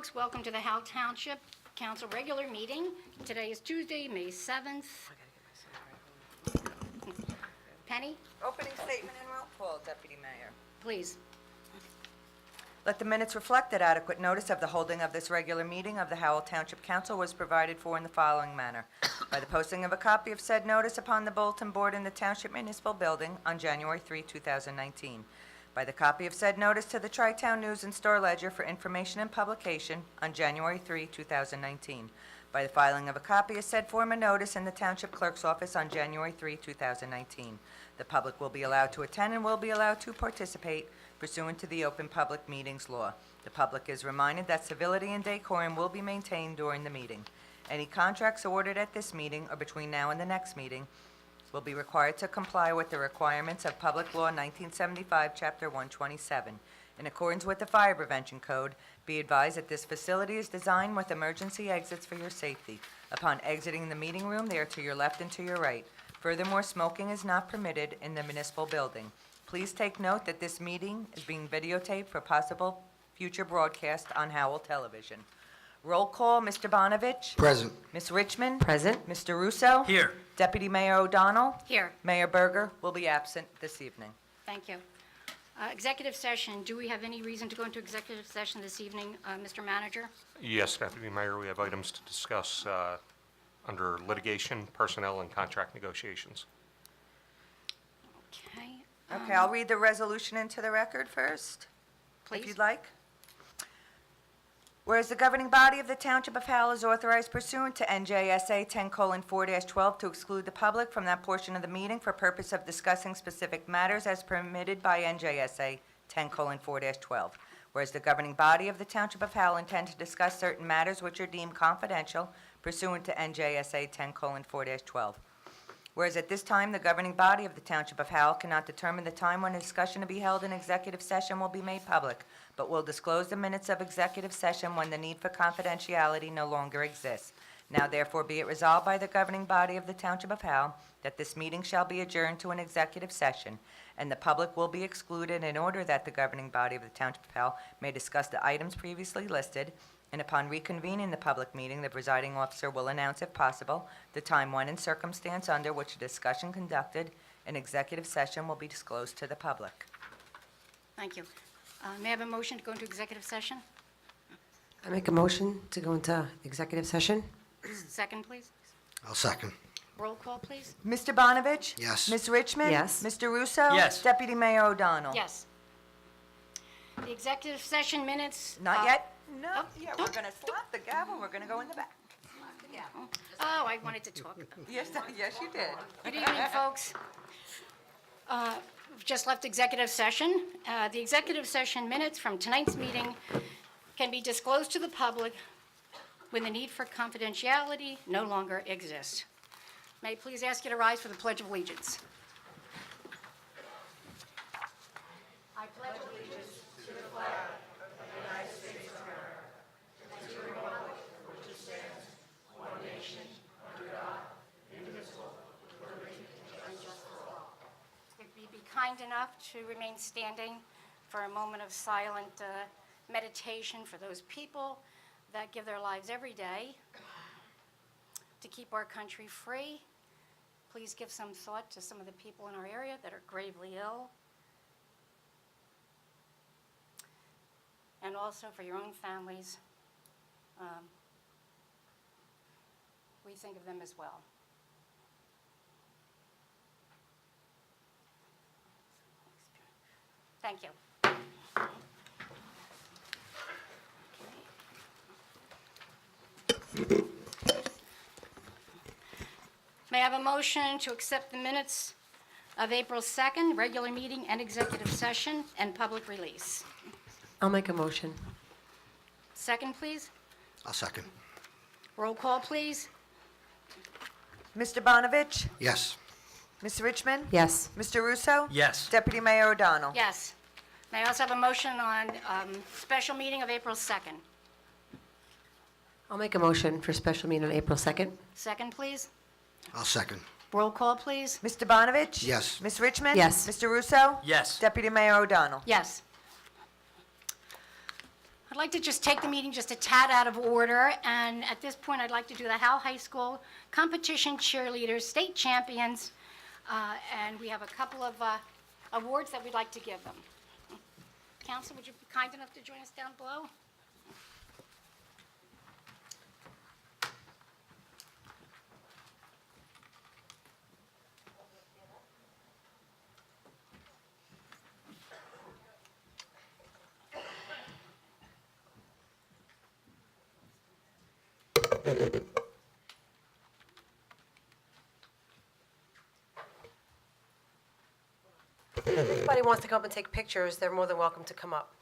folks. Welcome to the Howell Township Council regular meeting. Today is Tuesday, May 7th. Penny, Opening statement and roll call, Deputy Mayor. please. Let the minutes reflect that adequate notice of the holding of this regular meeting of the Howell Township Council was provided for in the following manner. By the posting of a copy of said notice upon the bulletin board in the Township Municipal Building on January 3, 2019. By the copy of said notice to the Tri-Town News and Star Ledger for information and publication on January 3, 2019. By the filing of a copy of said form of notice in the Township Clerk's office on January 3, 2019. The public will be allowed to attend and will be allowed to participate pursuant to the Open Public Meetings Law. The public is reminded that civility and decorum will be maintained during the meeting. Any contracts awarded at this meeting or between now and the next meeting will be required to comply with the requirements of Public Law 1975, Chapter 127. In accordance with the Fire Prevention Code, be advised that this facility is designed with emergency exits for your safety. Upon exiting the meeting room, they are to your left and to your right. Furthermore, smoking is not permitted in the municipal building. Please take note that this meeting is being videotaped for possible future broadcast on Howell Television. Roll call, Mr. Bonovich. Present. Ms. Richmond. Present. Mr. Russo. Here. Deputy Mayor O'Donnell. Here. Mayor Berger will be absent this evening. Thank you. Executive session. Do we have any reason to go into executive session this evening, Mr. Manager? Yes, Deputy Mayor, we have items to discuss under litigation, personnel, and contract negotiations. Okay. Okay, I'll read the resolution into the record first, Please. if you'd like. Whereas the governing body of the Township of Howell is authorized pursuant to NJSA 10:4-12 to exclude the public from that portion of the meeting for purpose of discussing specific matters as permitted by NJSA 10:4-12. Whereas the governing body of the Township of Howell intend to discuss certain matters which are deemed confidential pursuant to NJSA 10:4-12. Whereas at this time, the governing body of the Township of Howell cannot determine the time when a discussion to be held in executive session will be made public, but will disclose the minutes of executive session when the need for confidentiality no longer exists. Now therefore be it resolved by the governing body of the Township of Howell that this meeting shall be adjourned to an executive session, and the public will be excluded in order that the governing body of the Township of Howell may discuss the items previously listed, and upon reconvening the public meeting, the presiding officer will announce, if possible, the time when and circumstance under which a discussion conducted in executive session will be disclosed to the public. Thank you. May I have a motion to go into executive session? I make a motion to go into executive session. Second, please. I'll second. Roll call, please. Mr. Bonovich? Yes. Ms. Richmond? Yes. Mr. Russo? Yes. Deputy Mayor O'Donnell? Yes. The executive session minutes. Not yet? No, Oh, yeah, oh, we're going to slap the gavel, we're going to go in the back. Oh, I wanted to talk about it. Yes, yes, you did. Good evening, folks. We've just left executive session. The executive session minutes from tonight's meeting can be disclosed to the public when the need for confidentiality no longer exists. May I please ask you to rise for the Pledge of Allegiance? I pledge allegiance to the flag of the United States of America and to the republic for which it stands, one nation, under God, indivisible, with liberty and justice for all. If you'd be kind enough to remain standing for a moment of silent meditation for those people that give their lives every day to keep our country free. Please give some thought to some of the people in our area that are gravely ill. And also for your own families. We think of them as well. Thank you. May I have a motion to accept the minutes of April 2nd, regular meeting and executive session, and public release? I'll make a motion. Second, please. I'll second. Roll call, please. Mr. Bonovich? Yes. Ms. Richmond? Yes. Mr. Russo? Yes. Deputy Mayor O'Donnell? Yes. May I also have a motion on special meeting of April 2nd? I'll make a motion for special meeting on April 2nd. Second, please. I'll second. Roll call, please. Mr. Bonovich? Yes. Ms. Richmond? Yes. Mr. Russo? Yes. Deputy Mayor O'Donnell? Yes. I'd like to just take the meeting just a tad out of order, and at this point, I'd like to do the Howell High School competition cheerleaders, state champions, and we have a couple of awards that we'd like to give them. Council, would you be kind enough to join us down below? If anybody wants to come up and take pictures, they're more than welcome to come up.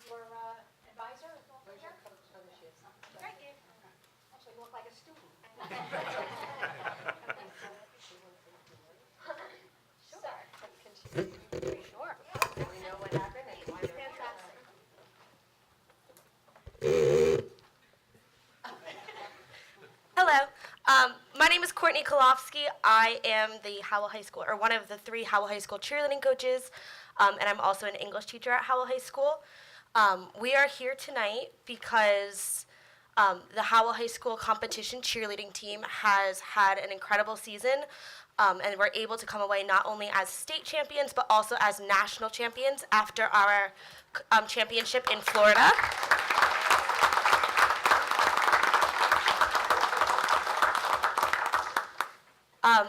Your advisor is also here? Great. Actually, you look like a student. Sure. We know what happened and why they're Hello. My name is Courtney Kolofsky. I am the Howell High School, or one of the 3 Howell High School cheerleading coaches, and I'm also an English teacher at Howell High School. We are here tonight because the Howell High School competition cheerleading team has had an incredible season, and we're able to come away not only as state champions, but also as national champions after our championship in Florida.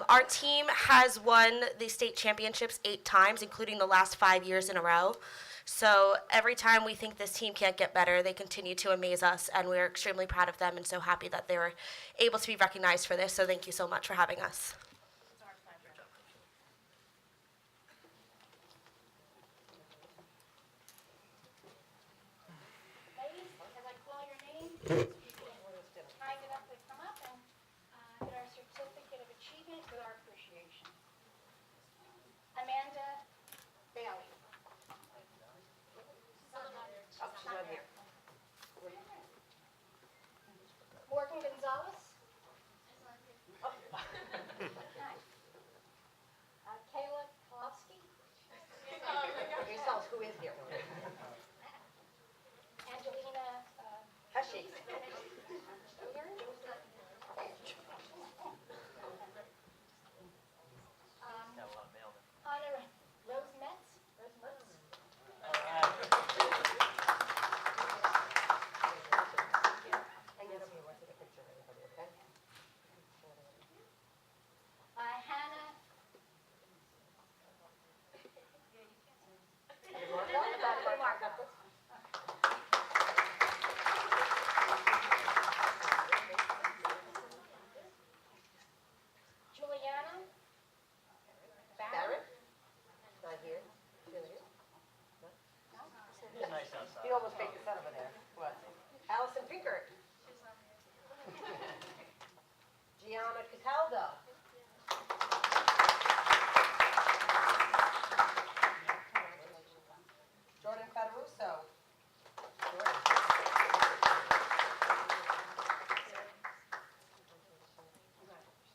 Our team has won the state championships 8 times, including the last 5 years in a row. So every time we think this team can't get better, they continue to amaze us, and we're extremely proud of them and so happy that they were able to be recognized for this. So thank you so much for having us. Ladies, as I call your name, kind enough to come up and get our certificate of achievement with our appreciation. Amanda Bailey. Not here. Morgan Gonzalez. Kayla Kolofsky. yourselves, who is here? Angelina Heshy. Honor Rose Metz. And yes, we want to take a picture of everybody, okay? Hannah Juliana Barrett. Not here. Sheila here? No? You almost faked us out over there. What? Allison Pinkert. Gianna Cataldo. Jordan Federuso.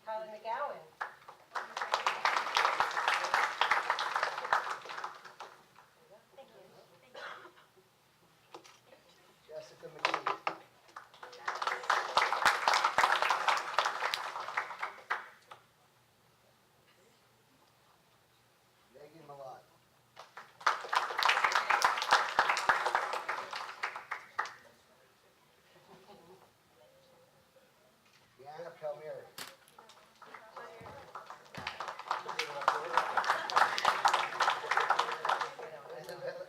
Kylie McGowan. Jessica McGee. Megan Malott. Deanna Palmieri.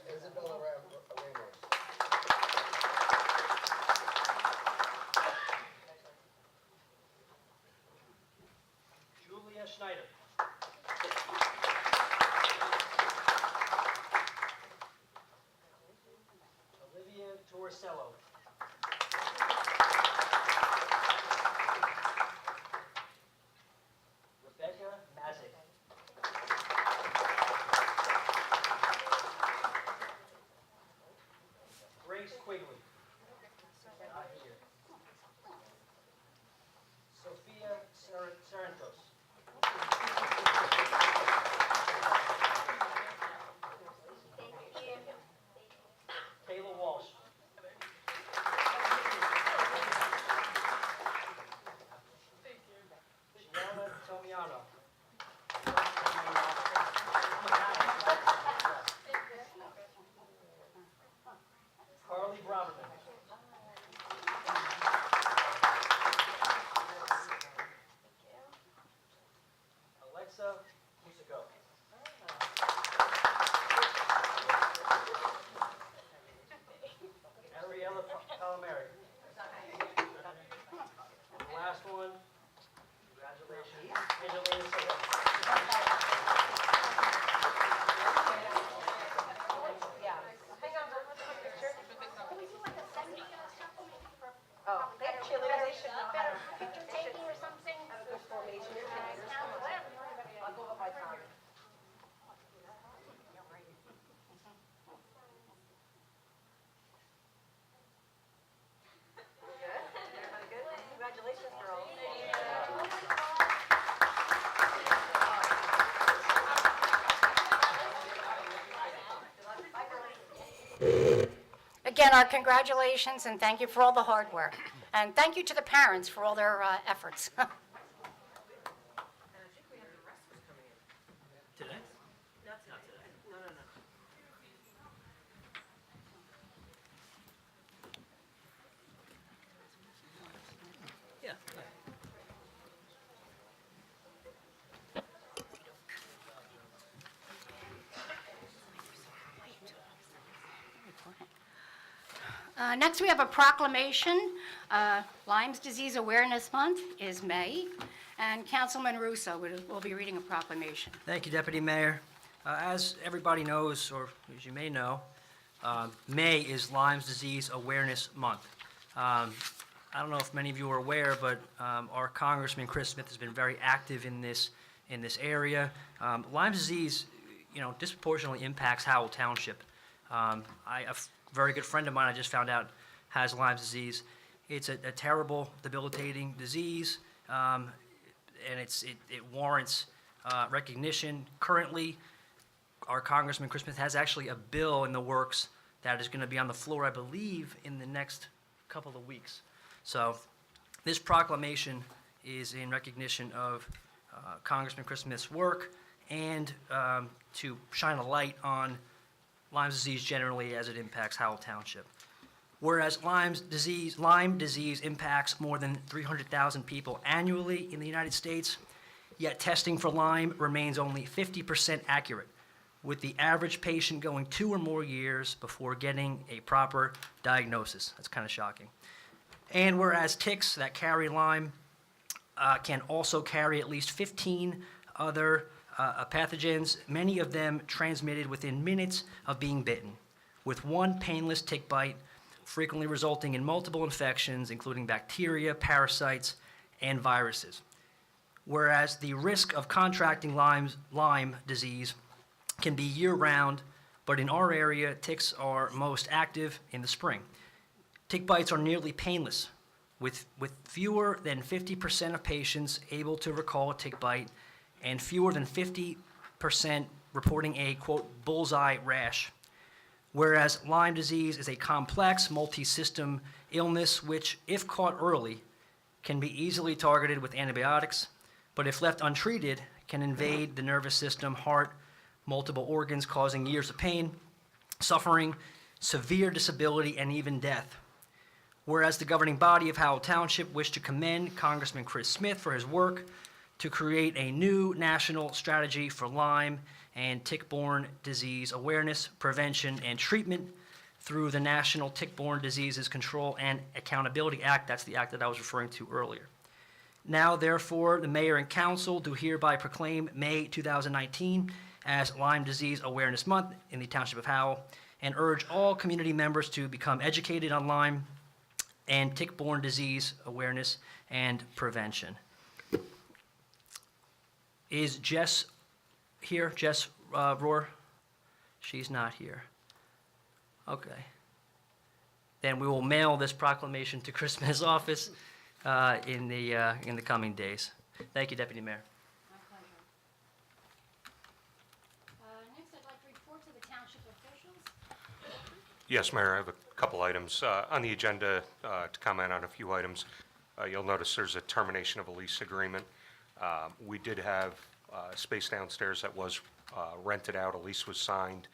Isabella Ramos. Julia Schneider. Olivia Torricello. Rebecca Mazik. Grace Quigley. Not here. Sophia Sarantos. Palmieri. And the last one, congratulations, Angelina Silva. Yeah. Hang on, let's take a picture. Can we do like a sending stuff maybe for Oh, they have cheerleaders, they should know how better to. picture taking or something? Have a good formation. I'll go up by time. Good? Everybody good? Congratulations, girls. Again, our congratulations and thank you for all the hard work. And thank you to the parents for all their efforts. Today? Not today. No. Yeah. Next, we have a proclamation. Lyme's Disease Awareness Month is May, and Councilman Russo will be reading a proclamation. Thank you, Deputy Mayor. As everybody knows, or as you may know, May is Lyme's Disease Awareness Month. I don't know if many of you are aware, but our Congressman Chris Smith has been very active in this area. Lyme's disease, disproportionately impacts Howell Township. A very good friend of mine, I just found out, has Lyme's disease. It's a terrible, debilitating disease, and it warrants recognition. Currently, our Congressman Chris Smith has actually a bill in the works that is going to be on the floor, I believe, in the next couple of weeks. So this proclamation is in recognition of Congressman Chris Smith's work and to shine a light on Lyme's disease generally as it impacts Howell Township. Whereas Lyme disease impacts more than 300,000 people annually in the United States, yet testing for Lyme remains only 50% accurate, with the average patient going 2 or more years before getting a proper diagnosis. That's kind of shocking. And whereas ticks that carry Lyme can also carry at least 15 other pathogens, many of them transmitted within minutes of being bitten, with one painless tick bite frequently resulting in multiple infections, including bacteria, parasites, and viruses. Whereas the risk of contracting Lyme disease can be year-round, but in our area, ticks are most active in the spring. Tick bites are nearly painless, with fewer than 50% of patients able to recall a tick bite and fewer than 50% reporting a, quote, bullseye rash. Whereas Lyme disease is a complex, multi-system illness which, if caught early, can be easily targeted with antibiotics, but if left untreated, can invade the nervous system, heart, multiple organs, causing years of pain, suffering, severe disability, and even death. Whereas the governing body of Howell Township wished to commend Congressman Chris Smith for his work to create a new national strategy for Lyme and tick-borne disease awareness, prevention, and treatment through the National Tick-Borne Diseases Control and Accountability Act. That's the act that I was referring to earlier. Now, therefore, the mayor and council do hereby proclaim May 2019 as Lyme Disease Awareness Month in the Township of Howell and urge all community members to become educated on Lyme and tick-borne disease awareness and prevention. Is Jess here? Jess Rohr? She's not here. Okay. Then we will mail this proclamation to Chris Smith's office in the coming days. Thank you, Deputy Mayor. My pleasure. Next, I'd like to report to the township officials. Yes, Mayor, I have a couple items on the agenda to comment on a few items. You'll notice there's a termination of a lease agreement. We did have space downstairs that was rented out. A lease was signed.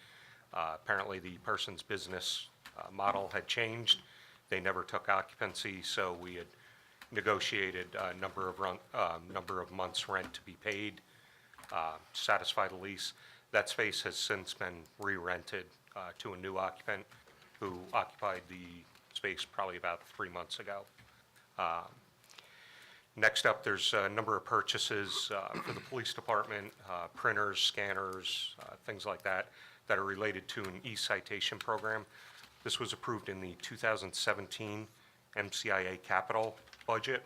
Apparently, the person's business model had changed. They never took occupancy, so we had negotiated a number of months' rent to be paid to satisfy the lease. That space has since been re-rented to a new occupant who occupied the space probably about 3 months ago. Next up, there's a number of purchases for the police department, printers, scanners, things like that, that are related to an e-citation program. This was approved in the 2017 MCIA capital budget.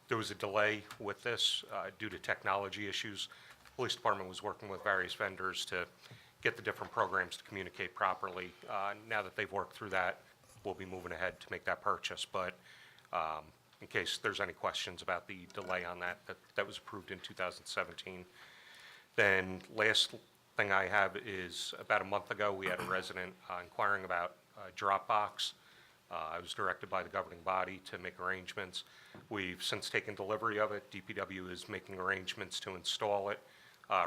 There was a delay with this due to technology issues. The police department was working with various vendors to get the different programs to communicate properly. Now that they've worked through that, we'll be moving ahead to make that purchase. But in case there's any questions about the delay on that, that was approved in 2017. Then last thing I have is about a month ago, we had a resident inquiring about a drop box. I was directed by the governing body to make arrangements. We've since taken delivery of it. DPW is making arrangements to install it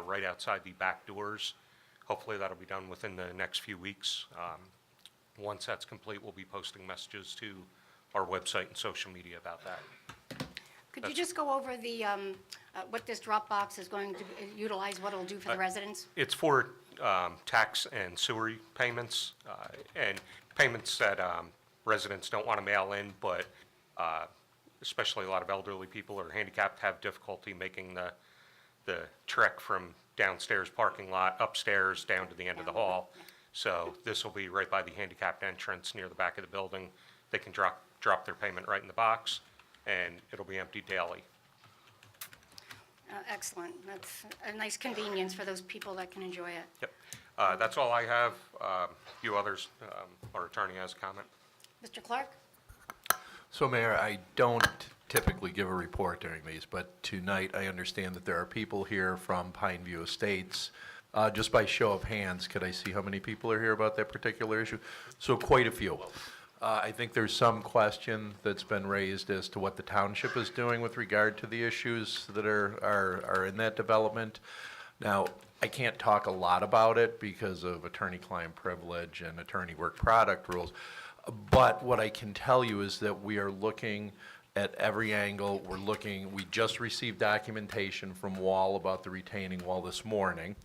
right outside the back doors. Hopefully that'll be done within the next few weeks. Once that's complete, we'll be posting messages to our website and social media about that. Could you just go over the, what this Dropbox is going to utilize, what it'll do for the residents? It's for tax and sewer payments, and payments that residents don't want to mail in, but especially a lot of elderly people or handicapped have difficulty making the trek from downstairs parking lot, upstairs, down to the end of the hall. So this will be right by the handicapped entrance near the back of the building. They can drop their payment right in the box, and it'll be emptied daily. Excellent. That's a nice convenience for those people that can enjoy it. Yep. That's all I have. A few others, our attorney has a comment. Mr. Clark? So, Mayor, I don't typically give a report during these, but tonight I understand that there are people here from Pineview Estates. Just by show of hands, could I see how many people are here about that particular issue? So quite a few. I think there's some question that's been raised as to what the township is doing with regard to the issues that are in that development. Now, I can't talk a lot about it because of attorney-client privilege and attorney work product rules, but what I can tell you is that we are looking at every angle. We just received documentation from Wall about the retaining wall this morning.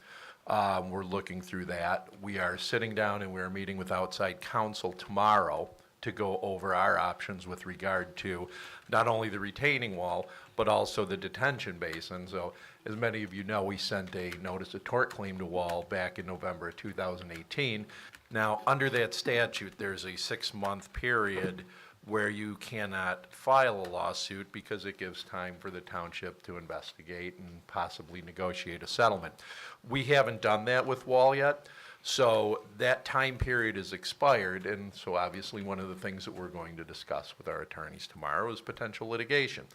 We're looking through that. We are sitting down and we are meeting with outside counsel tomorrow to go over our options with regard to not only the retaining wall, but also the detention basin. So as many of you know, we sent a notice of tort claim to Wall back in November of 2018. Now, under that statute, there's a 6-month period where you cannot file a lawsuit because it gives time for the township to investigate and possibly negotiate a settlement. We haven't done that with Wall yet, so that time period is expired, and so obviously one of the things that we're going to discuss with our attorneys tomorrow is potential litigation.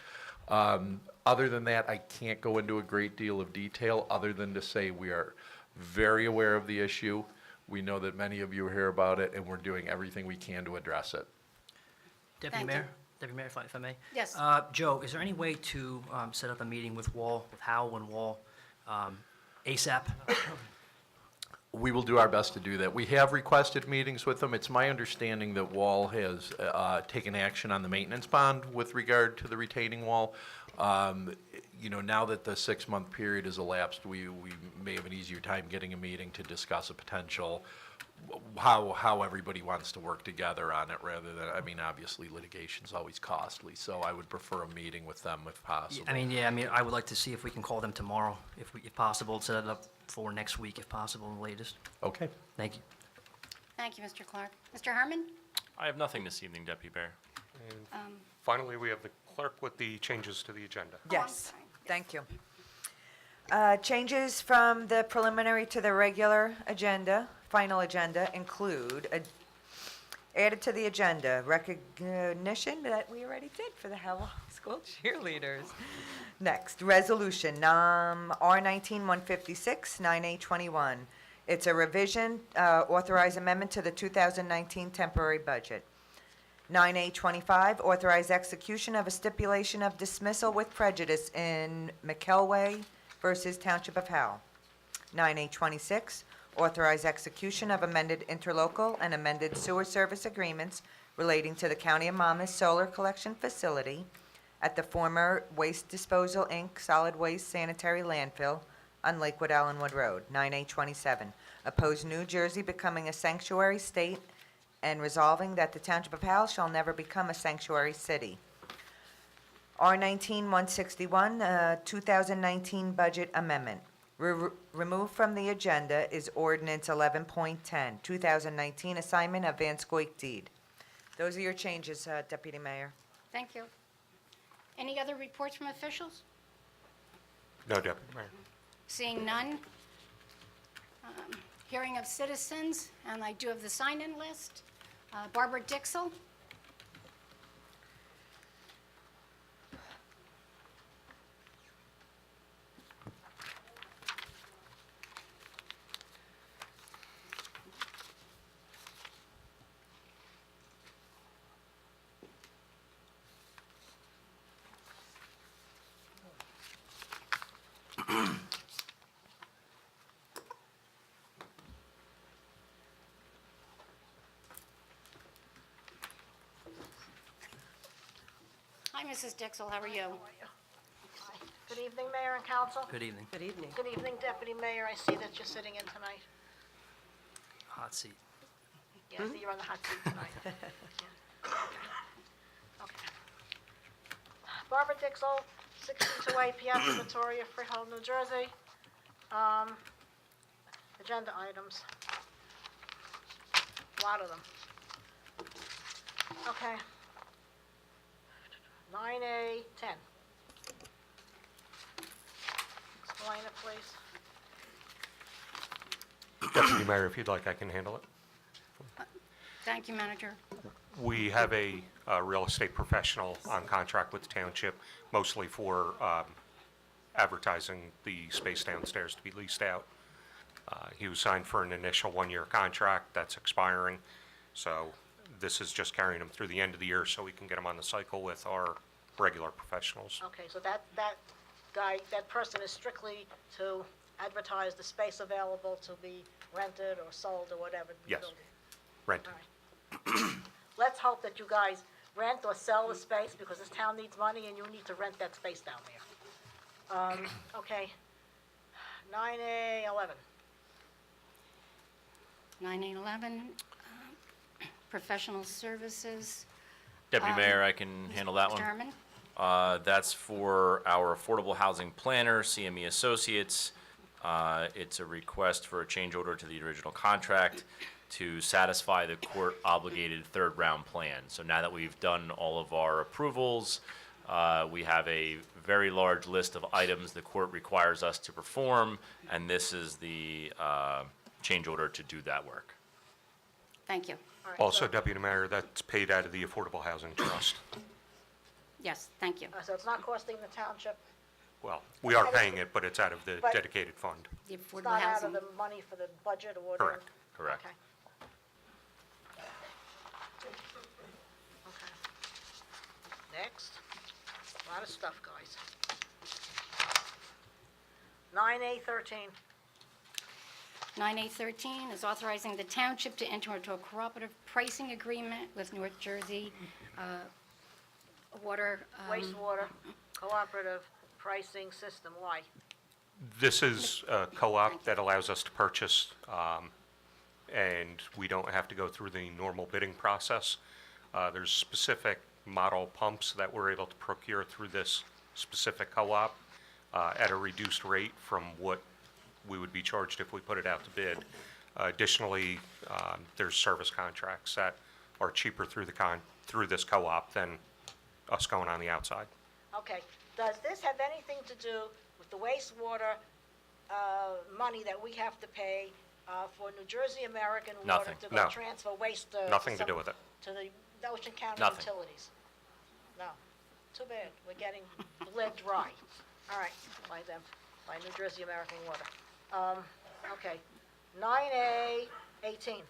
Other than that, I can't go into a great deal of detail other than to say we are very aware of the issue. We know that many of you hear about it, and we're doing everything we can to address it. Deputy Thank you. Mayor? Deputy Mayor, if I may? Yes. Joe, is there any way to set up a meeting with Wall, with Howell and Wall, ASAP? We will do our best to do that. We have requested meetings with them. It's my understanding that Wall has taken action on the maintenance bond with regard to the retaining wall. You know, now that the 6-month period has elapsed, we may have an easier time getting a meeting to discuss a potential, how everybody wants to work together on it rather than, I mean, obviously litigation's always costly, so I would prefer a meeting with them if possible. I would like to see if we can call them tomorrow, if possible, set it up for next week, if possible, the latest. Okay. Thank you. Thank you, Mr. Clark. Mr. Harmon? I have nothing this evening, Deputy Mayor. Finally, we have the clerk with the changes to the agenda. Yes, sorry. thank you. Changes from the preliminary to the regular agenda, final agenda include, added to the agenda, recognition that we already did for the Howell School cheerleaders. Next, resolution, R19-156, 9A21. It's a revision, authorize amendment to the 2019 temporary budget. 9A25, authorize execution of a stipulation of dismissal with prejudice in McElway versus Township of Howell. 9A26, authorize execution of amended interlocal and amended sewer service agreements relating to the County of Monmouth Solar Collection Facility at the former Waste Disposal, Inc. Solid Waste Sanitary Landfill on Lakewood Allenwood Road. 9A27, oppose New Jersey becoming a sanctuary state and resolving that the Township of Howell shall never become a sanctuary city. R-19-161, 2019 Budget Amendment. Removed from the agenda is Ordinance 11.10, 2019 Assignment of Van Scoik Deed. Those are your changes, Deputy Mayor. Thank you. Any other reports from officials? No, Deputy Mayor. Seeing none. Hearing of citizens, and I do have the sign-in list. Barbara Dixell. Hi, Mrs. Dixell, how are you? Good evening, Mayor and Council. Good evening. Good evening. Good evening, Deputy Mayor. I see that you're sitting in tonight. Hot seat. Yeah, I see you're on the hot seat tonight. Yeah. Okay. Barbara Dixell, 62A Piazza Vittoria, Freehold, New Jersey. Agenda items. A lot of them. Okay. 9A, 10. Explain it, please. Deputy Mayor, if you'd like, I can handle it. Thank you, Manager. We have a real estate professional on contract with the township, mostly for advertising the space downstairs to be leased out. He was signed for an initial one-year contract that's expiring, so this is just carrying him through the end of the year so we can get him on the cycle with our regular professionals. Okay, so that guy, that person is strictly to advertise the space available to be rented or sold or whatever. in the Yes. building. Rent. All right. Let's hope that you guys rent or sell the space, because this town needs money and you need to rent that space down there. Okay. 9A, 11. 9811, professional services. Deputy Mayor, I can handle that one. Chairman. That's for our affordable housing planner, CME Associates. It's a request for a change order to the original contract to satisfy the court-obligated third-round plan. So now that we've done all of our approvals, we have a very large list of items the court requires us to perform, and this is the change order to do that work. Thank you. All right, Also, so- Deputy Mayor, that's paid out of the Affordable Housing Trust. Yes, thank you. So it's not costing the township, Well, we are paying it, but it's out of the But- dedicated fund. The it's affordable not out housing. of the money for the budget or whatever? Correct. Correct. Okay. Okay. Next. A lot of stuff, guys. 9A13. 9813 is authorizing the township to enter into a cooperative pricing agreement with North Jersey Water. Wastewater cooperative pricing system. Why? This is a co-op that allows us to purchase, and we don't have to go through the normal bidding process. There's specific model pumps that we're able to procure through this specific co-op at a reduced rate from what we would be charged if we put it out to bid. Additionally, there's service contracts that are cheaper through this co-op than us going on the outside. Okay. Does this have anything to do with the wastewater money that we have to pay for New Jersey American Water Nothing. to go No. transfer waste? Nothing to do with it. To the Ocean County Nothing. utilities? No. Too bad. We're getting bled dry. All right, by them, by New Jersey American Water. Okay. 9A18.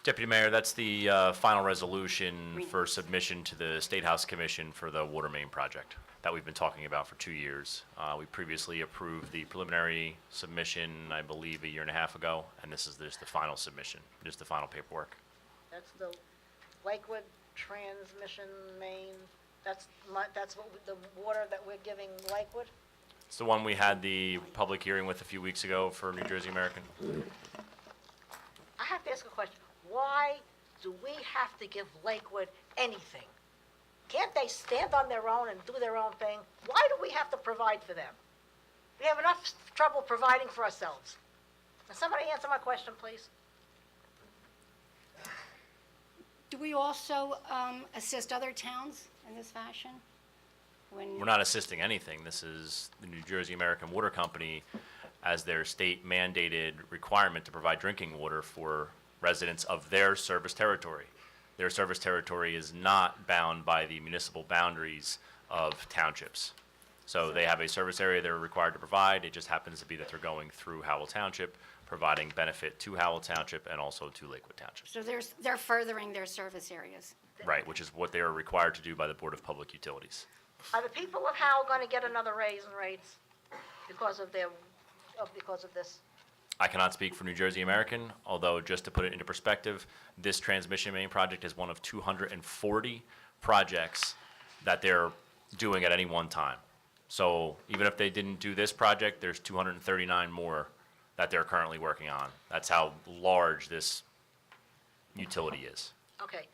Deputy Mayor, that's the final resolution for submission to the State House Commission for the water main project that we've been talking about for 2 years. We previously approved the preliminary submission, I believe, a year and a half ago, and this is just the final submission, just the final paperwork. That's the Lakewood transmission main, that's what, the water that we're giving Lakewood? It's the one we had the public hearing with a few weeks ago for New Jersey American. I have to ask a question. Why do we have to give Lakewood anything? Can't they stand on their own and do their own thing? Why do we have to provide for them? We have enough trouble providing for ourselves. Can somebody answer my question, please? Do we also assist other towns in this fashion? When We're not assisting anything. This is the New Jersey American Water Company as their state mandated requirement to provide drinking water for residents of their service territory. Their service territory is not bound by the municipal boundaries of townships. So they have a service area they're required to provide. It just happens to be that they're going through Howell Township, providing benefit to Howell Township and also to Lakewood Township. So they're furthering their service areas. Right, which is what they are required to do by the Board of Public Utilities. Are the people of Howell going to get another raise in rates because of this? I cannot speak for New Jersey American, although just to put it into perspective, this transmission main project is one of 240 projects that they're doing at any one time. So even if they didn't do this project, there's 239 more that they're currently working on. That's how large this utility is. Okay.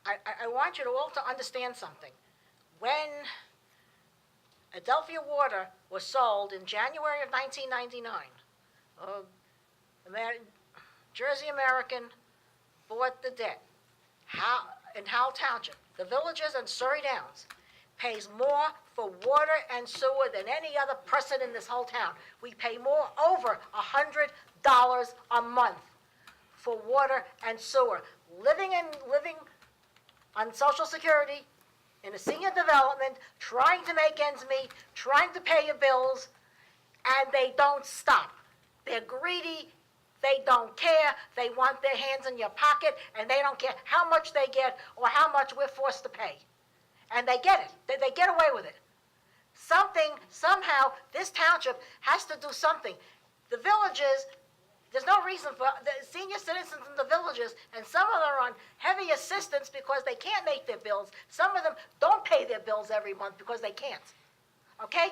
I want you to all to understand something. When Adelphia Water was sold in January of 1999, Jersey American bought the debt. In Howell Township, the villages and Surrey Downs pays more for water and sewer than any other person in this whole town. We pay over $100 a month for water and sewer. Living on Social Security, in a senior development, trying to make ends meet, trying to pay your bills, and they don't stop. They're greedy, they don't care, they want their hands in your pocket, and they don't care how much they get or how much we're forced to pay. And they get it, they get away with it. Somehow, this township has to do something. The villages, there's no reason for the senior citizens in the villages, and some of them are on heavy assistance because they can't make their bills. Some of them don't pay their bills every month because they can't. Okay?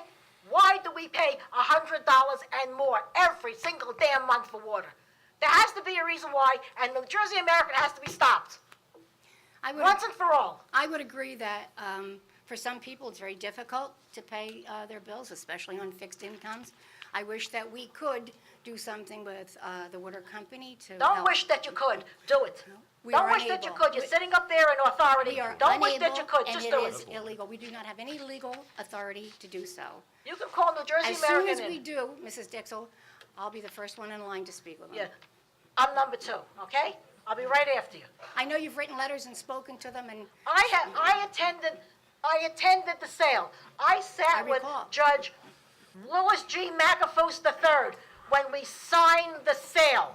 Why do we pay $100 and more every single damn month for water? There has to be a reason why, and New Jersey American has to be stopped. Once and for all. I would agree that for some people, it's very difficult to pay their bills, especially on fixed incomes. I wish that we could do something with the water company to Don't help. wish that you could. Do it. We Don't are wish that you unable. could. You're sitting up there in authority. We are Don't wish that you unable, could. and Just it do is it. illegal. We do not have any legal authority to do so. You can call New Jersey As soon American as we in. do, Mrs. Dixell, I'll be the first one in line to speak with them. Yeah. I'm number 2, okay? I'll be right after you. I know you've written letters and spoken to them, and I attended the sale. I sat I with recall. Judge Louis G. McAfoose III when we signed the sale.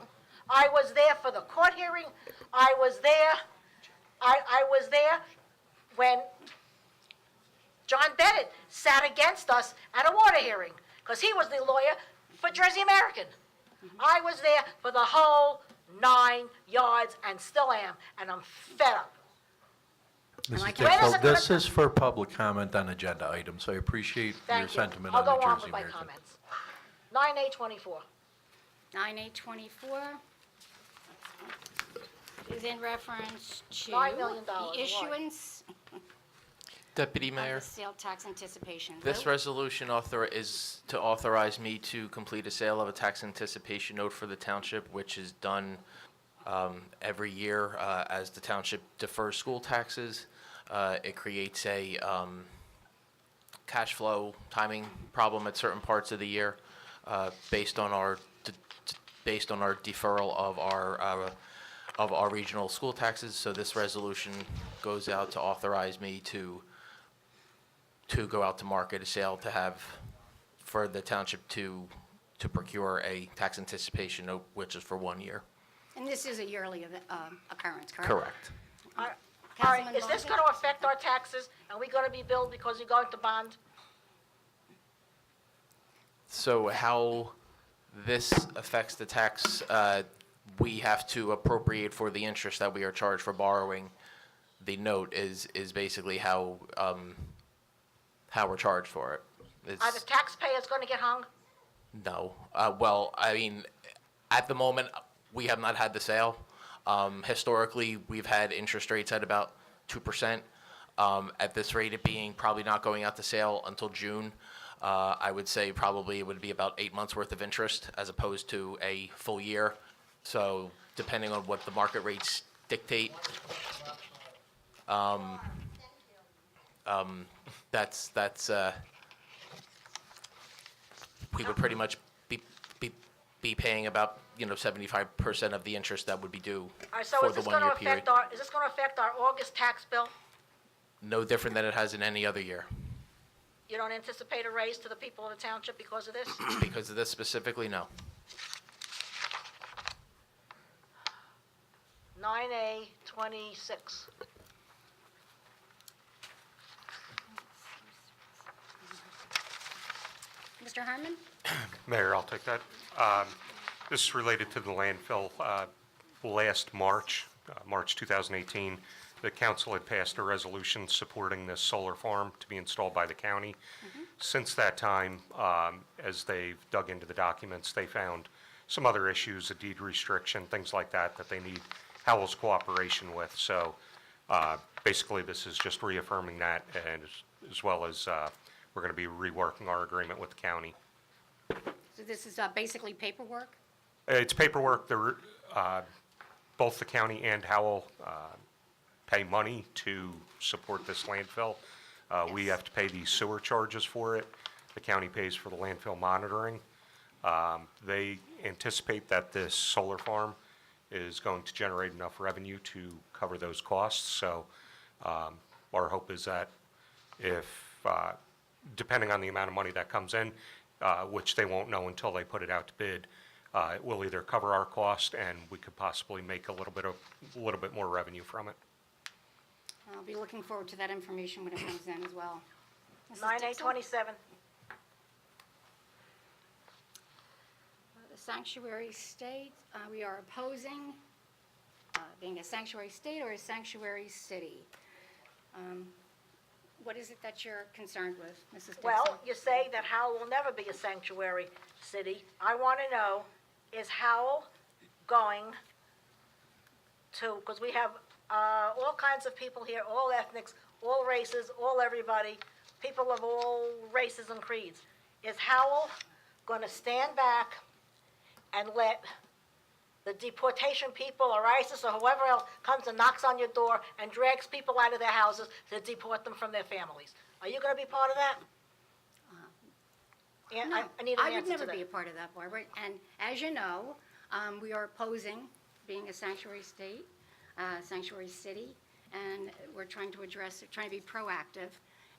I was there for the court hearing. I was there when John Bennett sat against us at a water hearing, because he was the lawyer for Jersey American. I was there for the whole 9 yards and still am, and I'm fed up. I Mrs. can- When is Dixell, it gonna this is for public comment on agenda items, so I appreciate your Thank you. sentiment I'll on the go on Jersey with my American. comments. 9A24. 9824 is in reference to $9 million. the Why? issuance Deputy of Mayor, the sale tax anticipation this vote. resolution is to authorize me to complete a sale of a tax anticipation note for the township, which is done every year as the township defers school taxes. It creates a cash flow timing problem at certain parts of the year based on our deferral of our regional school taxes. So this resolution goes out to authorize me to go out to market a sale for the township to procure a tax anticipation note, which is for 1 year. And this is a yearly occurrence, correct? Correct. All right, Councilman is this Bogdan? going to affect our taxes? Are we going to be billed because you're going to bond? So how this affects the tax, we have to appropriate for the interest that we are charged for borrowing. The note is basically how we're charged for it. Are the taxpayers gonna get hung? No. Well, I mean, at the moment, we have not had the sale. Historically, we've had interest rates at about 2%. At this rate, it being probably not going out to sale until June, I would say probably it would be about 8 months' worth of interest as opposed to a full year. So depending on what the market rates dictate, we would pretty much be paying about, 75% of the interest that would be due All right, so for is the this gonna 1 year period. affect our, is this gonna affect our August tax bill? No different than it has in any other year. You don't anticipate a raise to the people of the township because of this? Because of this specifically, no. 9A26. Mr. Harmon? Mayor, I'll take that. This is related to the landfill. Last March, March 2018, the council had passed a resolution supporting this solar farm to be installed by the county. Since that time, as they've dug into the documents, they found some other issues, a deed restriction, things like that, that they need Howell's cooperation with. So basically, this is just reaffirming that, and as well as we're going to be reworking our agreement with the county. So this is basically paperwork? It's paperwork. Both the county and Howell pay money to support this landfill. We have to pay the sewer charges for it. The county pays for the landfill monitoring. They anticipate that this solar farm is going to generate enough revenue to cover those costs. So our hope is that if, depending on the amount of money that comes in, which they won't know until they put it out to bid, it will either cover our cost and we could possibly make a little bit more revenue from it. I'll be looking forward to that information when it comes in as well. Mrs. Dixon? 9A27. The sanctuary state, we are opposing being a sanctuary state or a sanctuary city. What is it that you're concerned with, Mrs. Dixon? Well, you say that Howell will never be a sanctuary city. I want to know, is Howell going to, because we have all kinds of people here, all ethnics, all races, all everybody, people of all races and creeds. Is Howell going to stand back and let the deportation people or ISIS or whoever else comes and knocks on your door and drags people out of their houses to deport them from their families? Are you going to be part of that? Yeah, No, I need an I would answer to never that. be a part of that, Barbara. And as you know, we are opposing being a sanctuary state, sanctuary city, and we're trying to address it, trying to be proactive.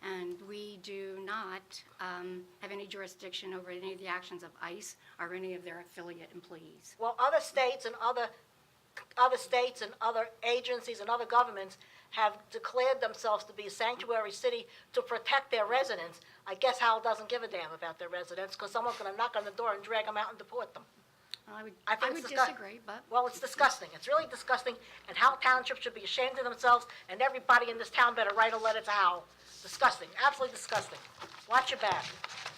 And we do not have any jurisdiction over any of the actions of ICE or any of their affiliate employees. Well, other states and other agencies and other governments have declared themselves to be a sanctuary city to protect their residents. I guess Howell doesn't give a damn about their residents because someone's going to knock on the door and drag them out and deport them. I I would think it's disgust- disagree, but Well, it's disgusting. It's really disgusting, and Howell Township should be ashamed of themselves, and everybody in this town better write a letter to Howell. Disgusting, absolutely disgusting. Watch your back.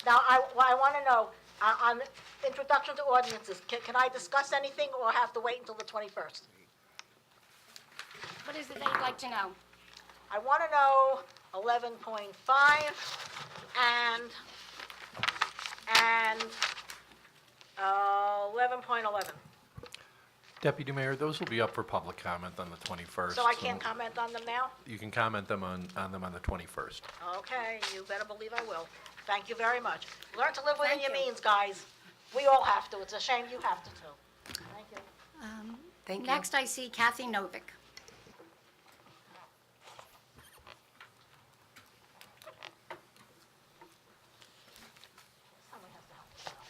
Now, I want to know, on introduction to ordinances, can I discuss anything or have to wait until the 21st? what is it that you'd like to know? I want to know 11.5 and 11.11. Deputy Mayor, those will be up for public comment on the 21st. So I can't comment on them now? You can comment them on them on the 21st. Okay, you better believe I will. Thank you very much. Learn to live within Thank your you. means, guys. We all have to. It's a shame you have to, too. Thank you. Thank you. Next, I see Kathy Novick. Someone has to help us out.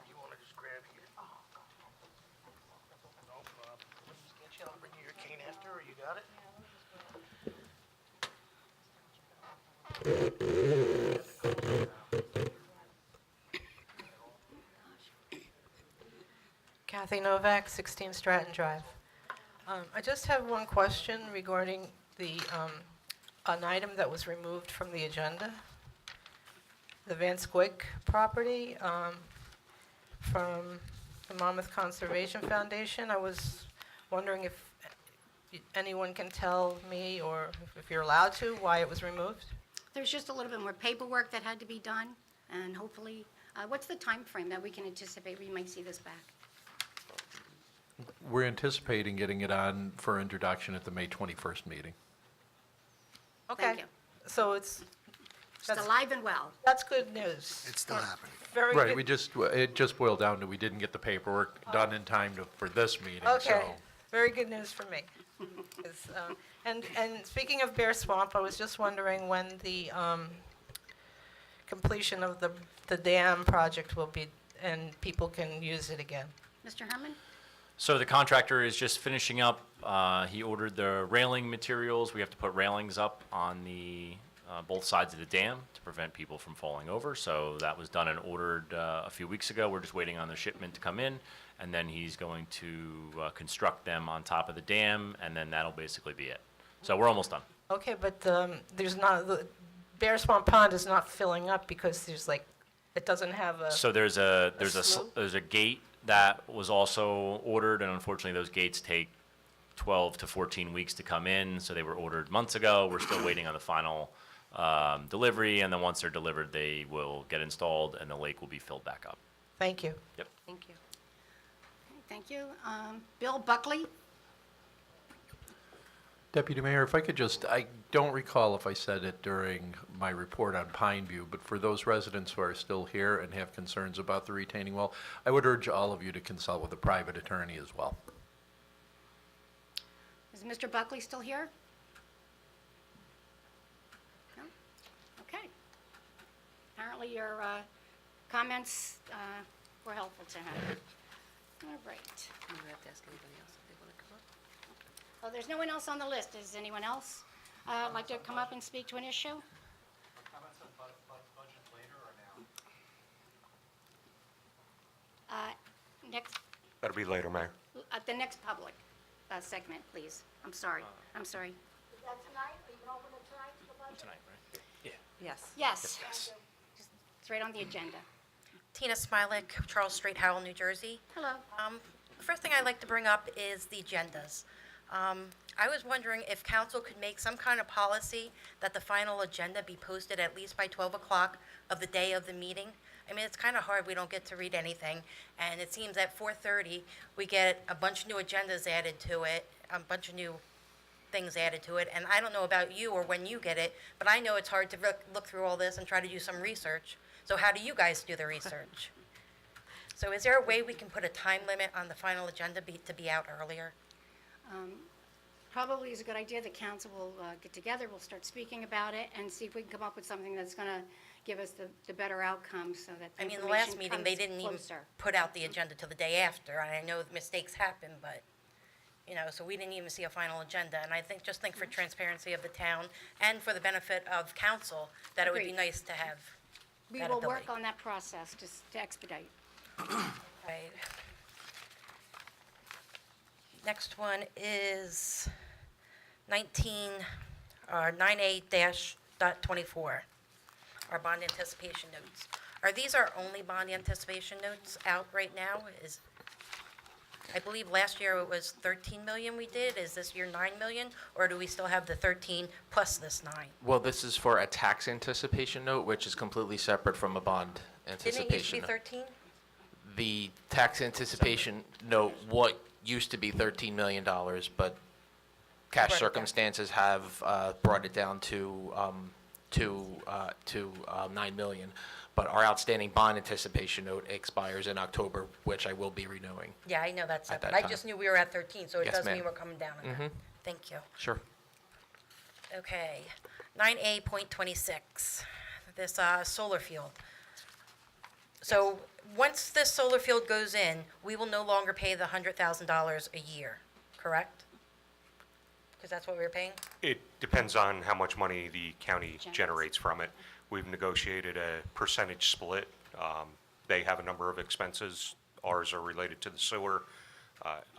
You want to just grab here? No problem. Get you, I'll bring you your cane after, or you got it? Kathy Novak, 16 Stratton Drive. I just have one question regarding the, an item that was removed from the agenda. the Van Squig property from the Monmouth Conservation Foundation. I was wondering if anyone can tell me, or if you're allowed to, why it was removed? There's just a little bit more paperwork that had to be done, and hopefully, what's the time frame that we can anticipate we might see this back? We're anticipating getting it on for introduction at the May 21st meeting. Okay. Thank you. So it's, Just alive and well. that's good news. It's still happening. Very Right, good. it just boiled down to we didn't get the paperwork done in time for this meeting, so. Okay, very good news for me. 'Cause, and speaking of Bear Swamp, I was just wondering when the completion of the dam project will be, and people can use it again. Mr. Herman? So the contractor is just finishing up. He ordered the railing materials. We have to put railings up on the both sides of the dam to prevent people from falling over. So that was done and ordered a few weeks ago. We're just waiting on the shipment to come in, and then he's going to construct them on top of the dam, and then that'll basically be it. So we're almost done. Okay, but there's not, the Bear Swamp Pond is not filling up because there's like, it doesn't have a. So there's slope? a gate that was also ordered, and unfortunately those gates take 12 to 14 weeks to come in. So they were ordered months ago. We're still waiting on the final delivery, and then once they're delivered, they will get installed, and the lake will be filled back up. Thank you. Yep. Thank you. Okay, thank you. Bill Buckley? Deputy Mayor, if I could just, I don't recall if I said it during my report on Pineview, but for those residents who are still here and have concerns about the retaining wall, I would urge all of you to consult with a private attorney as well. Is Mr. Buckley still here? No? Okay. Apparently your comments were helpful to him. All right. You have to ask anybody else if they want to come up. Well, there's no one else on the list. Is anyone else like to come up and speak to an issue? Comments on budget later or now? Next, That'll be later, Mayor. the next public segment, please. I'm sorry. I'm sorry. Is that tonight? Are you gonna open it tonight, the budget? Tonight, right? Yeah. Yes. Yes. It's right on the agenda. Tina Smilek, Charles Street, Howell, New Jersey. Hello. The first thing I'd like to bring up is the agendas. I was wondering if council could make some kind of policy that the final agenda be posted at least by 12 o'clock of the day of the meeting. I mean, it's kind of hard, we don't get to read anything, and it seems at 4:30, we get a bunch of new agendas added to it, a bunch of new things added to it, and I don't know about you or when you get it, but I know it's hard to look through all this and try to do some research. So how do you guys do the research? So is there a way we can put a time limit on the final agenda to be out earlier? Probably is a good idea. The council will get together, we'll start speaking about it, and see if we can come up with something that's going to give us the better outcome so that the I mean, the last information meeting, they comes didn't even closer. put out the agenda till the day after, and I know mistakes happen, but, you know, so we didn't even see a final agenda, and I just think for transparency of the town and for the benefit of council, that it would be Agreed. nice to have We that will work ability. on that process to expedite. Right. Next one is 9A-24, our bond anticipation notes. Are these our only bond anticipation notes out right now? I believe last year it was 13 million we did. Is this year 9 million? Or do we still have the 13 plus this 9? Well, this is for a tax anticipation note, which is completely separate from a bond Didn't it used to anticipation be note. 13? The tax anticipation note, what used to be $13 million, but cash Brought it down. circumstances have brought it down to 9 million. But our outstanding bond anticipation note expires in October, which I will be renewing. Yeah, I know that's At separate. that I time. just knew we were at 13, so it Yes, does mean ma'am. we're coming down on that. Thank you. Sure. Okay, 9A.26, this solar field. So once this solar field goes in, we will no longer pay the $100,000 a year, correct? Because that's what we were paying? It depends on how much money the county generates from it. We've negotiated a percentage split. They have a number of expenses. Ours are related to the sewer.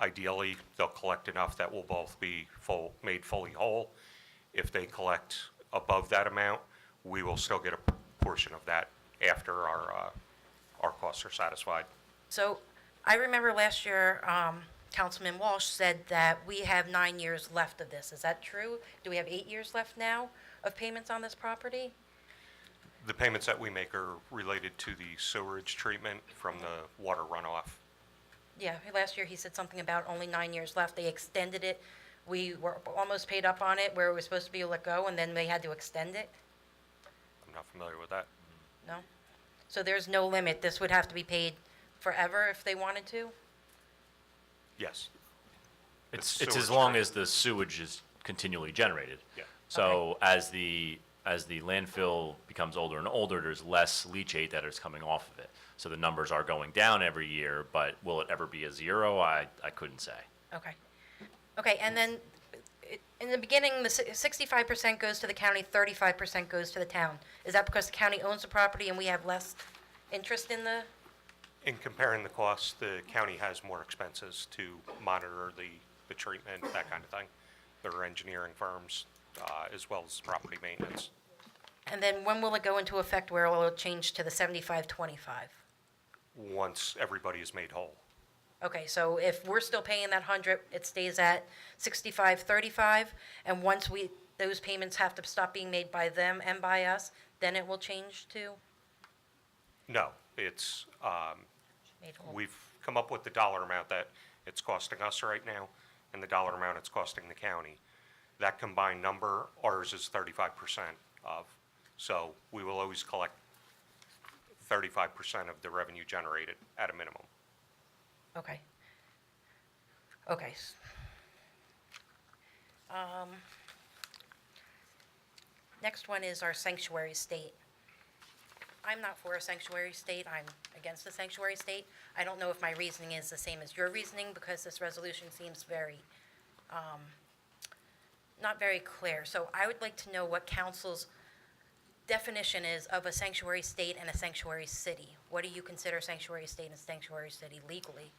Ideally, they'll collect enough that we'll both be made fully whole. If they collect above that amount, we will still get a portion of that after our costs are satisfied. So I remember last year, Councilman Walsh said that we have 9 years left of this. Is that true? Do we have 8 years left now of payments on this property? The payments that we make are related to the sewerage treatment from the water runoff. Yeah, last year he said something about only 9 years left. They extended it. We were almost paid up on it where it was supposed to be let go, and then they had to extend it? I'm not familiar with that. No? So there's no limit. This would have to be paid forever if they wanted to? Yes. It's The as sewage long treatment. as the sewage is continually generated. Yeah. So as the landfill becomes older and older, there's less leachate that is coming off of it. So the numbers are going down every year, but will it ever be a zero? I couldn't say. Okay. Okay, and then in the beginning, the 65% goes to the county, 35% goes to the town. Is that because the county owns the property and we have less interest in the? In comparing the costs, the county has more expenses to monitor the treatment, that kind of thing. There are engineering firms, as well as property maintenance. And then when will it go into effect where it will change to the 75-25? Once everybody is made whole. Okay, so if we're still paying that 100, it stays at 65-35, and once those payments have to stop being made by them and by us, then it will change to No, it's, made whole? we've come up with the dollar amount that it's costing us right now and the dollar amount it's costing the county. That combined number, ours is 35% of. So we will always collect 35% of the revenue generated at a minimum. Okay. Okay. Next one is our sanctuary state. I'm not for a sanctuary state. I'm against the sanctuary state. I don't know if my reasoning is the same as your reasoning because this resolution seems very, not very clear. So I would like to know what council's definition is of a sanctuary state and a sanctuary city. What do you consider sanctuary state and sanctuary city legally,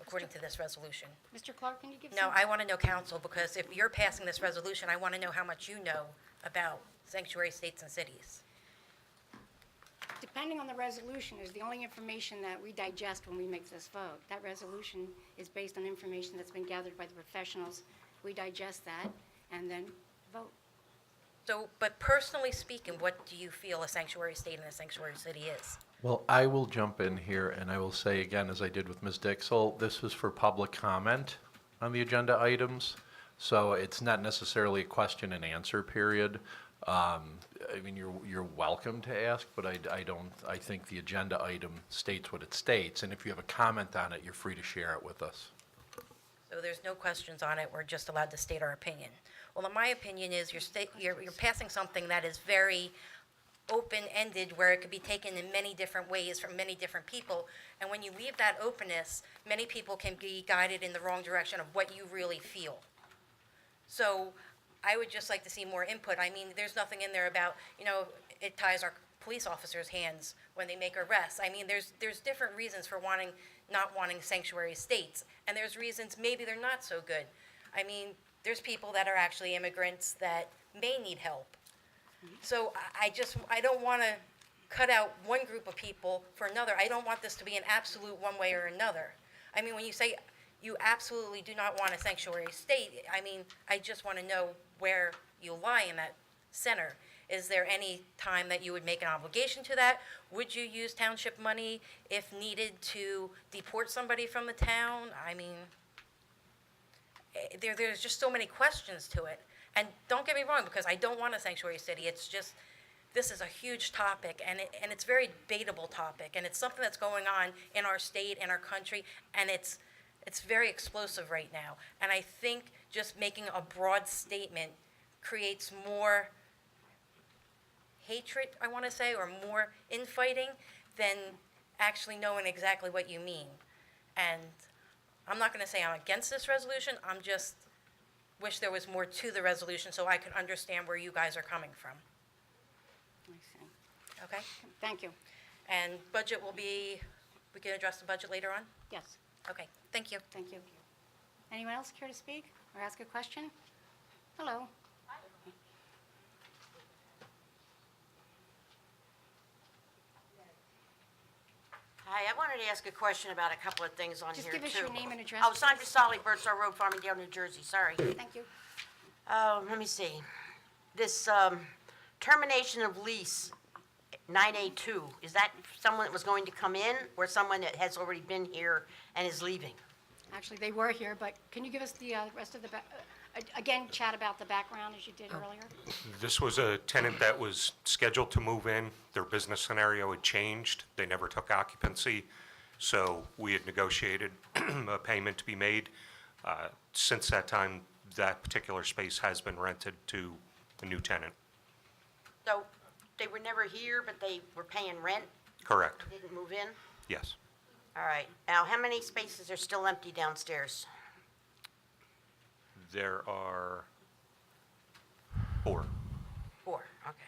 according to this resolution? Mr. Clark, can you give No, some? I want to know council, because if you're passing this resolution, I want to know how much you know about sanctuary states and cities. Depending on the resolution is the only information that we digest when we make this vote. That resolution is based on information that's been gathered by the professionals. We digest that and then vote. So, but personally speaking, what do you feel a sanctuary state and a sanctuary city is? Well, I will jump in here and I will say again, as I did with Ms. Dixell, this was for public comment on the agenda items. So it's not necessarily a question and answer period. I mean, you're welcome to ask, but I think the agenda item states what it states. And if you have a comment on it, you're free to share it with us. So there's no questions on it, we're just allowed to state our opinion. Well, in my opinion is you're passing something that is very open-ended, where it could be taken in many different ways from many different people. And when you leave that openness, many people can be guided in the wrong direction of what you really feel. So I would just like to see more input. I mean, there's nothing in there about, it ties our police officers' hands when they make arrests. I mean, there's different reasons for not wanting sanctuary states. And there's reasons maybe they're not so good. I mean, there's people that are actually immigrants that may need help. So I don't want to cut out one group of people for another. I don't want this to be an absolute one way or another. I mean, when you say you absolutely do not want a sanctuary state, I mean, I just want to know where you lie in that center. Is there any time that you would make an obligation to that? Would you use township money if needed to deport somebody from the town? I mean, there's just so many questions to it. And don't get me wrong, because I don't want a sanctuary city. It's just, this is a huge topic, and it's a very debatable topic, and it's something that's going on in our state, in our country, and it's very explosive right now. And I think just making a broad statement creates more hatred, I want to say, or more infighting than actually knowing exactly what you mean. And I'm not going to say I'm against this resolution. I'm just wish there was more to the resolution so I could understand where you guys are coming from. I see. Okay? Thank you. And budget will be, we can address the budget later on? Yes, Okay, thank you. thank you. Anyone else care to speak or ask a question? Hello. Hi, I wanted to ask a question about a couple of things on here, Just too. give us your name and address, Oh, Sandra Solly, Birdstar Road, Farmingdale, New Jersey, sorry. Thank you. Let me see. This termination of lease, 9A2, is that someone that was going to come in, or someone that has already been here and is leaving? Actually, they were here, but can you give us the rest of the, again, chat about the background as you did earlier? This was a tenant that was scheduled to move in. Their business scenario had changed. They never took occupancy, so we had negotiated a payment to be made. Since that time, that particular space has been rented to a new tenant. So they were never here, but they were paying rent, Correct. didn't move in? Yes. All right. Now, how many spaces are still empty downstairs? There are 4. 4, okay.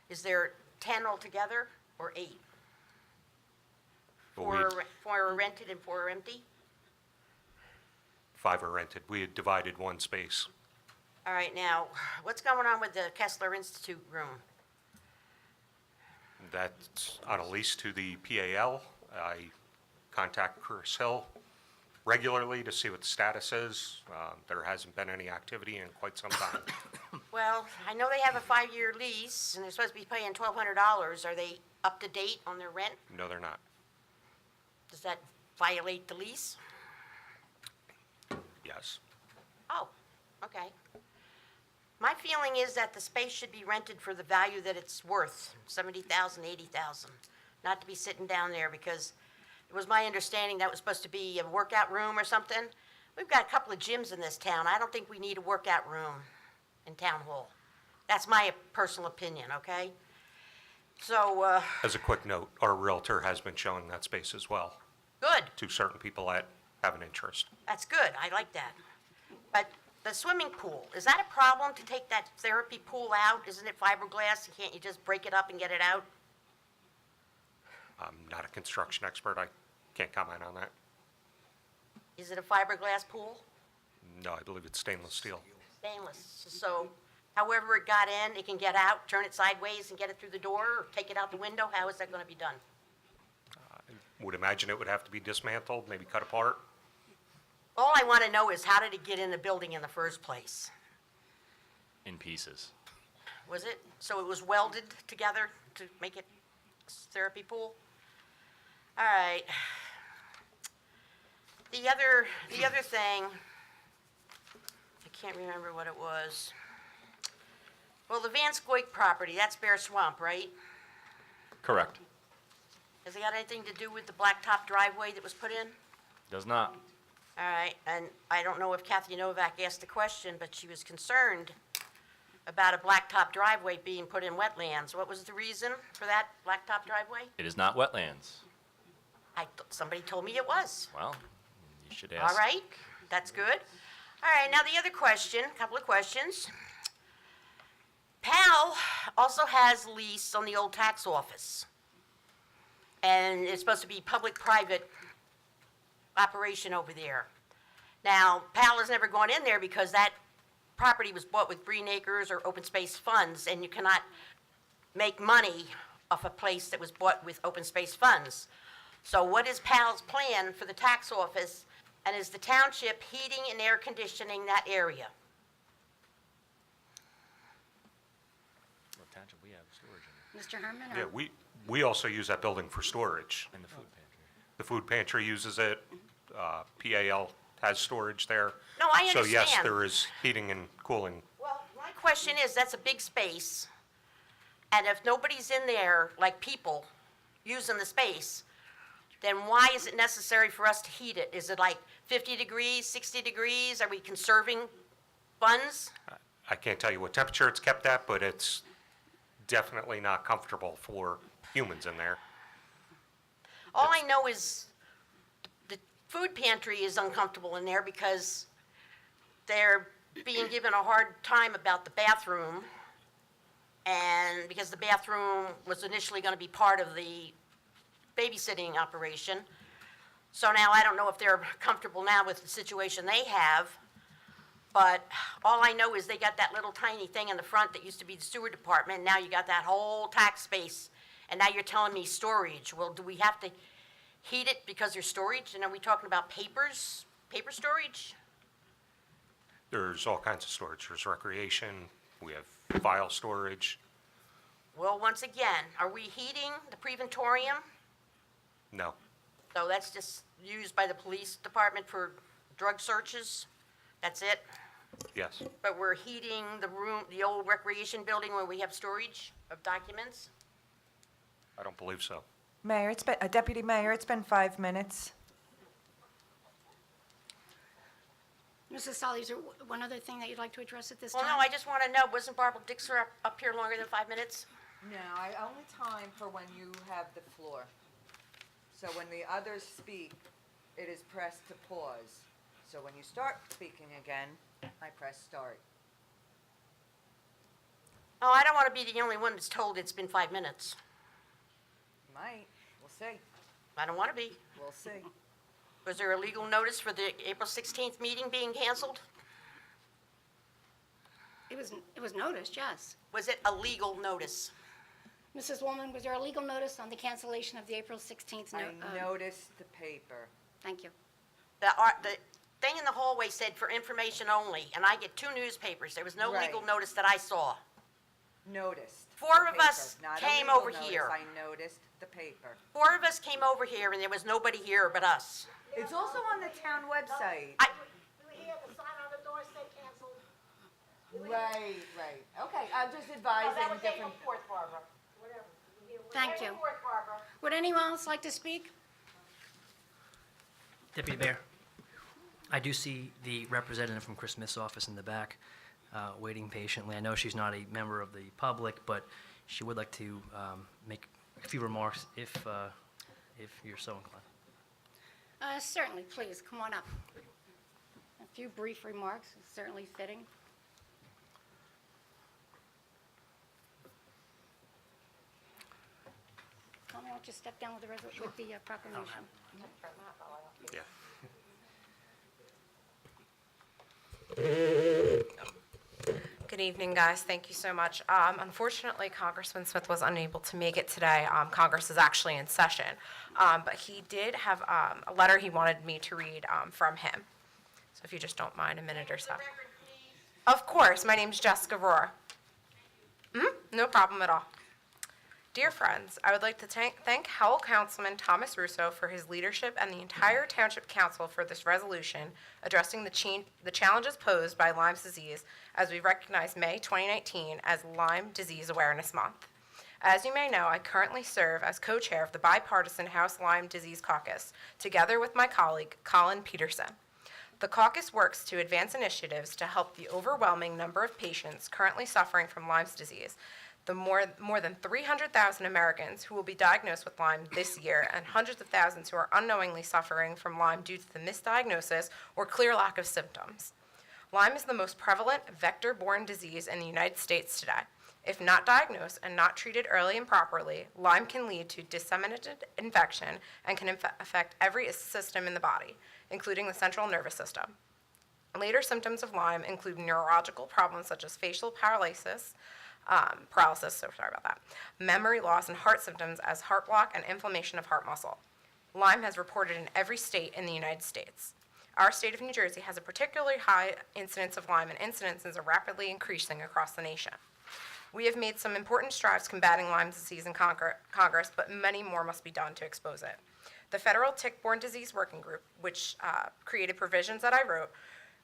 Is there 10 altogether, or 8? But 4 are rented and 4 are empty? 5 are rented. We had divided one space. All right, now, what's going on with the Kessler Institute room? That's on a lease to the PAL. I contact Chris Hill regularly to see what the status is. There hasn't been any activity in quite some time. Well, I know they have a 5-year lease, and they're supposed to be paying $1,200. Are they up to date on their rent? No, they're not. Does that violate the lease? Yes. Oh, okay. My feeling is that the space should be rented for the value that it's worth, $70,000, $80,000, not to be sitting down there, because it was my understanding that was supposed to be a workout room or something. We've got a couple of gyms in this town. I don't think we need a workout room in Town Hall. That's my personal opinion, okay? So, As a quick note, our Realtor has been showing that space as well good. to certain people that have an interest. That's good. I like that. But the swimming pool, is that a problem to take that therapy pool out? Isn't it fiberglass? Can't you just break it up and get it out? I'm not a construction expert. I can't comment on that. Is it a fiberglass pool? No, I believe it's stainless steel. Stainless. So however it got in, it can get out, turn it sideways and get it through the door, or take it out the window? How is that going to be done? Would imagine it would have to be dismantled, maybe cut apart. All I want to know is, how did it get in the building in the first place? In pieces. Was it, so it was welded together to make it therapy pool? All right. The other thing, I can't remember what it was. Well, the Van Scoik property, that's Bear Swamp, right? Correct. Has it got anything to do with the blacktop driveway that was put in? Does not. All right, and I don't know if Kathy Novak asked the question, but she was concerned about a blacktop driveway being put in wetlands. What was the reason for that blacktop driveway? It is not wetlands. Somebody told me it was. Well, you should ask. All right, that's good. All right, now the other question, a couple of questions. PAL also has lease on the old tax office, and it's supposed to be public-private operation over there. Now, PAL has never gone in there because that property was bought with green acres or open space funds, and you cannot make money off a place that was bought with open space funds. So what is PAL's plan for the tax office, and is the township heating and air conditioning that area? What township we have storage in Mr. Herman? or- Yeah, we also use that building for storage. the food pantry. The food pantry uses it. PAL has storage there. No, I So yes, understand. there is heating and cooling. Well, my question is, that's a big space, and if nobody's in there, like people, using the space, then why is it necessary for us to heat it? Is it like 50 degrees, 60 degrees? Are we conserving funds? I can't tell you what temperature it's kept at, but it's definitely not comfortable for humans in there. All I know is the food pantry is uncomfortable in there because they're being given a hard time about the bathroom, and because the bathroom was initially going to be part of the babysitting operation. So now I don't know if they're comfortable now with the situation they have, but all I know is they got that little tiny thing in the front that used to be the sewer department, and now you got that whole tax space, and now you're telling me storage. Well, do we have to heat it because there's storage? And are we talking about papers, paper storage? There's all kinds of storage. There's recreation, we have file storage. Well, once again, are we heating the preventorium? No, So that's just used by the police department for drug searches? That's it? yes. But we're heating the room, the old recreation building where we have storage of documents? I don't believe so. Mayor, Deputy Mayor, it's been 5 minutes. Mrs. Solly, is there one other thing that you'd like to address at this Well, time? no, I just want to know, wasn't Barbara Dixer up here longer than 5 minutes? No, only time for when you have the floor. So when the others speak, it is pressed to pause. So when you start speaking again, I press start. Oh, I don't want to be the only one that's told it's been 5 minutes. Might, we'll see, I don't want to be. we'll see. Was there a legal notice for the April 16th meeting being canceled? It was noticed, yes. Was it a legal notice? Mrs. Woolman, was there a legal notice on the cancellation of the April 16th? I noticed the paper. Thank you. The thing in the hallway said for information only, and I get 2 newspapers. There was no legal Right. notice that I saw. Noticed. the 4 of paper, us not a came legal over notice, here. I noticed the paper. 4 of us came over here, and there was nobody here but us. It's also on the town website. You hear the sign on the door say canceled? Right. Okay, I'm just advising different. 4th, Barbara. Whatever. Thank you. 4th, Barbara. Would anyone else like to speak? Deputy Mayor, I do see the representative from Chris Smith's office in the back, waiting patiently. I know she's not a member of the public, but she would like to make a few remarks if you're so inclined. Certainly, please, come on up. A few brief remarks, certainly fitting. Tell me, why don't you step down with the proclamation? Yeah. Good evening, guys. Thank you so much. Unfortunately, Congressman Smith was unable to make it today. Congress is actually in session. But he did have a letter he wanted me to read from him. So if you just don't mind a minute or so. Of course. My name's Jessica Rohr. No problem at all. Dear friends, I would like to thank Howell Councilman Thomas Russo for his leadership and the entire Township Council for this resolution addressing the challenges posed by Lyme disease as we recognize May 2019 as Lyme Disease Awareness Month. As you may know, I currently serve as co-chair of the bipartisan House Lyme Disease Caucus, together with my colleague, Colin Peterson. The caucus works to advance initiatives to help the overwhelming number of patients currently suffering from Lyme disease, the more than 300,000 Americans who will be diagnosed with Lyme this year, and hundreds of thousands who are unknowingly suffering from Lyme due to the misdiagnosis or clear lack of symptoms. Lyme is the most prevalent vector-borne disease in the United States today. If not diagnosed and not treated early and properly, Lyme can lead to disseminated infection and can affect every system in the body, including the central nervous system. Later symptoms of Lyme include neurological problems such as facial paralysis, memory loss, and heart symptoms as heart block and inflammation of heart muscle. Lyme has reported in every state in the United States. Our state of New Jersey has a particularly high incidence of Lyme, and incidences are rapidly increasing across the nation. We have made some important strides combating Lyme disease in Congress, but many more must be done to expose it. The Federal Tick-Borne Disease Working Group, which created provisions that I wrote,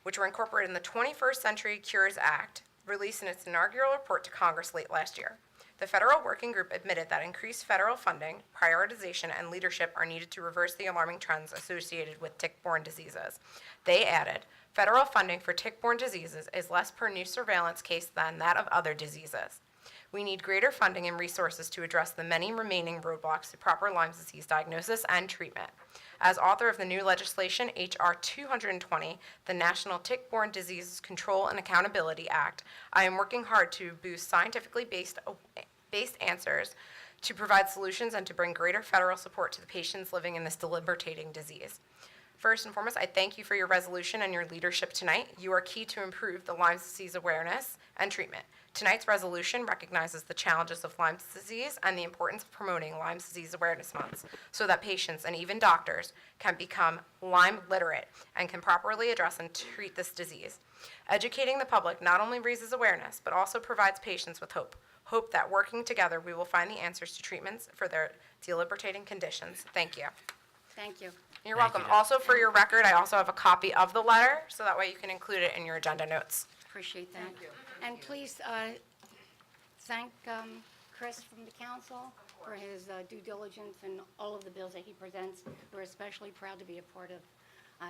which were incorporated in the 21st Century Cures Act, released in its inaugural report to Congress late last year. The Federal Working Group admitted that increased federal funding, prioritization, and leadership are needed to reverse the alarming trends associated with tick-borne diseases. They added, federal funding for tick-borne diseases is less per new surveillance case than that of other diseases. We need greater funding and resources to address the many remaining roadblocks to proper Lyme disease diagnosis and treatment. As author of the new legislation, H.R. 220, the National Tick-Borne Diseases Control and Accountability Act, I am working hard to boost scientifically based answers, to provide solutions, and to bring greater federal support to the patients living in this debilitating disease. First and foremost, I thank you for your resolution and your leadership tonight. You are key to improve the Lyme disease awareness and treatment. Tonight's resolution recognizes the challenges of Lyme disease and the importance of promoting Lyme disease awareness months so that patients and even doctors can become Lyme literate and can properly address and treat this disease. Educating the public not only raises awareness, but also provides patients with hope. Hope that working together, we will find the answers to treatments for their debilitating conditions. Thank you. Thank you. You're Thank welcome. you, Jen. Also, for your record, I also have a copy of the letter, so that way you can include it in your agenda notes. Appreciate that. And please thank Chris from the council for his due diligence and all of the bills that he presents. We're especially proud to be a part of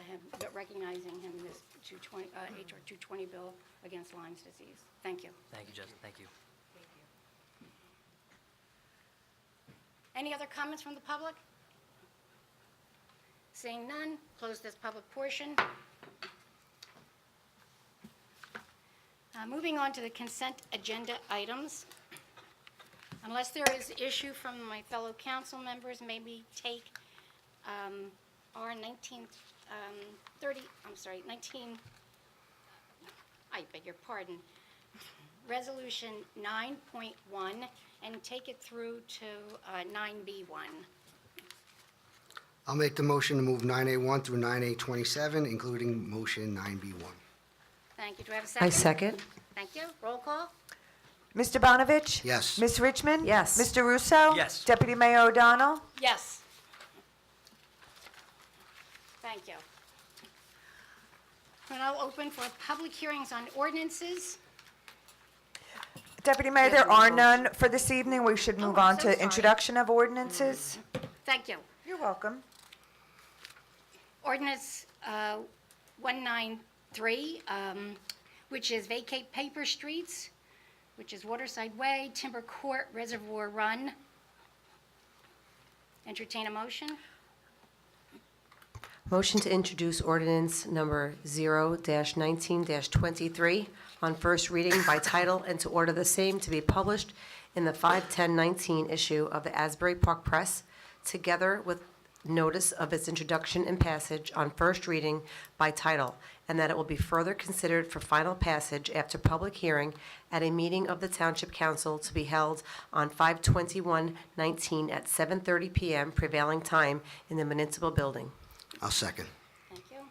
him, recognizing him in this HR 220 bill against Lyme's disease. Thank you. Thank you, Justin. Thank you. Any other comments from the public? Seeing none, close this public portion. Moving on to the consent agenda items. Unless there is issue from my fellow council members, maybe take our 19, I beg your pardon, Resolution 9.1 and take it through to 9B1. I'll make the motion to move 9A1 through 9A27, including motion 9B1. Thank you. Do I have a second? I second. Thank you. Roll call? Mr. Bonovich? Yes. Ms. Richmond? Yes. Mr. Russo? Yes. Deputy Mayor O'Donnell? Yes. Thank you. We're now open for public hearings on ordinances. Deputy Mayor, there are none for this evening. We should move I'm on so to sorry. introduction of ordinances. Thank you. You're welcome. Ordinance 193, which is vacate paper streets, which is Waterside Way, Timber Court, Reservoir Run. Entertain a motion? Motion to introduce ordinance number 0-19-23 on first reading by title and to order the same to be published in the 5/10/19 issue of the Asbury Park Press, together with notice of its introduction and passage on first reading by title, and that it will be further considered for final passage after public hearing at a meeting of the Township Council to be held on 5/21/19 at 7:30 p.m. prevailing time in the municipal building. I'll second. Thank you.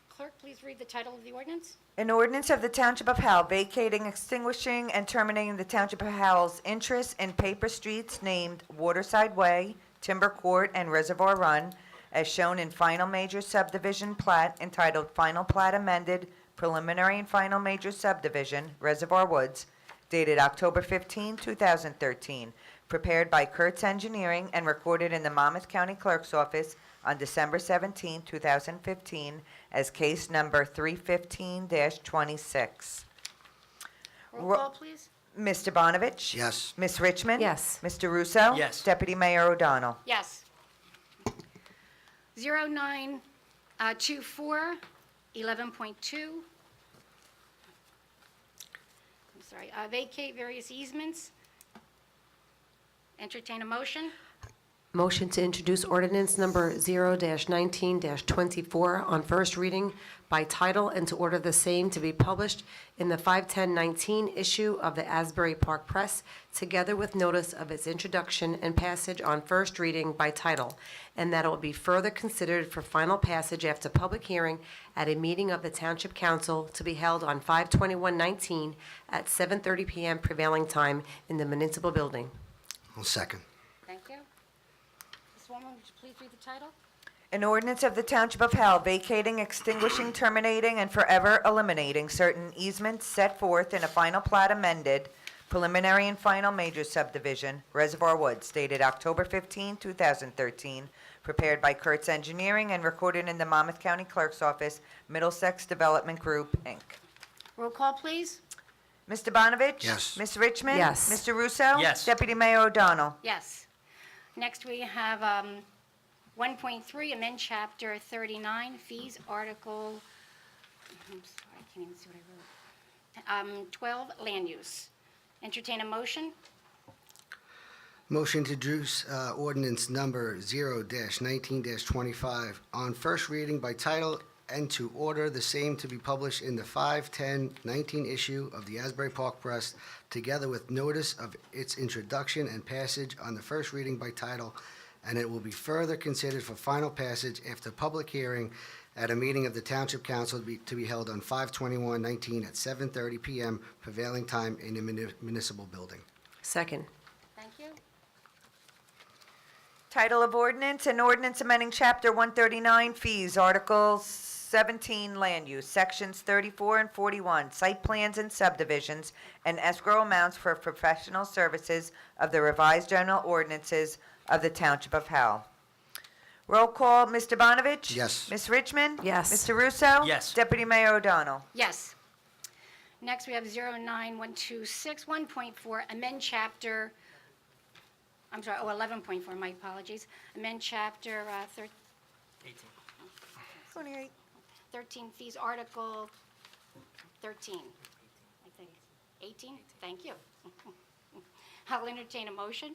Clerk, please read the title of the ordinance. An ordinance of the Township of Howell vacating, extinguishing, and terminating the Township of Howell's interest in paper streets named Waterside Way, Timber Court, and Reservoir Run, as shown in final major subdivision plat entitled Final Plat Amended, Preliminary and Final Major Subdivision, Reservoir Woods, dated October 15, 2013, prepared by Kurtz Engineering and recorded in the Monmouth County Clerk's Office on December 17, 2015, as case number 315-26. Roll call, please. Mr. Bonovich? Yes. Ms. Richmond? Yes. Mr. Russo? Yes. Deputy Mayor O'Donnell? Yes. 0924, 11.2. I'm sorry, vacate various easements. Entertain a motion. Motion to introduce ordinance number 0-19-24 on first reading by title and to order the same to be published in the 5/10/19 issue of the Asbury Park Press, together with notice of its introduction and passage on first reading by title, and that it will be further considered for final passage after public hearing at a meeting of the Township Council to be held on 5/21/19 at 7:30 p.m. prevailing time in the municipal building. I'll second. Thank you. Ms. Woman, would you please read the title? An ordinance of the Township of Howell vacating, extinguishing, terminating, and forever eliminating certain easements set forth in a final plat amended, preliminary and final major subdivision, Reservoir Woods, dated October 15, 2013, prepared by Kurtz Engineering and recorded in the Monmouth County Clerk's Office, Middlesex Development Group, Inc. Roll call, please. Mr. Bonovich? Yes. Ms. Richmond? Yes. Mr. Russo? Yes. Deputy Mayor O'Donnell? Yes. Next, we have 1.3, amend Chapter 39, fees, Article, I'm sorry, I can't even see what I wrote. 12, land use. Entertain a motion. Motion to introduce ordinance number 0-19-25 on first reading by title and to order the same to be published in the 5/10/19 issue of the Asbury Park Press, together with notice of its introduction and passage on the first reading by title, and it will be further considered for final passage after public hearing at a meeting of the Township Council to be held on 5/21/19 at 7:30 PM prevailing time in the municipal building. Second. Thank you. Title of ordinance, an ordinance amending Chapter 139 fees, Article 17 land use, Sections 34 and 41, site plans and subdivisions, and escrow amounts for professional services of the revised general ordinances of the Township of Howell. Roll call, Mr. Bonovich? Yes. Ms. Richmond? Yes. Mr. Russo? Yes. Deputy Mayor O'Donnell? Yes. Next, we have 09126, 1.4, amend chapter, 11.4, my apologies. Amend chapter 28. 13 fees, Article 13, I think. 18? Thank you. I'll entertain a motion.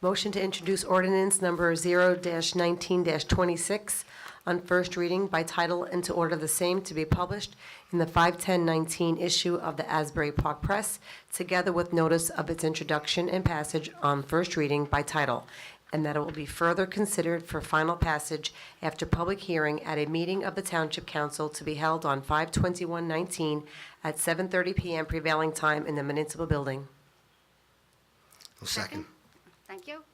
Motion to introduce ordinance number 0-19-26 on first reading by title and to order the same to be published in the 5/10/19 issue of the Asbury Park Press, together with notice of its introduction and passage on first reading by title, and that it will be further considered for final passage after public hearing at a meeting of the Township Council to be held on 5/21/19 at 7:30 PM prevailing time in the municipal building. I'll second. Thank you.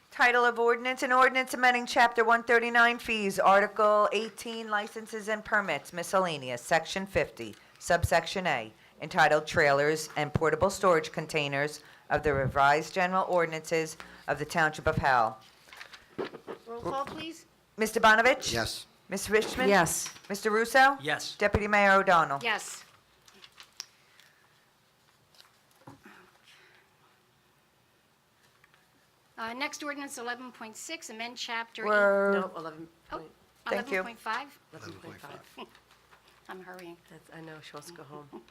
Title of ordinance, an ordinance amending Chapter 139 fees, Article 18 licenses and permits, miscellaneous, Section 50, subsection A, entitled Trailers and Portable Storage Containers of the revised general ordinances of the Township of Howell. Roll call, please. Mr. Bonovich? Yes. Ms. Richmond? Yes. Mr. Russo? Yes. Deputy Mayor O'Donnell? Yes. Next ordinance, 11.6, amend chapter... No, 11. Oh, Thank you. 11.5. 11.5. I'm hurrying. I know, she wants to go home.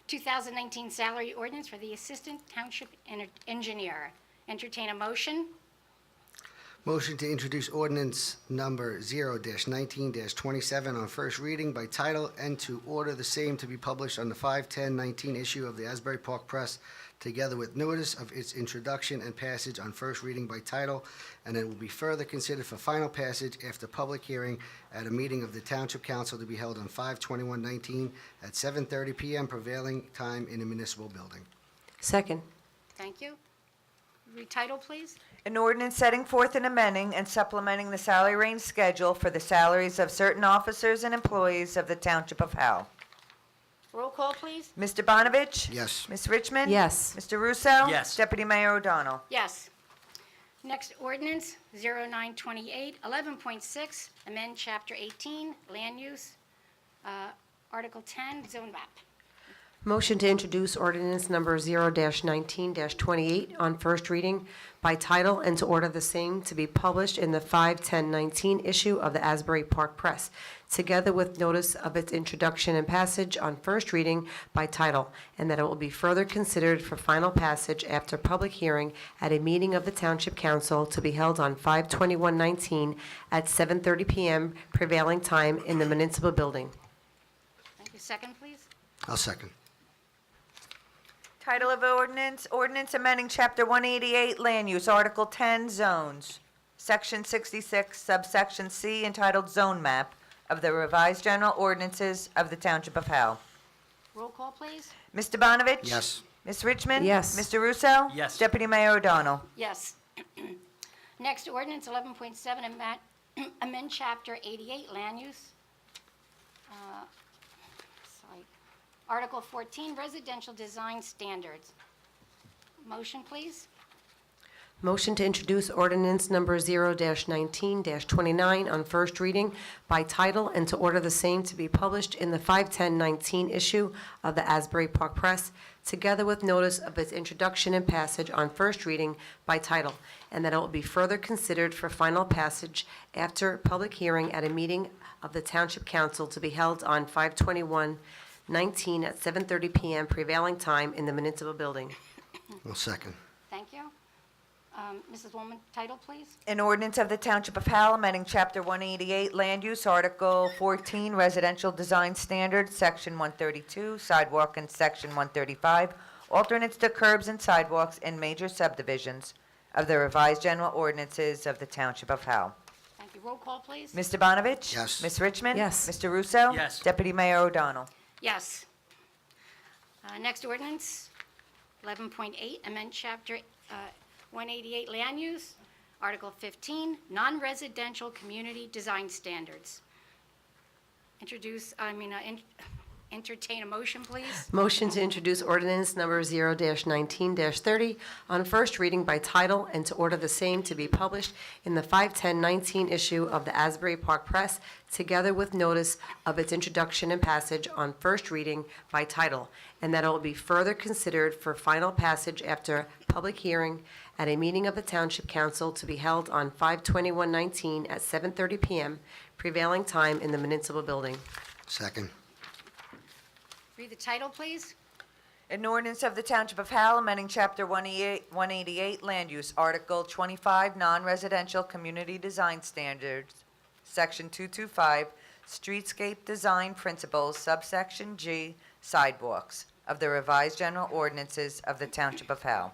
2019 salary ordinance for the Assistant Township Engineer. Entertain a motion. Motion to introduce ordinance number 0-19-27 on first reading by title and to order the same to be published on the 5/10/19 issue of the Asbury Park Press, together with notice of its introduction and passage on first reading by title, and it will be further considered for final passage after public hearing at a meeting of the Township Council to be held on 5/21/19 at 7:30 PM prevailing time in the municipal building. Second. Thank you. Retitle, please. An ordinance setting forth and amending and supplementing the salary range schedule for the salaries of certain officers and employees of the Township of Howell. Roll call, please. Mr. Bonovich? Yes. Ms. Richmond? Yes. Mr. Russo? Yes. Deputy Mayor O'Donnell? Yes. Next ordinance, 0928, 11.6, amend Chapter 18, land use, Article 10, zone map. Motion to introduce ordinance number 0-19-28 on first reading by title and to order the same to be published in the 5/10/19 issue of the Asbury Park Press, together with notice of its introduction and passage on first reading by title, and that it will be further considered for final passage after public hearing at a meeting of the Township Council to be held on 5/21/19 at 7:30 PM prevailing time in the municipal building. Thank you. Second, please. I'll second. Title of ordinance, ordinance amending Chapter 188 land use, Article 10 zones, Section 66, subsection C, entitled Zone Map of the revised general ordinances of the Township of Howell. Roll call, please. Mr. Bonovich? Yes. Ms. Richmond? Yes. Mr. Russo? Yes. Deputy Mayor O'Donnell? Yes. Next ordinance, 11.7, amend Chapter 88, land use. Article 14, residential design standards. Motion, please. Motion to introduce ordinance number 0-19-29 on first reading by title and to order the same to be published in the 5/10/19 issue of the Asbury Park Press, together with notice of its introduction and passage on first reading by title, and that it will be further considered for final passage after public hearing at a meeting of the Township Council to be held on 5/21/19 19 at 7:30 PM prevailing time in the municipal building. I'll second. Thank you. Mrs. Woolman, title, please? An ordinance of the Township of Howell amending Chapter 188 Land Use, Article 14 Residential Design Standards, Section 132, Sidewalk, and Section 135, alternates to curbs and sidewalks in major subdivisions of the revised general ordinances of the Township of Howell. Thank you. Roll call, please? Mr. Bonovich? Yes. Ms. Richmond? Yes. Mr. Russo? Yes. Deputy Mayor O'Donnell? Yes. Next ordinance, 11.8, amend Chapter 188 Land Use, Article 15, Non-Residential Community Design Standards. Entertain a motion, please. Motion to introduce ordinance number 0-19-30 on first reading by title and to order the same to be published in the 5/10/19 issue of the Asbury Park Press, together with notice of its introduction and passage on first reading by title, and that it will be further considered for final passage after public hearing at a meeting of the Township Council to be held on 5/21/19 at 7:30 PM prevailing time in the municipal building. Second. Read the title, please. An ordinance of the Township of Howell amending Chapter 188 Land Use, Article 25 Non-Residential Community Design Standards, Section 225, Streetscape Design Principles, Subsection G, Sidewalks, of the revised general ordinances of the Township of Howell.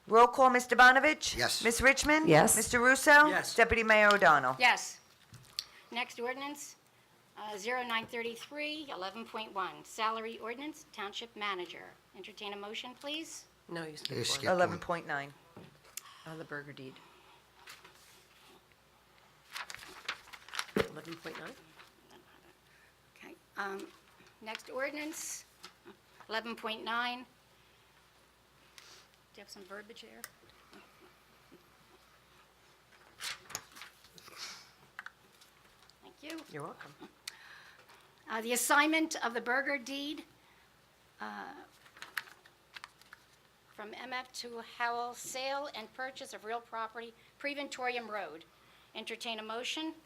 Roll call, Mr. Bonovich? Yes. Ms. Richmond? Yes. Mr. Russo? Yes. Deputy Mayor O'Donnell? Yes. Next ordinance, 0933, 11.1, salary ordinance, township manager. Entertain a motion, please. No, you You skipped one. skipped one. 11.9. On the burger deed. 11.9? Okay. Next ordinance, 11.9. Do you have some verbiage here? Thank you. You're welcome. The assignment of the burger deed from MF to Howell, sale and purchase of real property, Preventorium Road. Entertain a motion.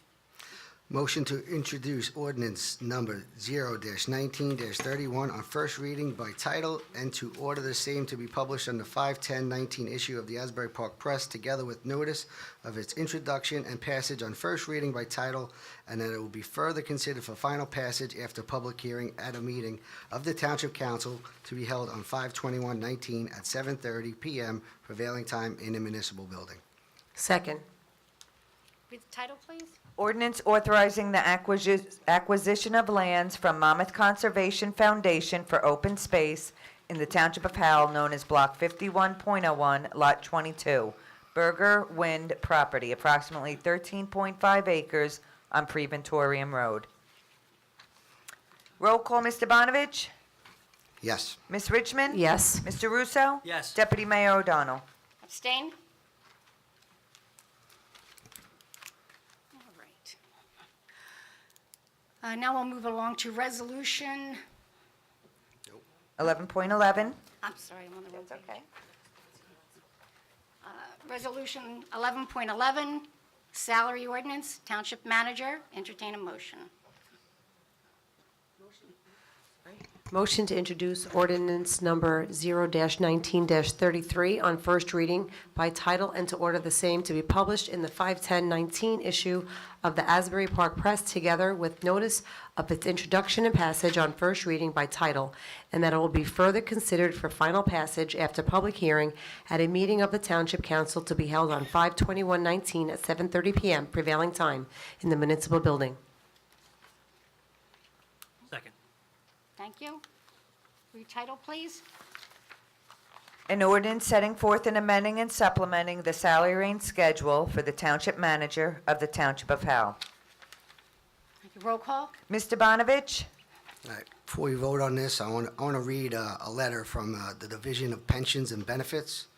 Motion to introduce ordinance number 0-19-31 on first reading by title and to order the same to be published on the 5/10/19 issue of the Asbury Park Press, together with notice of its introduction and passage on first reading by title, and that it will be further considered for final passage after public hearing at a meeting of the Township Council to be held on 5/21/19 at 7:30 PM prevailing time in the municipal building. Second. Read the title, please. Ordinance authorizing the acquisition of lands from Monmouth Conservation Foundation for open space in the Township of Howell, known as Block 51.01, Lot 22, Burger Wind property, approximately 13.5 acres on Preventorium Road. Roll call, Mr. Bonovich? Yes. Ms. Richmond? Yes. Mr. Russo? Yes. Deputy Mayor O'Donnell? Abstain? All right. Now we'll move along to resolution, 11.11. I'm sorry, I'm on the wrong page. Okay. Resolution 11.11, salary ordinance, township manager. Entertain a motion. Motion to introduce ordinance number 0-19-33 on first reading by title and to order the same to be published in the 5/10/19 issue of the Asbury Park Press, together with notice of its introduction and passage on first reading by title, and that it will be further considered for final passage after public hearing at a meeting of the Township Council to be held on 5/21/19 at 7:30 PM prevailing time in the municipal building. Second. Thank you. Read title, please. An ordinance setting forth and amending and supplementing the salary range schedule for the township manager of the Township of Howell. Thank you. Roll call. Mr. Bonovich? All right, before we vote on this, I want to read a letter from the Division of Pensions and Benefits.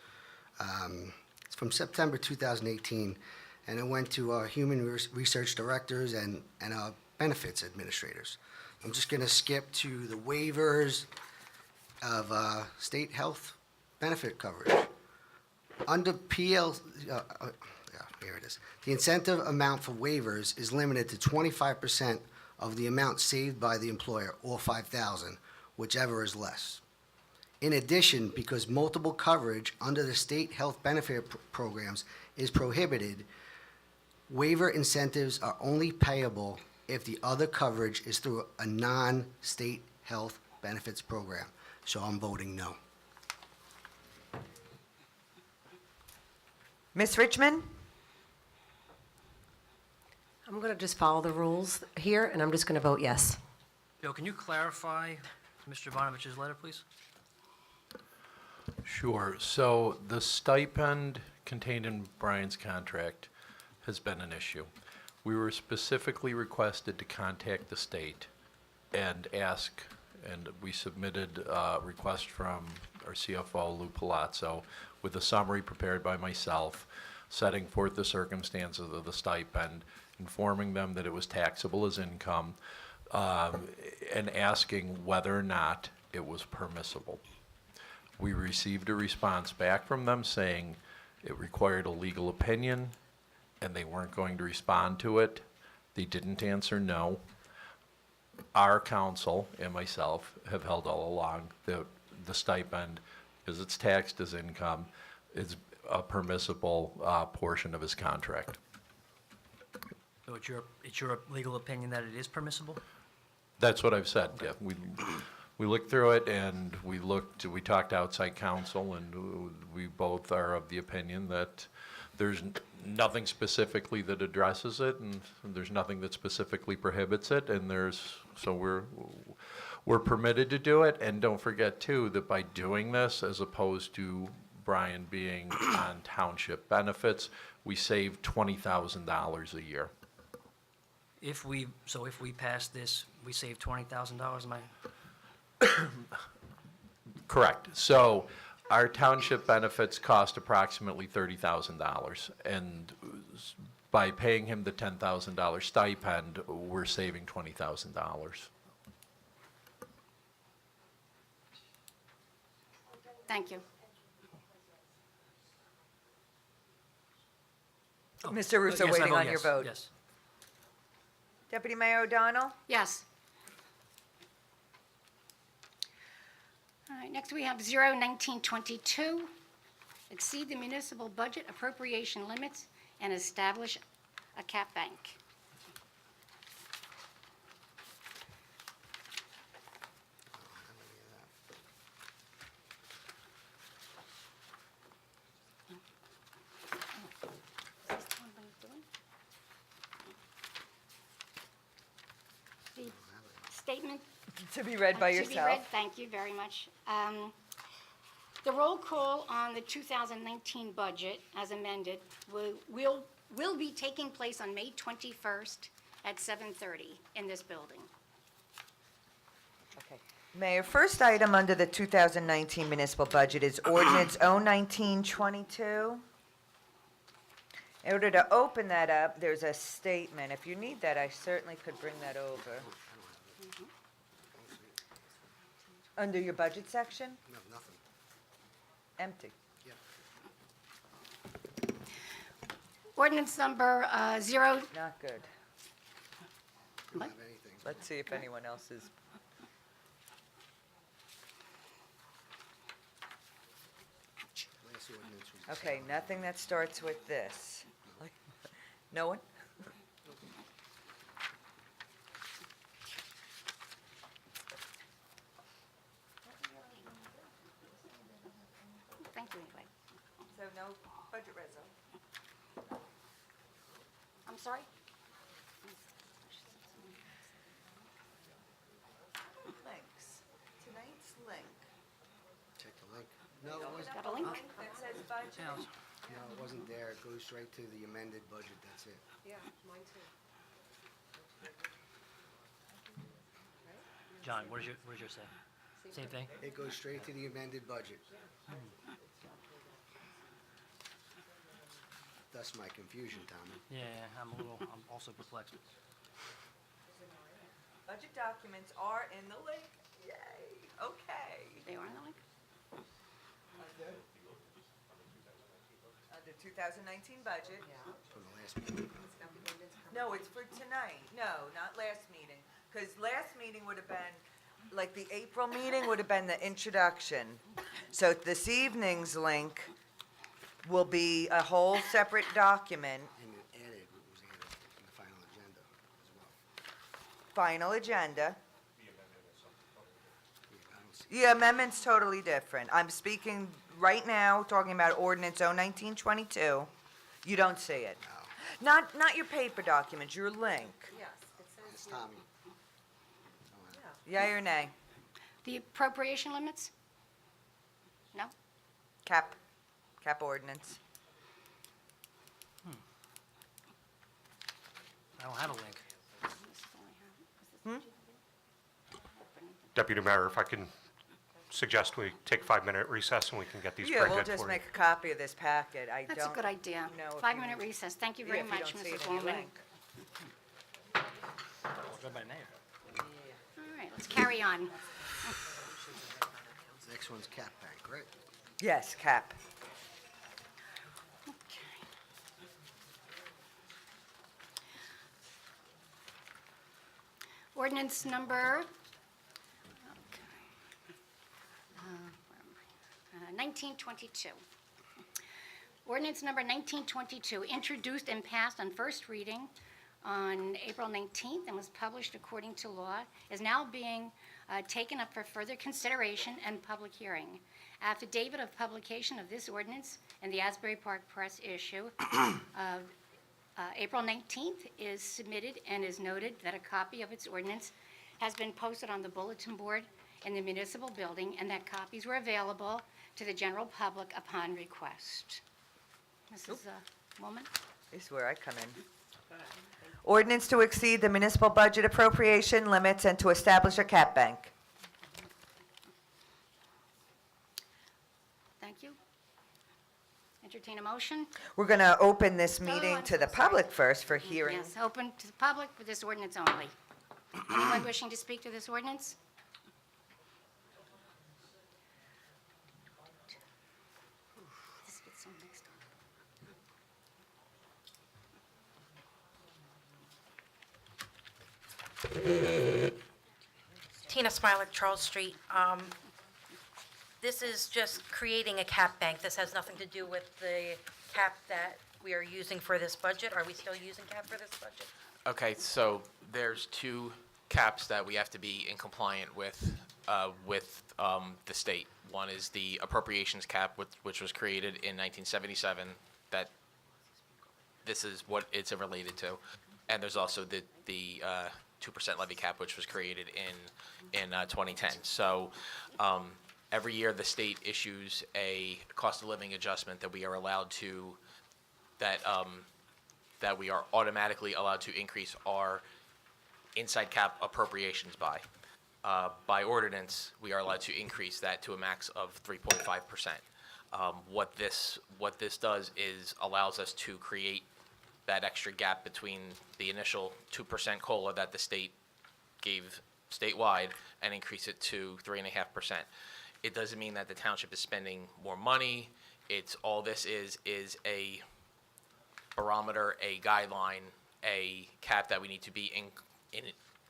It's from September 2018, and it went to our Human Research Directors and Benefits Administrators. I'm just going to skip to the waivers of state health benefit coverage. Under here it is. The incentive amount for waivers is limited to 25% of the amount saved by the employer, or $5,000, whichever is less. In addition, because multiple coverage under the state health benefit programs is prohibited, waiver incentives are only payable if the other coverage is through a non-state health benefits program. So I'm voting no. Ms. Richmond? I'm going to just follow the rules here, and I'm just going to vote yes. Joe, can you clarify Mr. Ivanovich's letter, please? Sure. So the stipend contained in Brian's contract has been an issue. We were specifically requested to contact the state and ask, and we submitted a request from our CFO, Lou Palazzo, with a summary prepared by myself, setting forth the circumstances of the stipend, informing them that it was taxable as income, and asking whether or not it was permissible. We received a response back from them saying it required a legal opinion and they weren't going to respond to it. They didn't answer no. Our counsel and myself have held all along that the stipend, because it's taxed as income, is a permissible portion of his contract. So it's your legal opinion that it is permissible? That's what I've said, yeah. We looked through it and we talked to outside counsel, and we both are of the opinion that there's nothing specifically that addresses it, and there's nothing that specifically prohibits it, and so we're permitted to do it. And don't forget too that by doing this, as opposed to Brian being on township benefits, we save $20,000 a year. If we pass this, we save $20,000, am I? Correct. So our township benefits cost approximately $30,000, and by paying him the $10,000 stipend, we're saving $20,000. Thank you. Mr. Russo, Yes, I waiting vote on your yes, vote. Yes. Deputy Mayor O'Donnell? Yes. All right, next we have 01922, exceed the municipal budget appropriation limits and establish a cap bank. The statement To be read by To be read, yourself. thank you very much. The roll call on the 2019 budget, as amended, will be taking place on May 21st at 7:30 in this building. Okay. Mayor, first item under the 2019 municipal budget is ordinance 01922. In order to open that up, there's a statement. If you need that, I certainly could bring that over. Under your budget section? No, nothing. Empty. Ordinance number 0... Not good. What? Let's see if anyone else is. Last ordinance was- Okay, nothing that starts with this. No one? Thank you, anyway. So no budget reso. I'm sorry? Links. Tonight's link. Check the link. No, it wasn't, Got a link? That says budget. no, it wasn't there. It goes straight to the amended budget, that's it. John, what does your say? Same thing? It goes straight to the amended budget. That's my confusion, Tommy. Yeah, I'm also perplexed. Budget documents are in the link. Yay. Okay. They are in the link? Under 2019 budget. From the last meeting. No, it's for tonight. No, not last meeting. Because last meeting would have been, like, the April meeting would have been the introduction. So this evening's link will be a whole separate document, And it added what was added in the final agenda as well. final agenda. Yeah, I don't see. Yeah, amendment's totally different. I'm speaking right now, talking about ordinance 01922. You don't see it. Not your paper documents, your link. It's Tommy. Yea or nay? The appropriation limits? No? Cap ordinance. I don't have a link. Deputy Mayor, if I can suggest we take a 5-minute recess and we can get these Yeah, printed we'll for you. just make a copy of this packet. I That's a don't good idea. know if 5-minute you- recess. Thank you Yeah, very if you much, don't see it Mrs. in your Woolman. link. I'll go by name. All right, let's carry on. The next one's Cap Bank, right? Yes, cap. Ordinance number 1922. Ordinance number 1922, introduced and passed on first reading on April 19th and was published according to law, is now being taken up for further consideration and public hearing. Affidavit of publication of this ordinance in the Asbury Park Press issue of April 19th is submitted and is noted that a copy of its ordinance has been posted on the bulletin board in the municipal building and that copies were available to the general public upon request. Mrs. Woolman? This is where I come in. Ordinance to exceed the municipal budget appropriation limits and to establish a cap bank. Thank you. Entertain a motion? We're going to open this Oh, meeting I'm to so the sorry. public first for hearing. Yes, open to the public for this ordinance only. Anyone wishing to speak to this ordinance? This gets so mixed up. Tina Smilik, Charles Street. This is just creating a cap bank. This has nothing to do with the cap that we are using for this budget. Are we still using cap for this budget? Okay, so there's two caps that we have to be in compliant with the state. One is the appropriations cap, which was created in 1977, that this is what it's related to. And there's also the 2% levy cap, which was created in 2010. So every year, the state issues a cost of living adjustment that we are allowed to, that we are automatically allowed to increase our inside cap appropriations by. By ordinance, we are allowed to increase that to a max of 3.5%. What this does is allows us to create that extra gap between the initial 2% COLA that the state gave statewide and increase it to 3.5%. It doesn't mean that the township is spending more money. It's all this is a barometer, a guideline, a cap that we need to be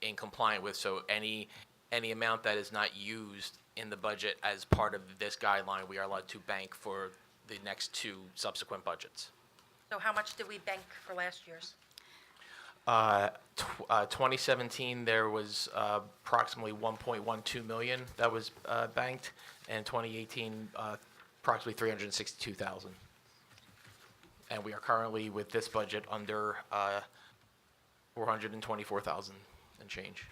in compliant with. So any amount that is not used in the budget as part of this guideline, we are allowed to bank for the next two subsequent budgets. So how much did we bank for last year's? 2017, there was approximately 1.12 million that was banked, and 2018, approximately 362,000. And we are currently, with this budget, under 424,000 and change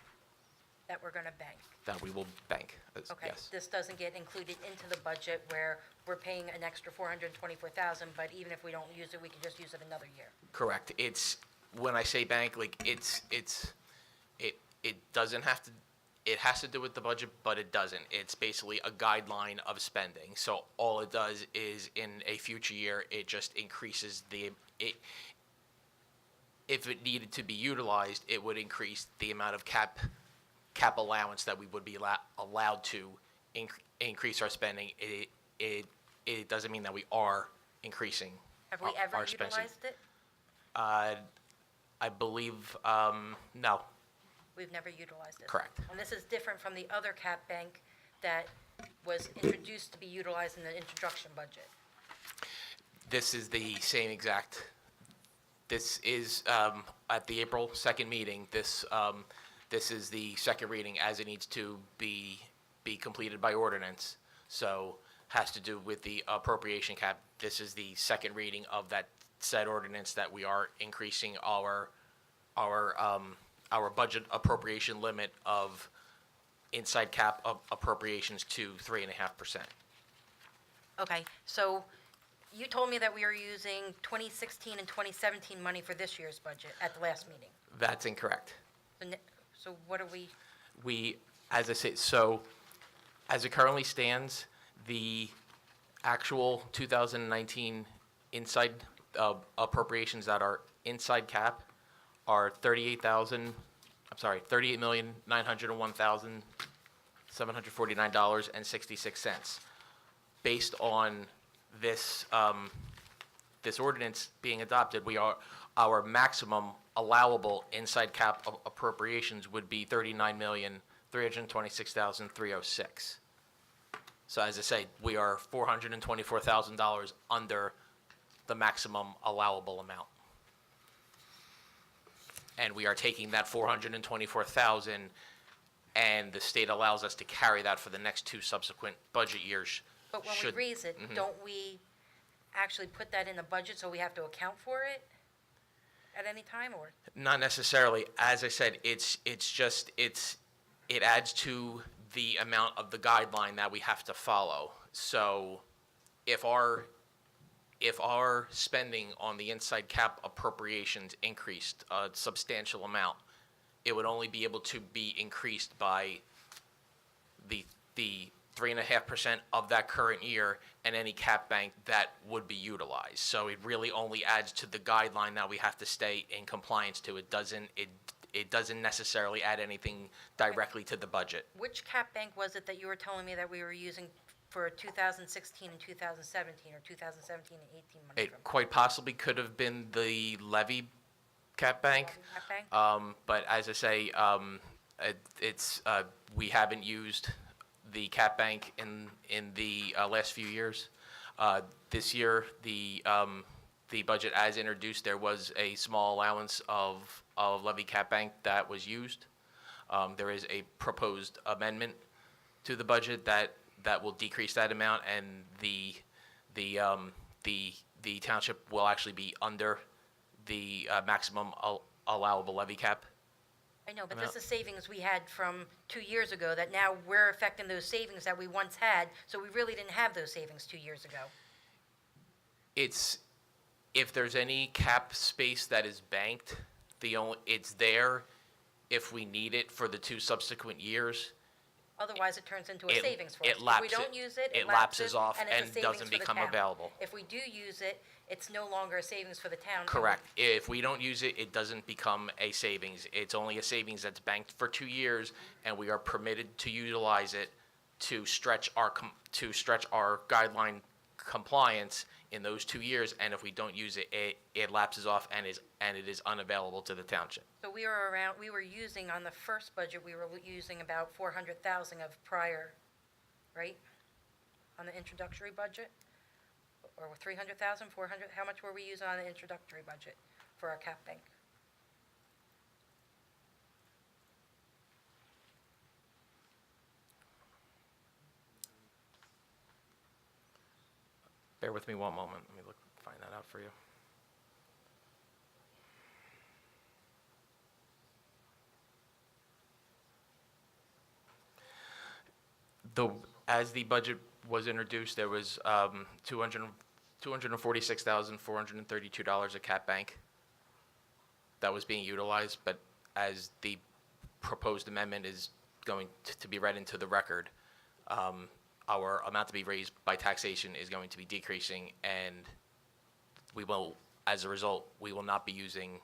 That we're going to bank? that we will bank, Okay, yes. this doesn't get included into the budget where we're paying an extra 424,000, but even if we don't use it, we can just use it another year. Correct. It's, when I say bank, like, it doesn't have to, it has to do with the budget, but it doesn't. It's basically a guideline of spending. So all it does is, in a future year, it just increases if it needed to be utilized, it would increase the amount of cap allowance that we would be allowed to increase our spending. It doesn't mean that we are increasing. Have we our ever expenses. utilized it? I believe, no, We've never utilized it. Correct. And this is different from the other cap bank that was introduced to be utilized in the introduction budget. this is the same exact, this is, at the April 2nd meeting, this is the second reading as it needs to be completed by ordinance. So has to do with the appropriation cap. This is the second reading of that said ordinance that we are increasing our budget appropriation limit of inside cap of appropriations to 3.5%. Okay, so you told me that we were using 2016 and 2017 money for this year's budget at the last meeting. That's incorrect. So what are we, We, as I say, so as it currently stands, the actual 2019 inside appropriations that are inside cap are $38,901,749.66. Based on this, this ordinance being adopted, our maximum allowable inside cap of appropriations would be $39,326,306. So as I say, we are $424,000 under the maximum allowable amount. And we are taking that $424,000, and the state allows us to carry that for the next two subsequent budget years. but when we should- raise it, don't we actually put that in the budget so we have to account for it at any time, or? Not necessarily. As I said, it adds to the amount of the guideline that we have to follow. So if our spending on the inside cap appropriations increased a substantial amount, it would only be able to be increased by the 3.5% of that current year and any cap bank that would be utilized. So it really only adds to the guideline that we have to stay in compliance to. It doesn't necessarily add anything directly to the budget. Which cap bank was it that you were telling me that we were using for 2016 and 2017, or 2017 and 18 money It from? quite possibly could have been the levy cap bank. Cap bank? But as I say, we haven't used the cap bank in the last few years. This year, the budget as introduced, there was a small allowance of levy cap bank that was used. There is a proposed amendment to the budget that will decrease that amount, and the township will actually be under the maximum allowable levy cap. I know, but this is savings we had from 2 years ago, that now we're affecting those savings that we once had, so we really didn't have those savings 2 years ago. If there's any cap space that is banked, it's there if we need it for the two subsequent years. Otherwise, it turns into a savings for us. it If we lapses- don't use it, it lapses off and it's a and savings doesn't for the become town. available. If we do use it, it's no longer a savings for the town. Correct. If we don't use it, it doesn't become a savings. It's only a savings that's banked for 2 years, and we are permitted to utilize it to stretch our guideline compliance in those 2 years. And if we don't use it, it lapses off and it is unavailable to the township. So we were using, on the first budget, we were using about 400,000 of prior, right? On the introductory budget? Or 300,000, 400, how much were we using on the introductory budget for our cap bank? Bear with me one moment. Let me find that out for you. As the budget was introduced, there was $246,432 of cap bank that was being utilized, but as the proposed amendment is going to be read into the record, our amount to be raised by taxation is going to be decreasing, and we will, as a result, we will not be using,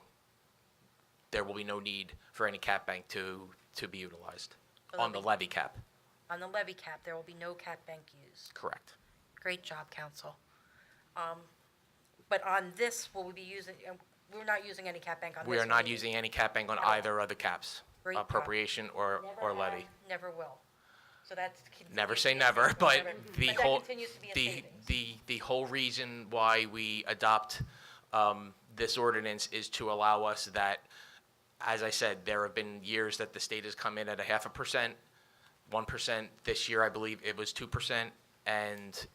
there will be no need for any cap bank to be utilized on the levy cap. On the levy cap, there will be no cap bank used. Correct. Great job, council. But on this, will we be using, we're not using any cap bank on this? We are one, not we- using any capping on Okay. either of the caps, Great job. appropriation or Never levy. have, never will. So that's. Never continues say to be a never, savings. but Never- the but whole, that continues to be a the, savings. the whole reason why we adopt this ordinance is to allow us that, as I said, there have been years that the state has come in at 0.5%, 1%. This year, I believe it was 2%, and,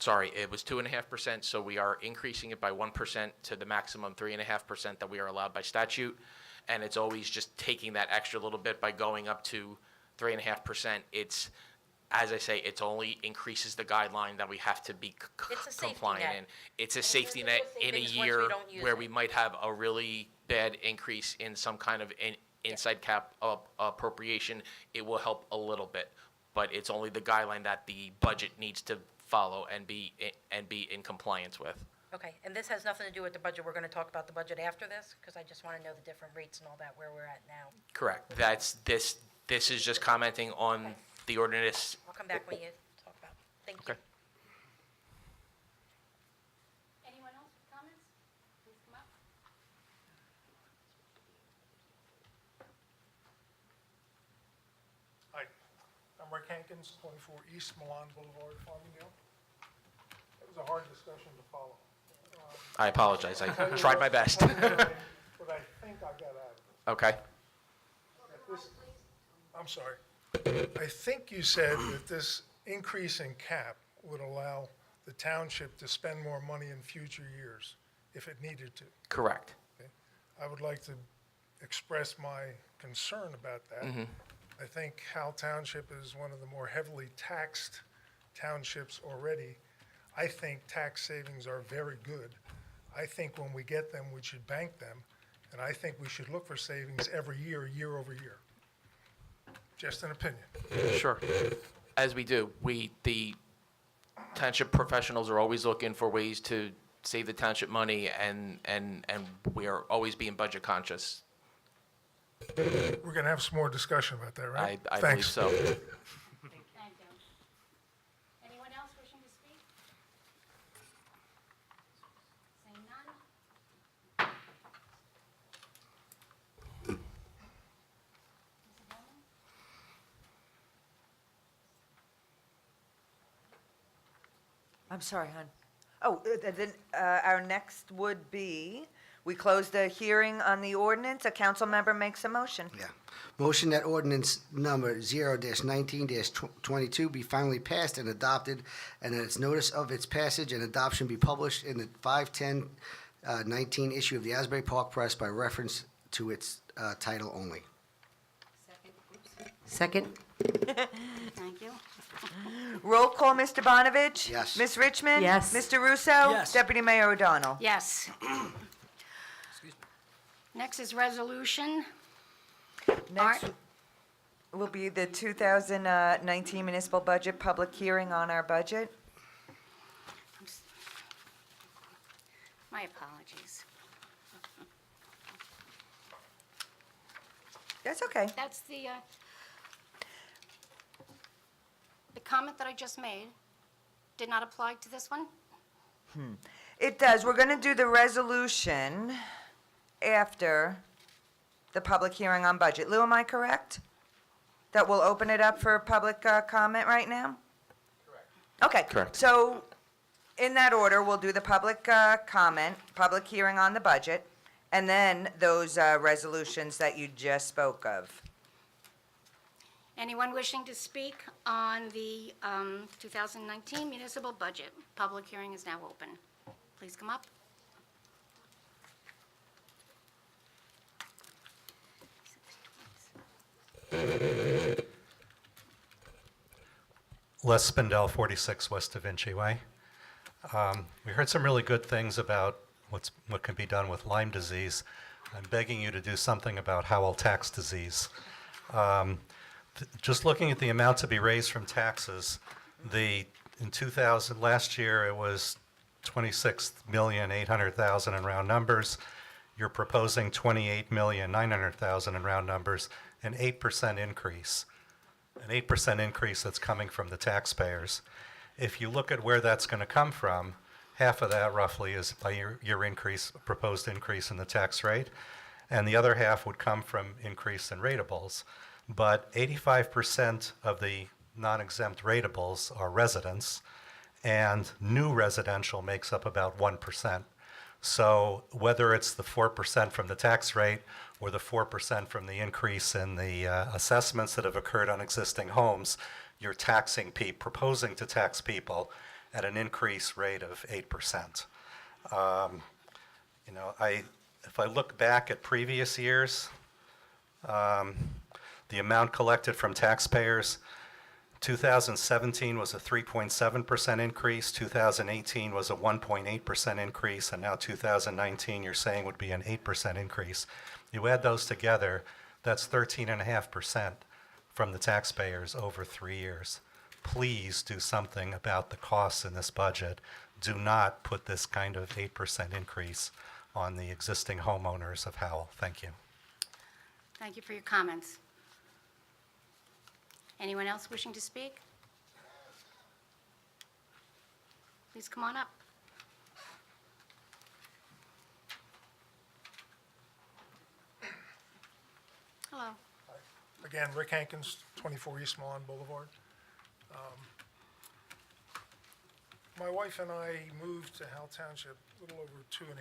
sorry, it was 2.5%, so we are increasing it by 1% to the maximum 3.5% that we are allowed by statute. And it's always just taking that extra little bit by going up to 3.5%. It's, as I say, it only increases the guideline that we have to be It's a safety compliant net. in. It's a And safety there's net also in a savings once we year don't use where it. we might have a really bad increase in some kind of inside cap appropriation. It will help a little bit, but it's only the guideline that the budget needs to follow and be in compliance with. Okay, and this has nothing to do with the budget. We're going to talk about the budget after this, because I just want to know the different rates and all that, where we're at now. Correct. This is just commenting on the ordinance. I'll come back when you talk about it. Thank you. Okay. Anyone else with comments? Please come up. Hi, I'm Rick Hankins, 24 East Milan Boulevard, Farmingdale. It was a hard discussion to follow. I apologize. I tried my best. But I think I got out of it. Okay. I'm sorry. I think you said that this increase in cap would allow the township to spend more money in future years if it needed to. Correct. I would like to express my concern about that. I think Howell Township is one of the more heavily taxed townships already. I think tax savings are very good. I think when we get them, we should bank them, and I think we should look for savings every year, year over year. Just an opinion. Sure. As we do, the township professionals are always looking for ways to save the township money, and we are always being budget conscious. We're going to have some more discussion about that, right? I believe Thanks. so. Thank you. Anyone else wishing to speak? Seeing none? Mrs. Bowman? I'm sorry, hon. Oh, then our next would be, we close the hearing on the ordinance. A council member makes a motion. Yeah. Motion that ordinance number 0-19-22 be finally passed and adopted, and that its notice of its passage and adoption be published in the 5/10/19 issue of the Asbury Park Press by reference to its title only. Second? Thank you. Roll call, Mr. Bonovich? Yes. Ms. Richmond? Yes. Mr. Russo? Yes. Deputy Mayor O'Donnell? Yes. Next is resolution. Next will be the 2019 municipal budget public hearing on our budget. My apologies. That's okay. That's the comment that I just made did not apply to this one? It does. We're going to do the resolution after the public hearing on budget. Lou, am I correct? That we'll open it up for public comment right now? Correct. Okay. Correct. So, in that order, we'll do the public comment, public hearing on the budget, and then those resolutions that you just spoke of. Anyone wishing to speak on the 2019 municipal budget? Public hearing is now open. Please come up. Les Spindell, 46 West Da Vinci Way. We heard some really good things about what can be done with Lyme disease. I'm begging you to do something about Howell tax disease. Just looking at the amount to be raised from taxes, in 2000, last year it was 26,800,000 in round numbers. You're proposing 28,900,000 in round numbers, an 8% increase. An 8% increase that's coming from the taxpayers. If you look at where that's going to come from, Half of that roughly is by your increase, proposed increase in the tax rate, and the other half would come from increase in ratables. But 85% of the non-exempt ratables are residents, and new residential makes up about 1%. So whether it's the 4% from the tax rate or the 4% from the increase in the assessments that have occurred on existing homes, you're taxing proposing to tax people at an increase rate of 8%. You know, if I look back at previous years, the amount collected from taxpayers, 2017 was a 3.7% increase, 2018 was a 1.8% increase, and now 2019 you're saying would be an 8% increase. You add those together, that's 13.5% from the taxpayers over 3 years. Please do something about the costs in this budget. Do not put this kind of 8% increase on the existing homeowners of Howell. Thank you. Thank you for your comments. Anyone else wishing to speak? Please come on up. Hello. Again, Rick Hankins, 24 East Milan Boulevard. My wife and I moved to Howell Township a little over 2.5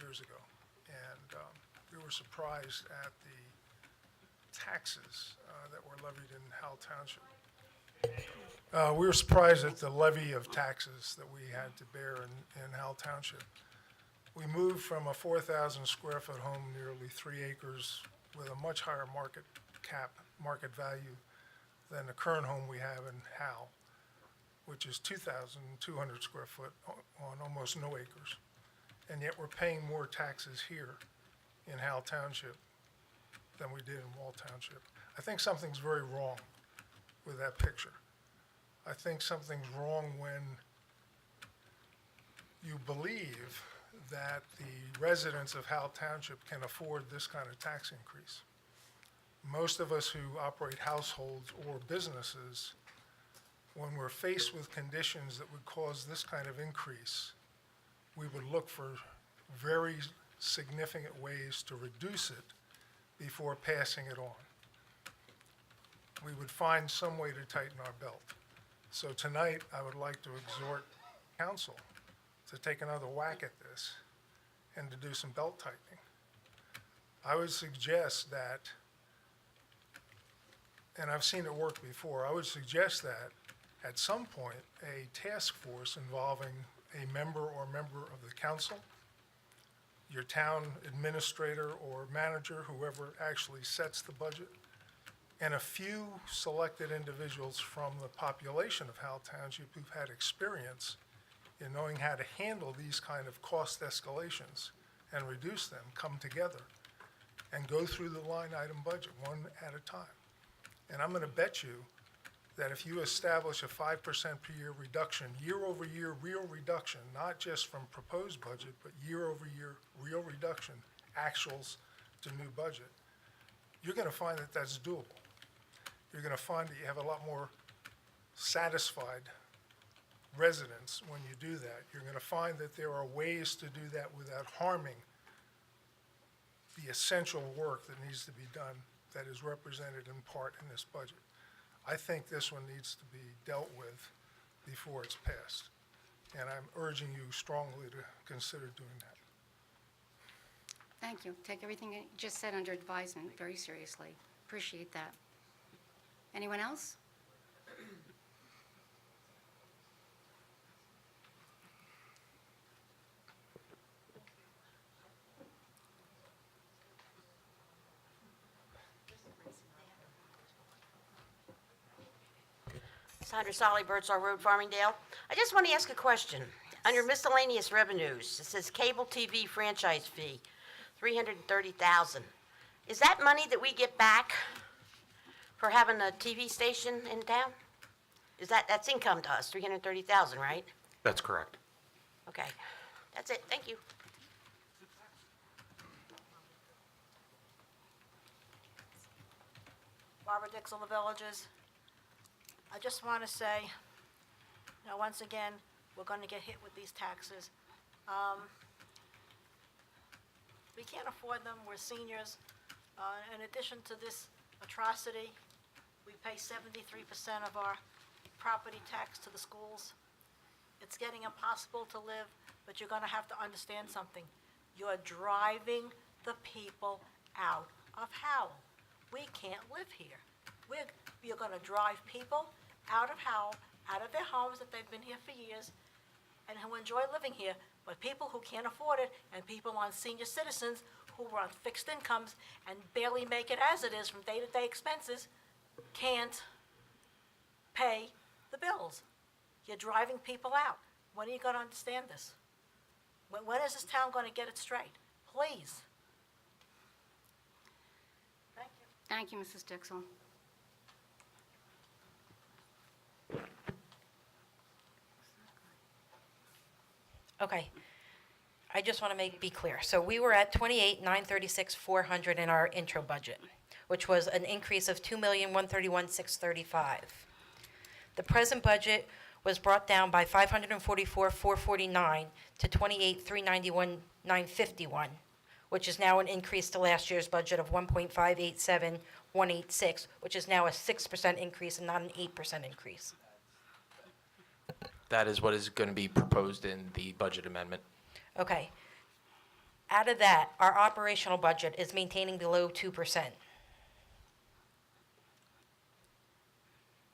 years ago, and we were surprised at the taxes that were levied in Howell Township. We were surprised at the levy of taxes that we had to bear in Howell Township. We moved from a 4,000 square foot home, nearly 3 acres, with a much higher market value than the current home we have in Howell, which is 2,200 square foot on almost no acres. And yet we're paying more taxes here in Howell Township than we did in Wall Township. I think something's very wrong with that picture. I think something's wrong when you believe that the residents of Howell Township can afford this kind of tax increase. Most of us who operate households or businesses, when we're faced with conditions that would cause this kind of increase, we would look for very significant ways to reduce it before passing it on. We would find some way to tighten our belt. So tonight, I would like to exhort council to take another whack at this and to do some belt tightening. I would suggest that, and I've seen it work before, I would suggest that at some point, a task force involving a member or member of the council, your town administrator or manager, whoever actually sets the budget, and a few selected individuals from the population of Howell Township who've had experience in knowing how to handle these kind of cost escalations and reduce them, come together and go through the line item budget one at a time. And I'm going to bet you that if you establish a 5% per year reduction, year-over-year real reduction, not just from proposed budget, but year-over-year real reduction, actuals to new budget, you're going to find that that's doable. You're going to find that you have a lot more satisfied residents when you do that. You're going to find that there are ways to do that without harming the essential work that needs to be done that is represented in part in this budget. I think this one needs to be dealt with before it's passed. And I'm urging you strongly to consider doing that. Thank you. Take everything you just said under advisement very seriously. Appreciate that. Anyone else? Sandra Solly, Birdsall Road, Farmingdale. I just want to ask a question. Under miscellaneous revenues, it says cable TV franchise fee, $330,000. Is that money that we get back for having a TV station in town? That's income to us, $330,000, right? That's correct. Okay, that's it. Thank you. Barbara Dixell, The Villages. I just want to say, once again, we're gonna get hit with these taxes. We can't afford them, we're seniors. In addition to this atrocity, we pay 73% of our property tax to the schools. It's getting impossible to live, but you're gonna have to understand something. You're driving the people out of Howell. We can't live here. You're gonna drive people out of Howell, out of their homes that they've been here for years, and who enjoy living here, but people who can't afford it, and people on senior citizens who are on fixed incomes and barely make it as it is from day-to-day expenses, can't pay the bills. You're driving people out. When are you gonna understand this? When is this town gonna get it straight? Please. Thank you. Thank you, Mrs. Dixell. Okay. I just want to be clear. So we were at 28,936,400 in our intro budget, which was an increase of 2,131,635. The present budget was brought down by 544,449 to 28,391,951, which is now an increase to last year's budget of 1.587,186, which is now a 6% increase and not an 8% increase. That is what is going to be proposed in the budget amendment. Okay. Out of that, our operational budget is maintaining below 2%.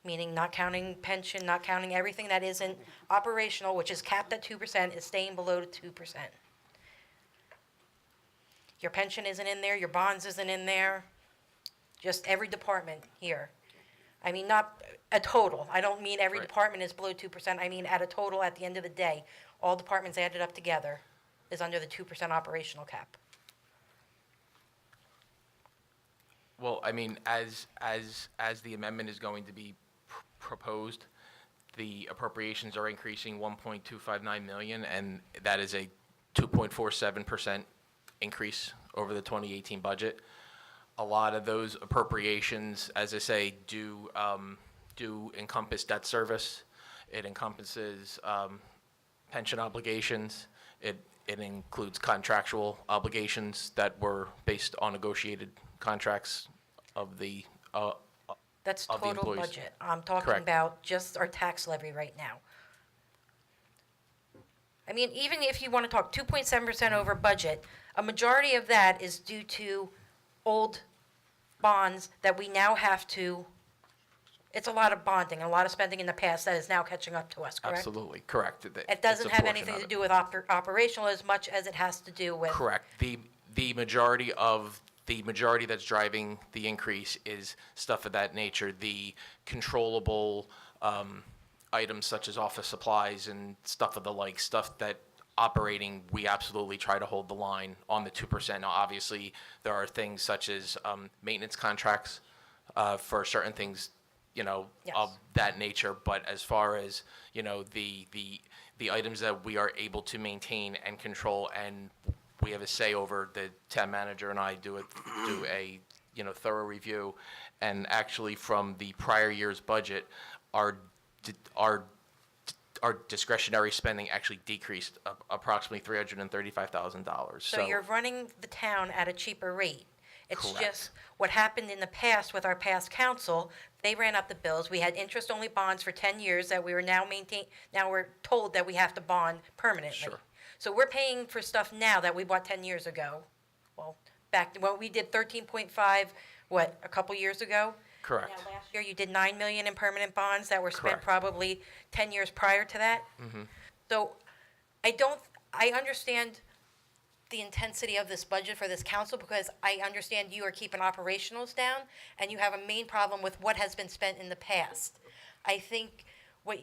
Meaning not counting pension, not counting everything that isn't operational, which is capped at 2%, is staying below 2%. Your pension isn't in there, your bonds isn't in there, just every department here. I mean, not a total. I don't mean every Right. department is below 2%. I mean, at a total, at the end of the day, all departments added up together is under the 2% operational cap. Well, I mean, as the amendment is going to be proposed, the appropriations are increasing 1.259 million, and that is a 2.47% increase over the 2018 budget. A lot of those appropriations, as I say, do encompass debt service. It encompasses pension obligations. It includes contractual obligations that were based on negotiated contracts of the That's of the total employees. budget. I'm talking Correct. about just our tax levy right now. I mean, even if you want to talk 2.7% over budget, a majority of that is due to old bonds that we now have to, it's a lot of bonding, a lot of spending in the past that is now catching up to us, correct? Absolutely, correct. It doesn't have anything to do with operational as much as it has to do with. Correct. The majority that's driving the increase is stuff of that nature. The controllable items such as office supplies and stuff of the like, stuff that operating, we absolutely try to hold the line on the 2%. Now, obviously, there are things such as maintenance contracts for certain things, Yes. of that nature. But as far as, the items that we are able to maintain and control, and we have a say over, the town manager and I do a thorough review, and actually from the prior year's budget, our discretionary spending actually decreased approximately $335,000. So you're running the town at a cheaper rate. It's Correct. just what happened in the past with our past council, they ran up the bills. We had interest-only bonds for 10 years that we were now we're told that we have to bond permanently. Sure. So we're paying for stuff now that we bought 10 years ago. Well, back when we did 13.5, a couple years ago? Correct. Now, last year, you did 9 million in permanent bonds that were spent Correct. probably 10 years prior to that. So I understand the intensity of this budget for this council because I understand you are keeping operationals down and you have a main problem with what has been spent in the past. I think what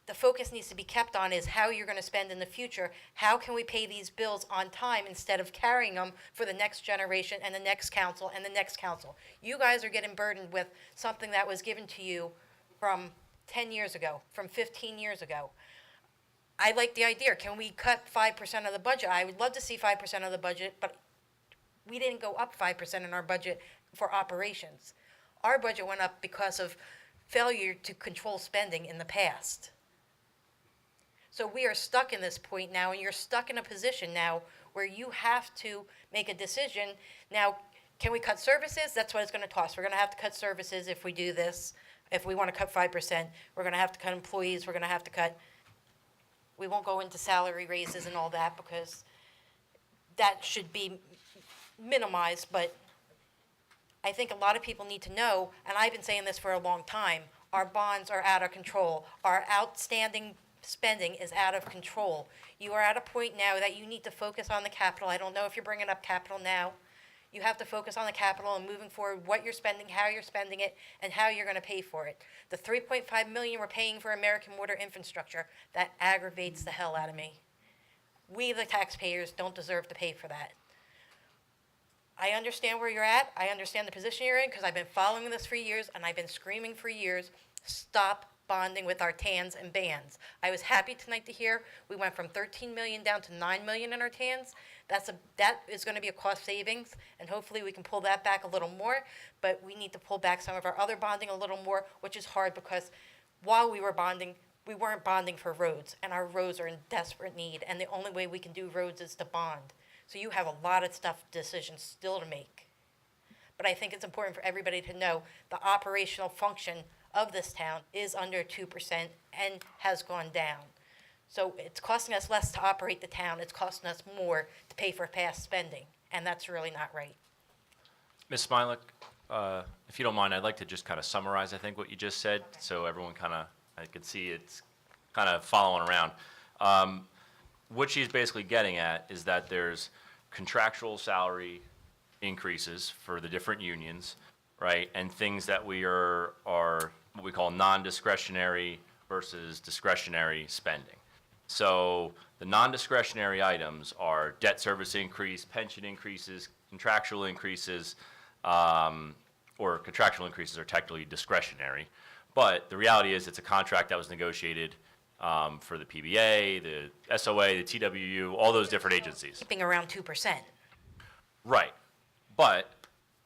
the focus needs to be kept on is how you're going to spend in the future. How can we pay these bills on time instead of carrying them for the next generation and the next council and the next council? You guys are getting burdened with something that was given to you from 10 years ago, from 15 years ago. I like the idea. Can we cut 5% of the budget? I would love to see 5% of the budget, but we didn't go up 5% in our budget for operations. Our budget went up because of failure to control spending in the past. So we are stuck in this point now, and you're stuck in a position now where you have to make a decision. Now, can we cut services? That's what it's going to cost. We're going to have to cut services if we do this. If we want to cut 5%, we're going to have to cut employees. We're going to have to cut. We won't go into salary raises and all that because that should be minimized. But I think a lot of people need to know, and I've been saying this for a long time, our bonds are out of control. Our outstanding spending is out of control. You are at a point now that you need to focus on the capital. I don't know if you're bringing up capital now. You have to focus on the capital and moving forward, what you're spending, how you're spending it, and how you're going to pay for it. The $3.5 million we're paying for American water infrastructure, that aggravates the hell out of me. We, the taxpayers, don't deserve to pay for that. I understand where you're at. I understand the position you're in because I've been following this for years, and I've been screaming for years, stop bonding with our TANs and bands. I was happy tonight to hear we went from 13 million down to 9 million in our TANs. That is going to be a cost savings, and hopefully we can pull that back a little more, but we need to pull back some of our other bonding a little more, which is hard because while we were bonding, we weren't bonding for roads, and our roads are in desperate need, and the only way we can do roads is to bond. So you have a lot of decisions still to make. But I think it's important for everybody to know the operational function of this town is under 2% and has gone down. So it's costing us less to operate the town. It's costing us more to pay for past spending, and that's really not right. Ms. Smilek, if you don't mind, I'd like to just kind of summarize, I think, what you just said, so everyone kind of, I can see it's kind of following around. What she's basically getting at is that there's contractual salary increases for the different unions, right? And things that we are what we call non-discretionary versus discretionary spending. So the non-discretionary items are debt service increase, pension increases, contractual increases, or contractual increases are technically discretionary. But the reality is it's a contract that was negotiated for the PBA, the SOA, the TWU, all those different agencies. Keeping around 2%. Right. But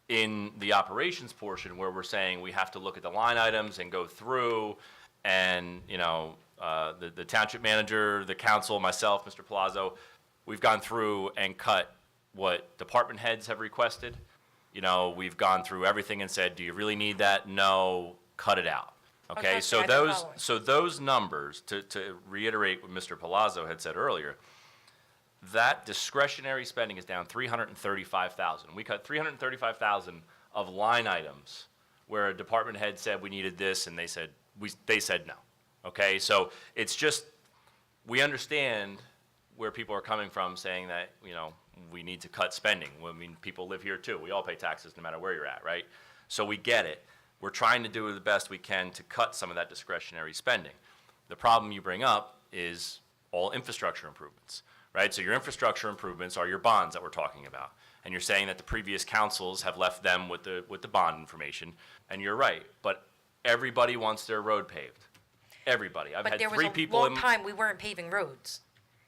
in the operations portion where we're saying we have to look at the line items and go through and, the township manager, the council, myself, Mr. Palazzo, we've gone through and cut what department heads have requested. We've gone through everything and said, do you really need that? No, cut it out. Okay, so those numbers, to reiterate what Mr. Palazzo had said earlier, that discretionary spending is down $335,000. We cut $335,000 of line items where a department head said we needed this, and they said no. Okay, so it's just, we understand where people are coming from saying that, we need to cut spending. I mean, people live here too. We all pay taxes no matter where you're at, right? So we get it. We're trying to do the best we can to cut some of that discretionary spending. The problem you bring up is all infrastructure improvements, right? So your infrastructure improvements are your bonds that we're talking about. And you're saying that the previous councils have left them with the bond information, and you're right. But everybody wants their road paved. Everybody. I've had 3 people But there was a long time we weren't paving roads.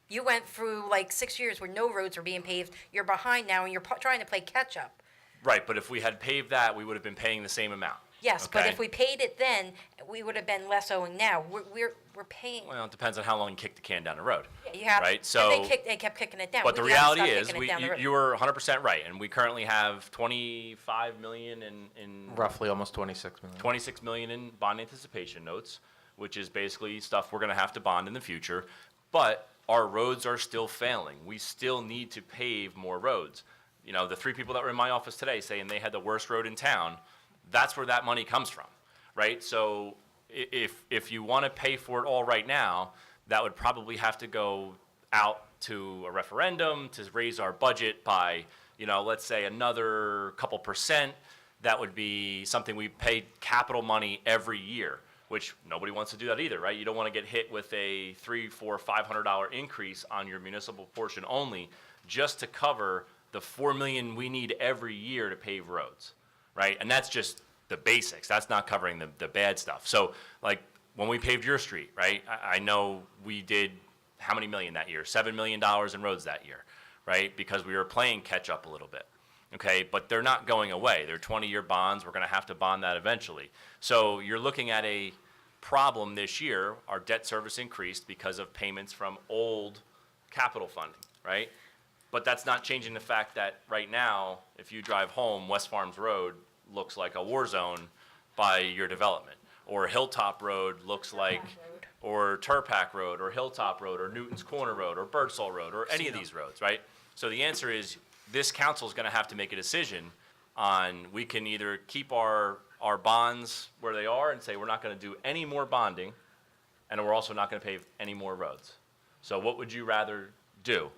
You went through like 6 years where no roads were being paved. You're behind now, and you're trying to play catch up. Right, but if we had paved that, we would have been paying the same amount. Yes, but okay? if we paid it then, we would have been less owing now. We're paying. Well, it depends on how long you kick the can down the road. Yeah, you have. Right, so. And they kept kicking it down. But the We haven't reality stopped is, kicking it down the road. you were 100% right, and we currently have 25 million in. Roughly almost 26 million. 26 million in bond anticipation notes, which is basically stuff we're going to have to bond in the future. But our roads are still failing. We still need to pave more roads. The 3 people that were in my office today saying they had the worst road in town, that's where that money comes from, right? So if you want to pay for it all right now, that would probably have to go out to a referendum to raise our budget by, let's say another couple percent. That would be something we pay capital money every year, which nobody wants to do that either, right? You don't want to get hit with a $300, $400, $500 increase on your municipal portion only just to cover the $4 million we need every year to pave roads, right? And that's just the basics. That's not covering the bad stuff. So, like, when we paved your street, right, I know we did how many million that year? $7 million in roads that year, right? Because we were playing catch up a little bit, okay? But they're not going away. They're 20-year bonds. We're going to have to bond that eventually. So you're looking at a problem this year, our debt service increased because of payments from old capital funding, right? But that's not changing the fact that right now, if you drive home, West Farms Road looks like a war zone by your development. Or Hilltop Road looks like, or Turpac Road, or Hilltop Road, or Newton's Corner Road, or Birdsall Road, or any of these roads, right? So the answer is, this council's gonna have to make a decision on, we can either keep our bonds where they are and say we're not gonna do any more bonding, and we're also not gonna pave any more roads. So what would you rather do?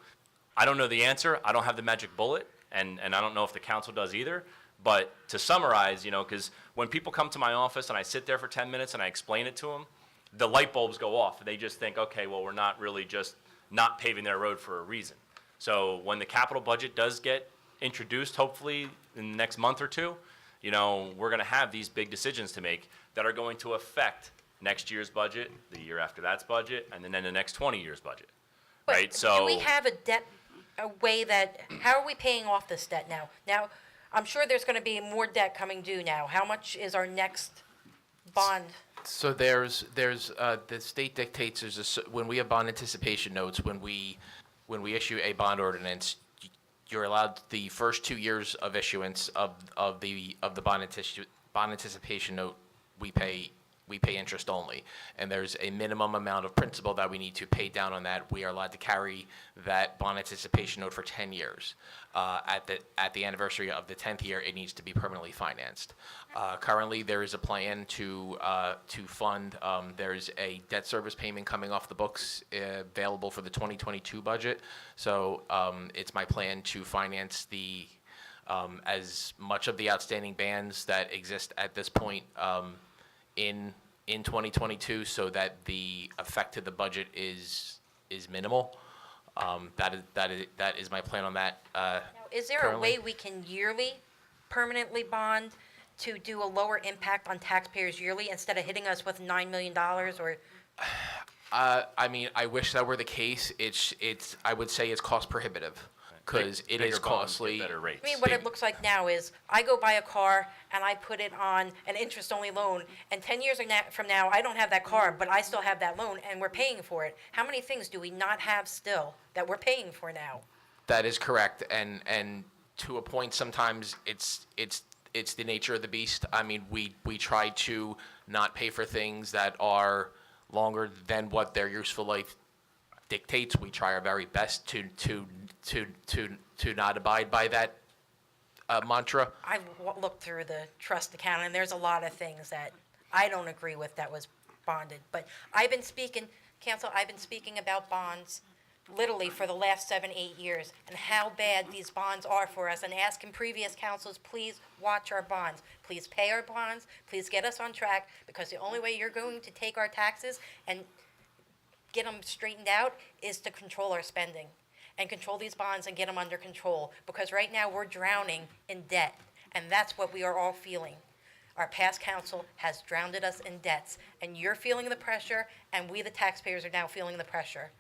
I don't know the answer, I don't have the magic bullet, and I don't know if the council does either, but to summarize, you know, because when people come to my office and I sit there for 10 minutes and I explain it to them, the light bulbs go off. They just think, okay, well, we're not really just not paving their road for a reason. So when the capital budget does get introduced, hopefully in the next month or two, you know, we're gonna have these big decisions to make that are going to affect next year's budget, the year after that's budget, and then the next 20 years' budget, right? So Do we have a way that, how are we paying off this debt now? Now, I'm sure there's going to be more debt coming due now. How much is our next bond? So there's the state dictates when we have bond anticipation notes, when we issue a bond ordinance, you're allowed the first 2 years of issuance of the bond anticipation note, we pay interest only. And there's a minimum amount of principal that we need to pay down on that. We are allowed to carry that bond anticipation note for 10 years. At the anniversary of the 10th year, it needs to be permanently financed. Currently, there is a plan to fund, there's a debt service payment coming off the books available for the 2022 budget. So it's my plan to finance as much of the outstanding bans that exist at this point in 2022, so that the effect to the budget is minimal. That is my plan on that. Is there currently. a way we can yearly permanently bond to do a lower impact on taxpayers yearly instead of hitting us with $9 million or? I mean, I wish that were the case. I would say it's cost prohibitive, because it is costly. Better rates. I mean, what it looks like now is I go buy a car and I put it on an interest-only loan, and 10 years from now, I don't have that car, but I still have that loan, and we're paying for it. How many things do we not have still that we're paying for now? That is correct, and to a point, sometimes it's the nature of the beast. I mean, we try to not pay for things that are longer than what their useful life dictates. We try our very best to not abide by that mantra. I've looked through the trust account, and there's a lot of things that I don't agree with that was bonded. But I've been speaking about bonds literally for the last 7-8 years, and how bad these bonds are for us, and asking previous councils, please watch our bonds. Please pay our bonds. Please get us on track, because the only way you're going to take our taxes and get them straightened out is to control our spending and control these bonds and get them under control, because right now we're drowning in debt, and that's what we are all feeling. Our past council has drowned us in debts, and you're feeling the pressure, and we, the taxpayers, are now feeling the pressure.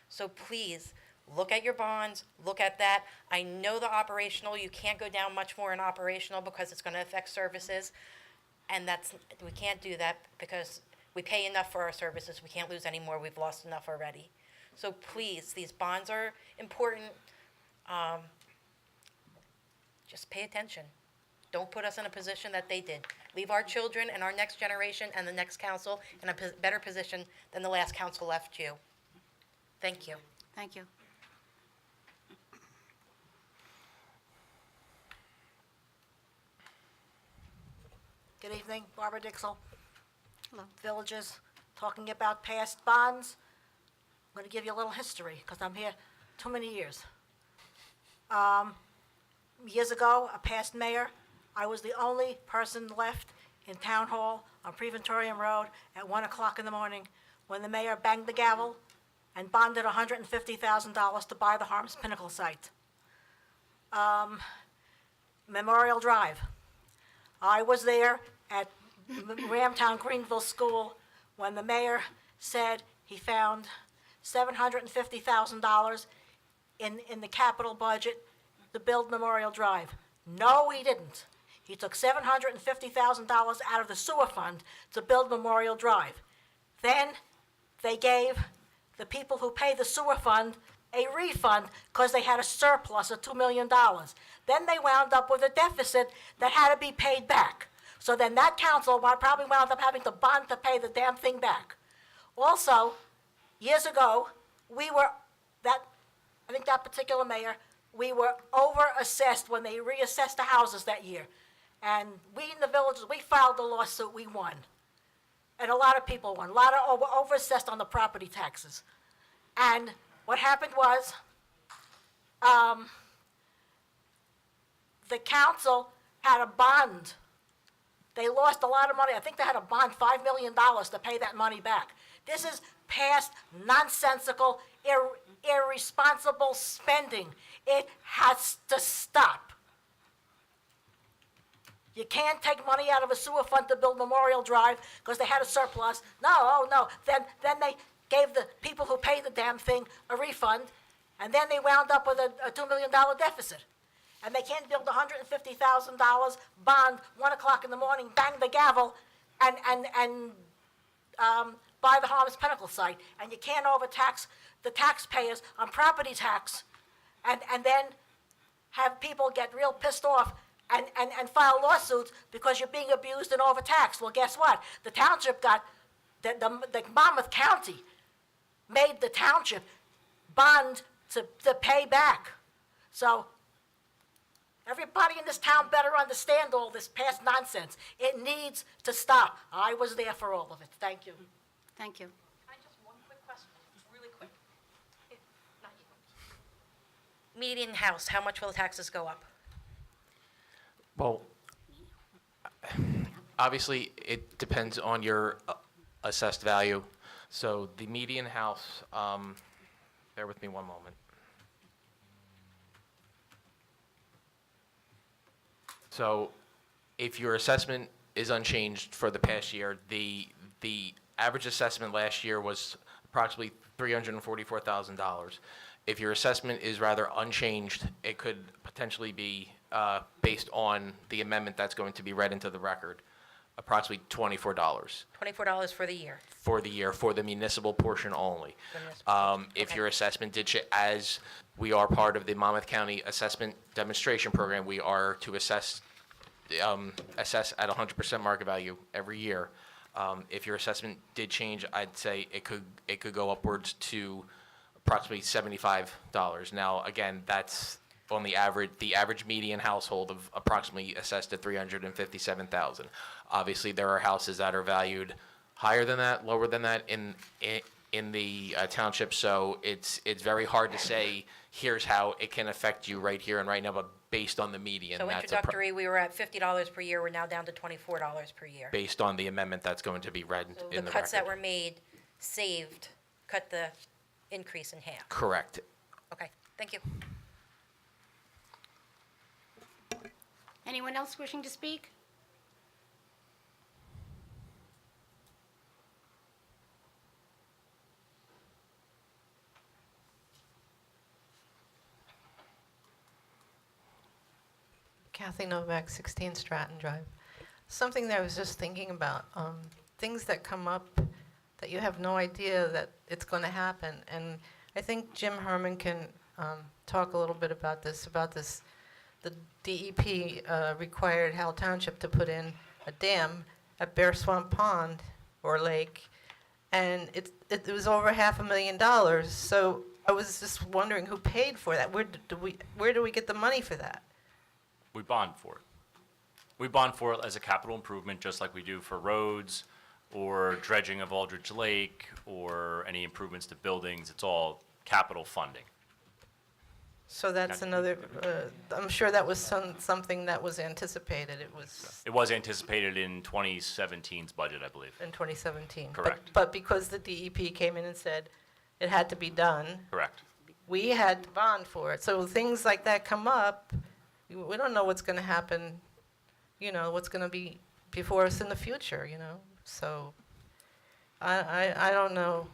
So please, look at your bonds, look at that. I know the operational, you can't go down much more in operational because it's going to affect services, and we can't do that because we pay enough for our services. We can't lose any more. We've lost enough already. So please, these bonds are important. Just pay attention. Don't put us in a position that they did. Leave our children and our next generation and the next council in a better position than the last council left you. Thank you. Thank you. Good evening, Barbara Dixell. Hello. Villages, talking about past bonds. I'm going to give you a little history, because I'm here too many years. Years ago, a past mayor, I was the only person left in Town Hall on Preventorium Road at 1 o'clock in the morning when the mayor banged the gavel and bonded $150,000 to buy the Harms Pinnacle site. Memorial Drive. I was there at Ramtown Greenville School when the mayor said he found $750,000 in the capital budget to build Memorial Drive. No, he didn't. He took $750,000 out of the sewer fund to build Memorial Drive. Then they gave the people who pay the sewer fund a refund because they had a surplus of $2 million. Then they wound up with a deficit that had to be paid back. So then that council probably wound up having to bond to pay the damn thing back. Also, years ago, I think that particular mayor, we were over-assessed when they reassessed the houses that year. And we in the villages, we filed the lawsuit, we won. And a lot of people won, a lot of over-assessed on the property taxes. And what happened was, the council had a bond. They lost a lot of money. I think they had a bond, $5 million to pay that money back. This is past nonsensical, irresponsible spending. It has to stop. You can't take money out of a sewer fund to build Memorial Drive because they had a surplus. No. Then they gave the people who paid the damn thing a refund, and then they wound up with a $2 million deficit. And they can't build $150,000 bond, 1 o'clock in the morning, bang the gavel, and buy the Harvest Pinnacle site. And you can't overtax the taxpayers on property tax, and then have people get real pissed off and file lawsuits because you're being abused and overtaxed. Well, guess what? The township got, the Monmouth County made the township bond to pay back. So everybody in this town better understand all this past nonsense. It needs to stop. I was there for all of it. Thank you. Thank you. Can I just one quick question, really quick? Not you. Median house, how much will the taxes go up? Well, obviously, it depends on your assessed value. So the median house, bear with me one moment. So if your assessment is unchanged for the past year, the average assessment last year was approximately $344,000. If your assessment is rather unchanged, it could potentially be, based on the amendment that's going to be read into the record, approximately $24 $24 for the year. for the year for the municipal portion only. The municipal portion, If okay. your assessment did, as we are part of the Monmouth County Assessment Demonstration Program, we are to assess at 100% market value every year. If your assessment did change, I'd say it could go upwards to approximately $75. Now, again, that's on the average median household of approximately assessed at $357,000. Obviously, there are houses that are valued higher than that, lower than that in the township. So it's very hard to say here's how it can affect you right here and right now, but based on the median, So that's introductory, we were at $50 per year, we're now down to $24 per year. based on the amendment that's going to be read So in the the cuts that record. were made cut the increase in half. Correct. Okay, thank you. Anyone else wishing to speak? Kathy Novak, 16 Stratton Drive. Something that I was just thinking about, things that come up that you have no idea that it's going to happen. And I think Jim Herman can talk a little bit about this. The DEP required Howell Township to put in a dam at Bear Swamp Pond or Lake, and it was over $500,000. So I was just wondering who paid for that. Where do we get the money for that? We bond for it. We bond for it as a capital improvement, just like we do for roads or dredging of Aldrich Lake or any improvements to buildings. It's all capital funding. So that's another, I'm sure that was something that was anticipated. It was anticipated in 2017's budget, I believe. In 2017. Correct. But because the DEP came in and said it had to be done, Correct. we had to bond for it. So things like that come up, we don't know what's going to happen, what's going to be before us in the future, So I don't know.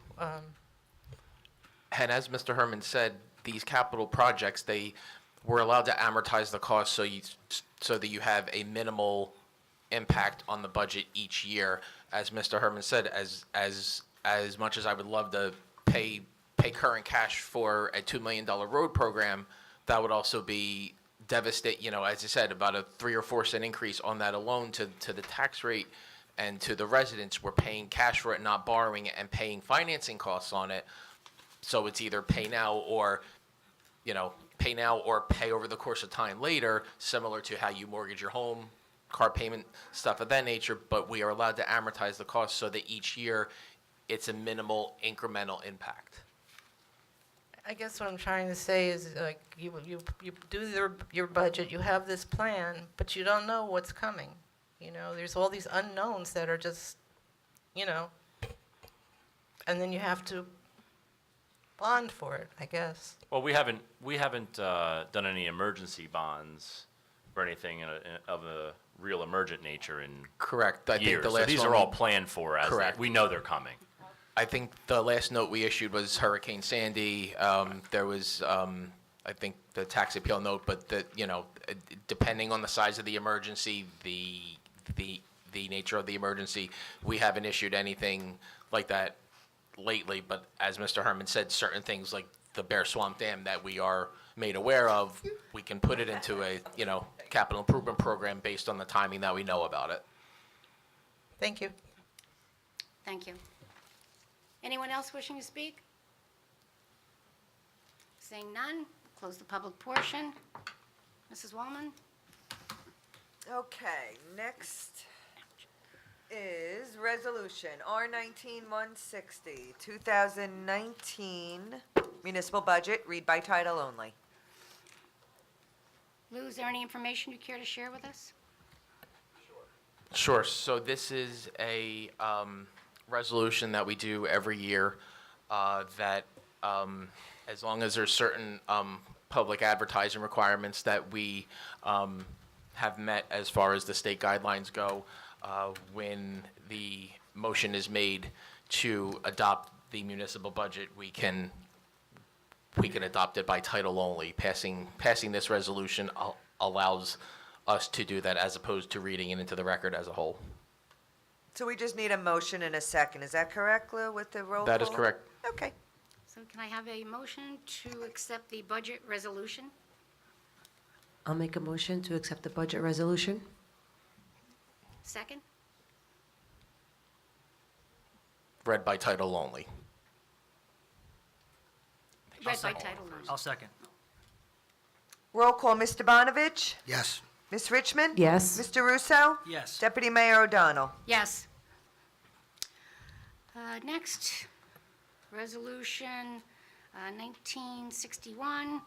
And as Mr. Herman said, these capital projects, they were allowed to amortize the cost so that you have a minimal impact on the budget each year. As Mr. Herman said, as as much as I would love to pay current cash for a $2 million road program, that would also be devastate, you know, as I said, about a 3 or 4 cent increase on that alone to the tax rate and to the residents. We're paying cash for it, not borrowing it, and paying financing costs on it. So it's either pay now or, you know, pay now or pay over the course of time later, similar to how you mortgage your home, car payment, stuff of that nature. But we are allowed to amortize the cost so that each year it's a minimal incremental impact. I guess what I'm trying to say is, like, you do your budget, you have this plan, but you don't know what's coming. You know, there's all these unknowns that are just, you know, and then you have to bond for it, I guess. Well, we haven't done any emergency bonds or anything of a real emergent nature in Correct. I think years. the So last these one are we- all planned for as Correct. we know they're coming. I think the last note we issued was Hurricane Sandy. There was, I think, the tax appeal note, but you know, depending on the size of the emergency, the nature of the emergency, we haven't issued anything like that lately. But as Mr. Herman said, certain things like the Bear Swamp Dam that we are made aware of, we can put it into a, you know, capital improvement program based on the timing that we know about it. Thank you. Thank you. Anyone else wishing to speak? Seeing none, close the public portion. Mrs. Wallman? Okay, next is Resolution R-19-160, 2019 municipal budget, read by title only. Lou, is there any information you care to share with us? Sure. So this is a resolution that we do every year that as long as there's certain public advertising requirements that we have met as far as the state guidelines go, when the motion is made to adopt the municipal budget, we can adopt it by title only. Passing this resolution allows us to do that as opposed to reading it into the record as a whole. So we just need a motion and a second, is that correct, Lou, with the roll call? That is correct. Okay. So can I have a motion to accept the budget resolution? I'll make a motion to accept the budget resolution. Second? Read by title only. Read by title only. I'll second. Roll call, Mr. Bonovich? Yes. Ms. Richmond? Yes. Mr. Russo? Yes. Deputy Mayor O'Donnell? Yes. Next, Resolution 1961,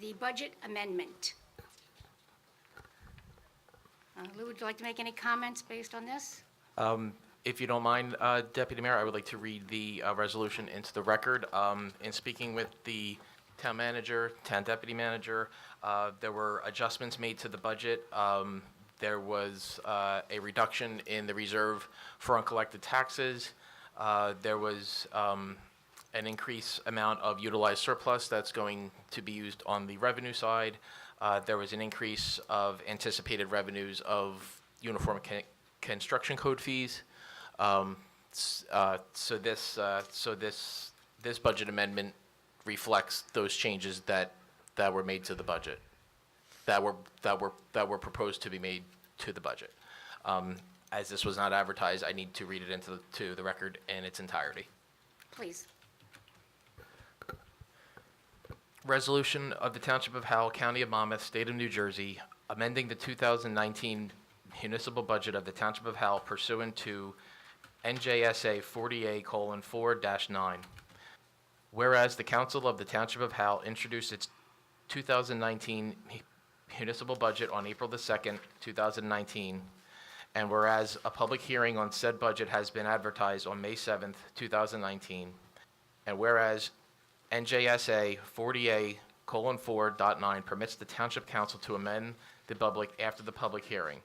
the budget amendment. Lou, would you like to make any comments based on this? If you don't mind, Deputy Mayor, I would like to read the resolution into the record. In speaking with the town manager, town deputy manager, there were adjustments made to the budget. There was a reduction in the reserve for uncollected taxes. There was an increased amount of utilized surplus that's going to be used on the revenue side. There was an increase of anticipated revenues of uniform construction code fees. So this budget amendment reflects those changes that were made to the budget, that were proposed to be made to the budget. As this was not advertised, I need to read it into the record in its entirety. Please. Resolution of the Township of Howell, County of Monmouth, State of New Jersey, amending the 2019 municipal budget of the Township of Howell pursuant to NJSA 40A:4-9. Whereas the Council of the Township of Howell introduced its 2019 municipal budget on April the 2nd, 2019, and whereas a public hearing on said budget has been advertised on May 7th, 2019, and whereas NJSA 40A:4.9 permits the Township Council to amend the public after the public hearing,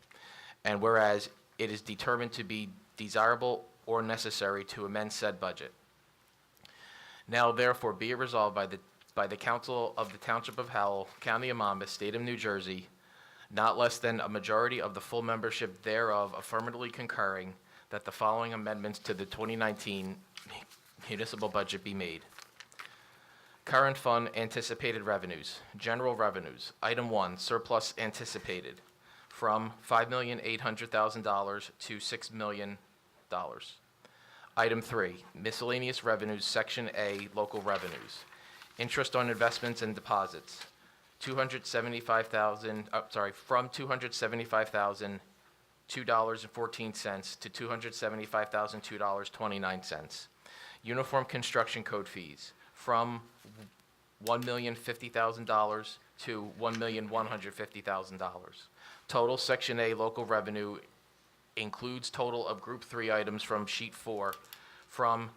and whereas it is determined to be desirable or necessary to amend said budget. Now therefore be it resolved by the Council of the Township of Howell, County of Monmouth, State of New Jersey, not less than a majority of the full membership thereof affirmatively concurring, that the following amendments to the 2019 municipal budget be made. Current fund anticipated revenues. General revenues. Item 1, surplus anticipated, from $5,800,000 to $6 million. Item 3, miscellaneous revenues, Section A, local revenues. Interest on investments and deposits, from $275,002.14 to $275,002.29. Uniform construction code fees, from $1,050,000 to $1,150,000. Total Section A local revenue includes total of Group 3 items from Sheet 4, from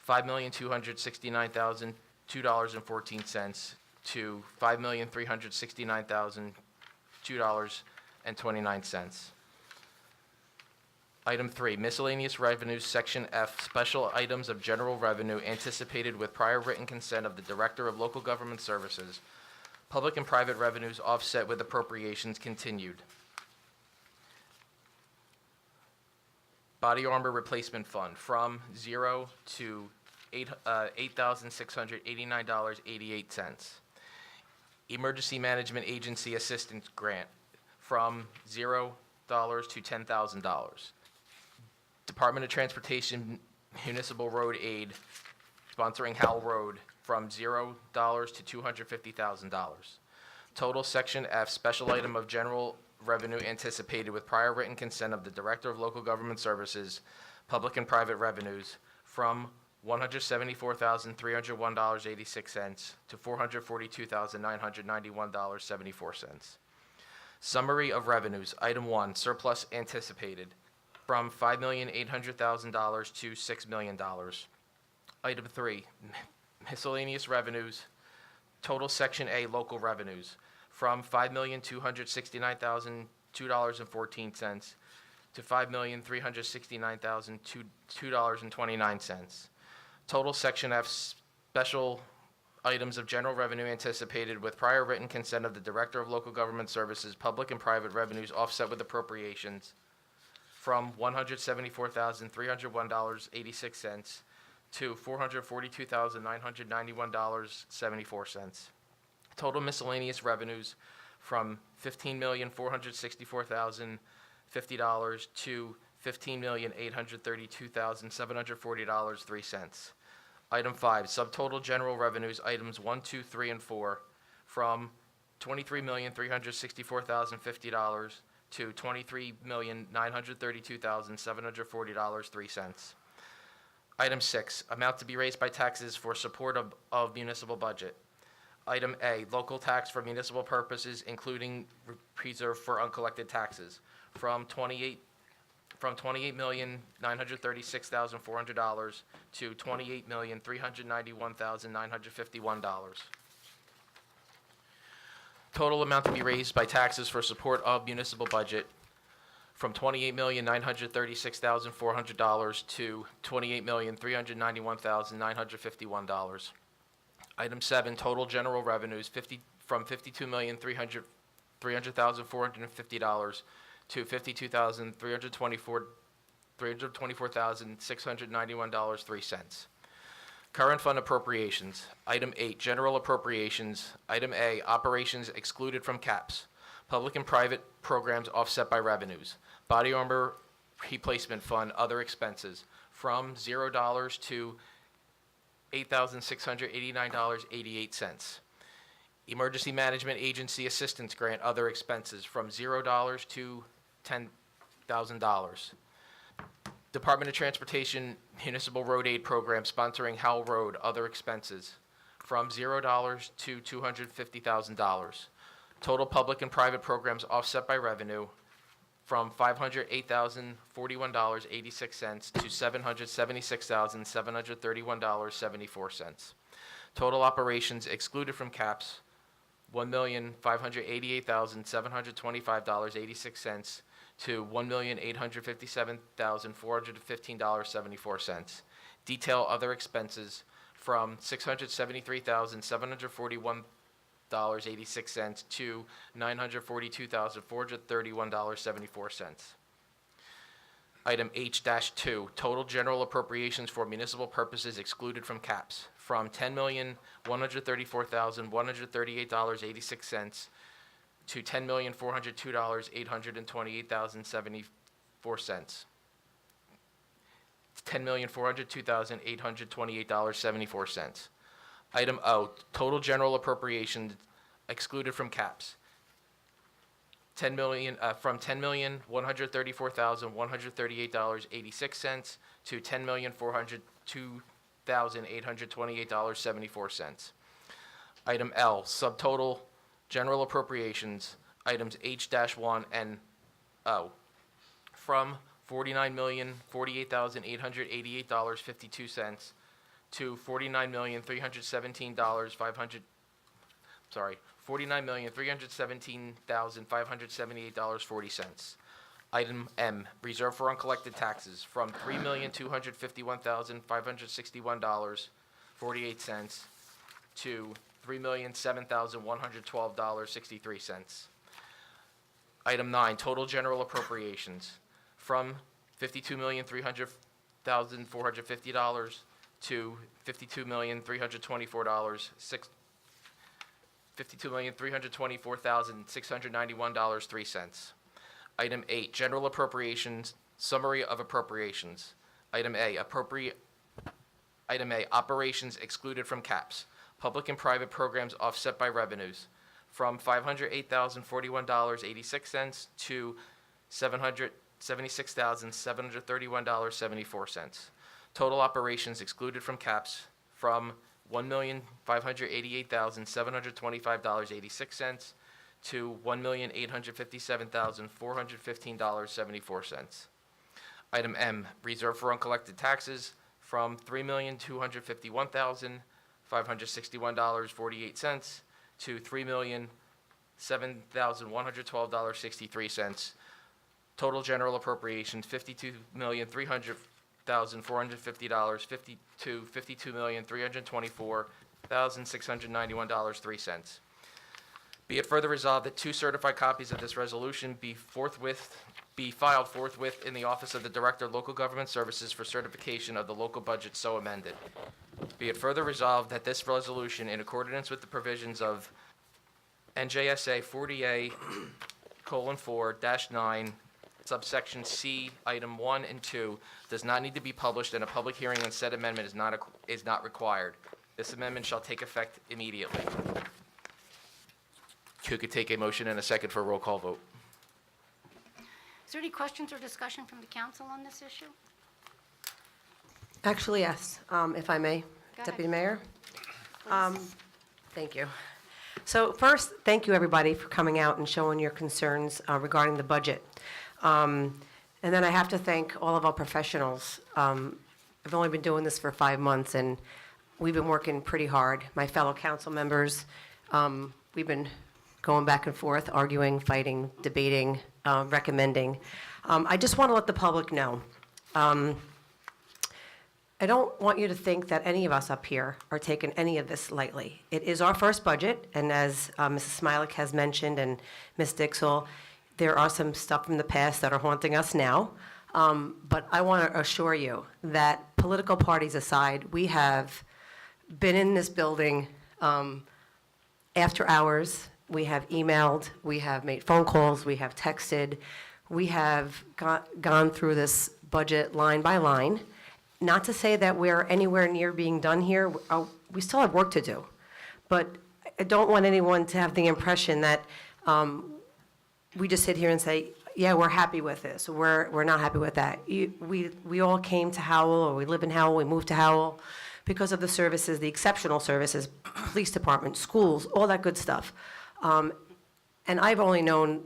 $5,269,002.14 to $5,369,002.29. Item 3, miscellaneous revenues, Section F, special items of general revenue anticipated with prior written consent of the Director of Local Government Services. Public and private revenues offset with appropriations continued. Body armor replacement fund, from $0 to $8,689.88. Emergency Management Agency Assistance Grant, from $0 to $10,000. Department of Transportation Municipal Road Aid, sponsoring Howell Road, from $0 to $250,000. Total Section F, special item of general revenue anticipated with prior written consent of the Director of Local Government Services, public and private revenues, from $174,301.86 to $442,991.74. Summary of revenues. Item 1, surplus anticipated, from $5,800,000 to $6 million. Item 3, miscellaneous revenues, total Section A local revenues, from $5,269,002.14 to $5,369,002.29. Total Section F special items of general revenue anticipated with prior written consent of the Director of Local Government Services, public and private revenues offset with appropriations, from $174,301.86 to $442,991.74. Total miscellaneous revenues, from $15,464,050 to $15,832,740.03. Item 5, subtotal general revenues, items 1, 2, 3, and 4, from $23,364,050 to $23,932,740.03. Item 6, amount to be raised by taxes for support of municipal budget. Item A, local tax for municipal purposes, including reserve for uncollected taxes, from $28,936,400 to $28,391,951. Total amount to be raised by taxes for support of municipal budget, from $28,936,400 to $28,391,951. Item 7, total general revenues, from $52,300,450 to $324,691.03. Current fund appropriations. Item 8, general appropriations. Item A, operations excluded from caps. Public and private programs offset by revenues. Body armor replacement fund, other expenses, from $0 to $8,689.88. Emergency Management Agency Assistance Grant, other expenses, from $0 to $10,000. Department of Transportation Municipal Road Aid Program sponsoring Howell Road, other expenses, from $0 to $250,000. Total public and private programs offset by revenue, from $508,041.86 to $776,731.74. Total operations excluded from caps, $1,588,725.86 to $1,857,415.74. Detail other expenses, from $673,741.86 to $942,431.74. Item H-2, total general appropriations for municipal purposes excluded from caps, from $10,134,138.86 to $10,402,828,074. $10,402,828.74. Item O, total general appropriations excluded from caps, from $10,134,138.86 to $10,402,828.74. Item L, subtotal general appropriations, items H-1 and O, from $49,048,888.52 to $49,317,578.40. Item M, reserve for uncollected taxes, from $3,251,561.48 to $3,007,112.63. Item 9, total general appropriations, from $52,300,450 to $52,324,691.03. Item 8, general appropriations, summary of appropriations. Item A, operations excluded from caps, public and private programs offset by revenues, from $508,041.86 to $776,731.74. Total operations excluded from caps, from $1,588,725.86 to $1,857,415.74. Item M, reserve for uncollected taxes, from $3,251,561.48 to $3,007,112.63. Total general appropriations, $52,300,450 to $52,324,691.03. Be it further resolved that 2 certified copies of this resolution be filed forthwith in the office of the Director of Local Government Services for certification of the local budget so amended. Be it further resolved that this resolution, in accordance with the provisions of NJSA 40A:4-9, subsection C, item 1 and 2, does not need to be published, and a public hearing on said amendment is not required. This amendment shall take effect immediately. Who could take a motion and a second for a roll call vote? Is there any questions or discussion from the council on this issue? Actually, yes, if I may, ahead. Deputy Mayor. Thank you. So first, thank you, everybody, for coming out and showing your concerns regarding the budget. And then I have to thank all of our professionals. I've only been doing this for 5 months, and we've been working pretty hard. My fellow council members, we've been going back and forth, arguing, fighting, debating, recommending. I just want to let the public know. I don't want you to think that any of us up here are taking any of this lightly. It is our first budget, and as Mrs. Smilek has mentioned, and Ms. Dixell, there are some stuff from the past that are haunting us now. But I want to assure you that, political parties aside, we have been in this building after hours. We have emailed, we have made phone calls, we have texted, we have gone through this budget line by line. Not to say that we're anywhere near being done here. We still have work to do. But I don't want anyone to have the impression that we just sit here and say, yeah, we're happy with this, or we're not happy with that. We all came to Howell, or we live in Howell, we moved to Howell because of the services, the exceptional services, police department, schools, all that good stuff. And I've only known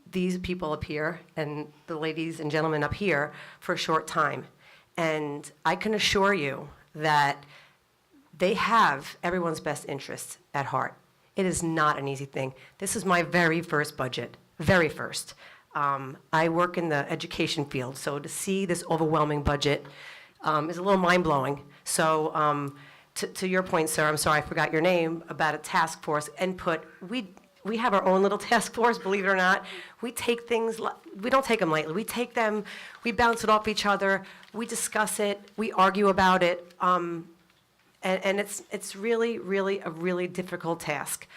these people up here and the ladies and gentlemen up here for a short time. And I can assure you that they have everyone's best interests at heart. It is not an easy thing. This is my very first budget, very first. I work in the education field, so to see this overwhelming budget is a little mind-blowing. So to your point, sir, I'm sorry I forgot your name, about a task force input, we we have our own little task force, believe it or not. We take things, we don't take them lightly. We take them, we bounce it off each other, we discuss it, we argue about it. And it's really, really a really difficult task.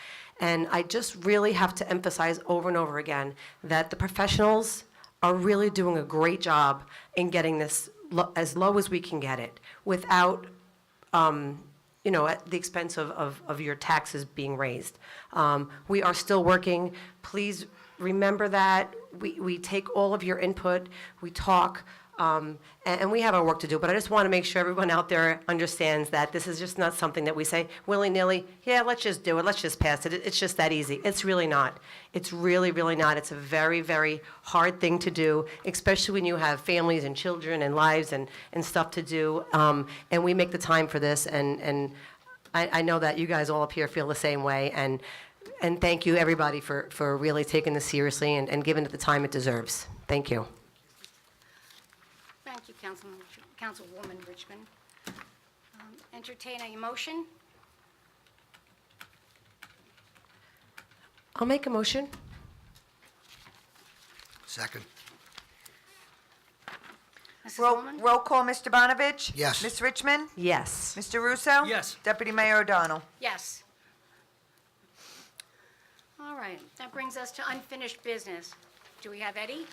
And I just really have to emphasize over and over again that the professionals are really doing a great job in getting this as low as we can get it without, at the expense of your taxes being raised. We are still working. Please remember that. We take all of your input, we talk, and we have our work to do, but I just want to make sure everyone out there understands that this is just not something that we say willy-nilly, yeah, let's just do it, let's just pass it. It's just that easy. It's really not. It's really, really not. It's a very, very hard thing to do, especially when you have families and children and lives and stuff to do. And we make the time for this, and I know that you guys all up here feel the same way, and thank you, everybody, for really taking this seriously and giving it the time it deserves. Thank you. Thank you, Councilwoman Richmond. Entertain a motion? I'll make a motion. Second. Mrs. Woolman? Roll call, Mr. Bonovich? Yes. Ms. Richmond? Yes. Mr. Russo? Yes. Deputy Mayor O'Donnell? Yes. All right, that brings us to unfinished business. Do we have Eddie?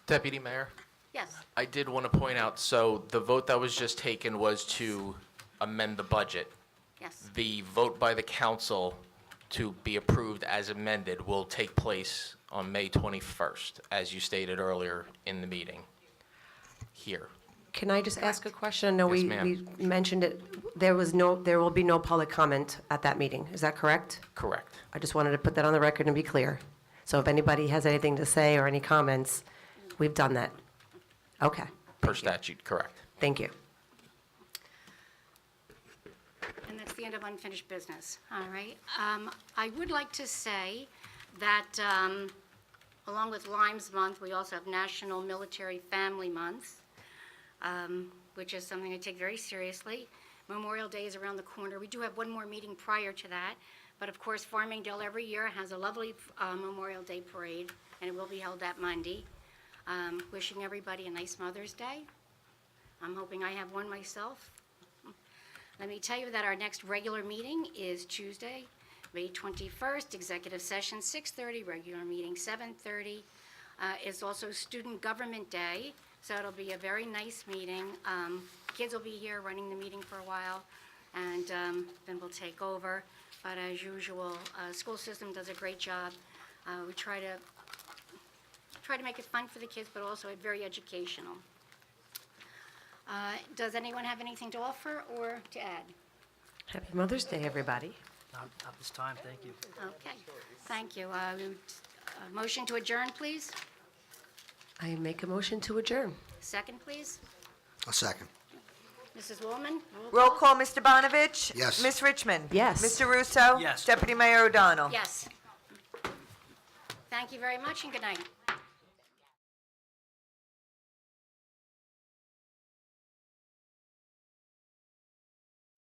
Deputy Mayor, Yes. I did want to point out, so the vote that was just taken was to amend the budget. Yes. The vote by the council to be approved as amended will take place on May 21st, as you stated earlier in the meeting here. Can I just ask a question? I know Yes, we ma'am. mentioned it. There will be no public comment at that meeting. Is that correct? Correct. I just wanted to put that on the record and be clear. So if anybody has anything to say or any comments, we've done that. Okay. Per statute, correct. Thank you. And that's the end of unfinished business. All right. I would like to say that along with Limes Month, we also have National Military Family Month, which is something I take very seriously. Memorial Day is around the corner. We do have one more meeting prior to that. But of course, Farmingdale every year has a lovely Memorial Day parade, and it will be held that Monday. Wishing everybody a nice Mother's Day. I'm hoping I have one myself. Let me tell you that our next regular meeting is Tuesday, May 21st, executive session 6:30, regular meeting 7:30. It's also Student Government Day, so it'll be a very nice meeting. Kids will be here running the meeting for a while, and then we'll take over. But as usual, school system does a great job. We try to make it fun for the kids, but also very educational. Does anyone have anything to offer or to add? Happy Mother's Day, everybody. Not this time, thank you. Okay, thank you. Motion to adjourn, please. I make a motion to adjourn. Second, please. A second. Mrs. Woolman? Roll call, Mr. Bonovich? Yes. Ms. Richmond? Yes. Mr. Russo? Yes. Deputy Mayor O'Donnell? Yes. Thank you very much, and good night.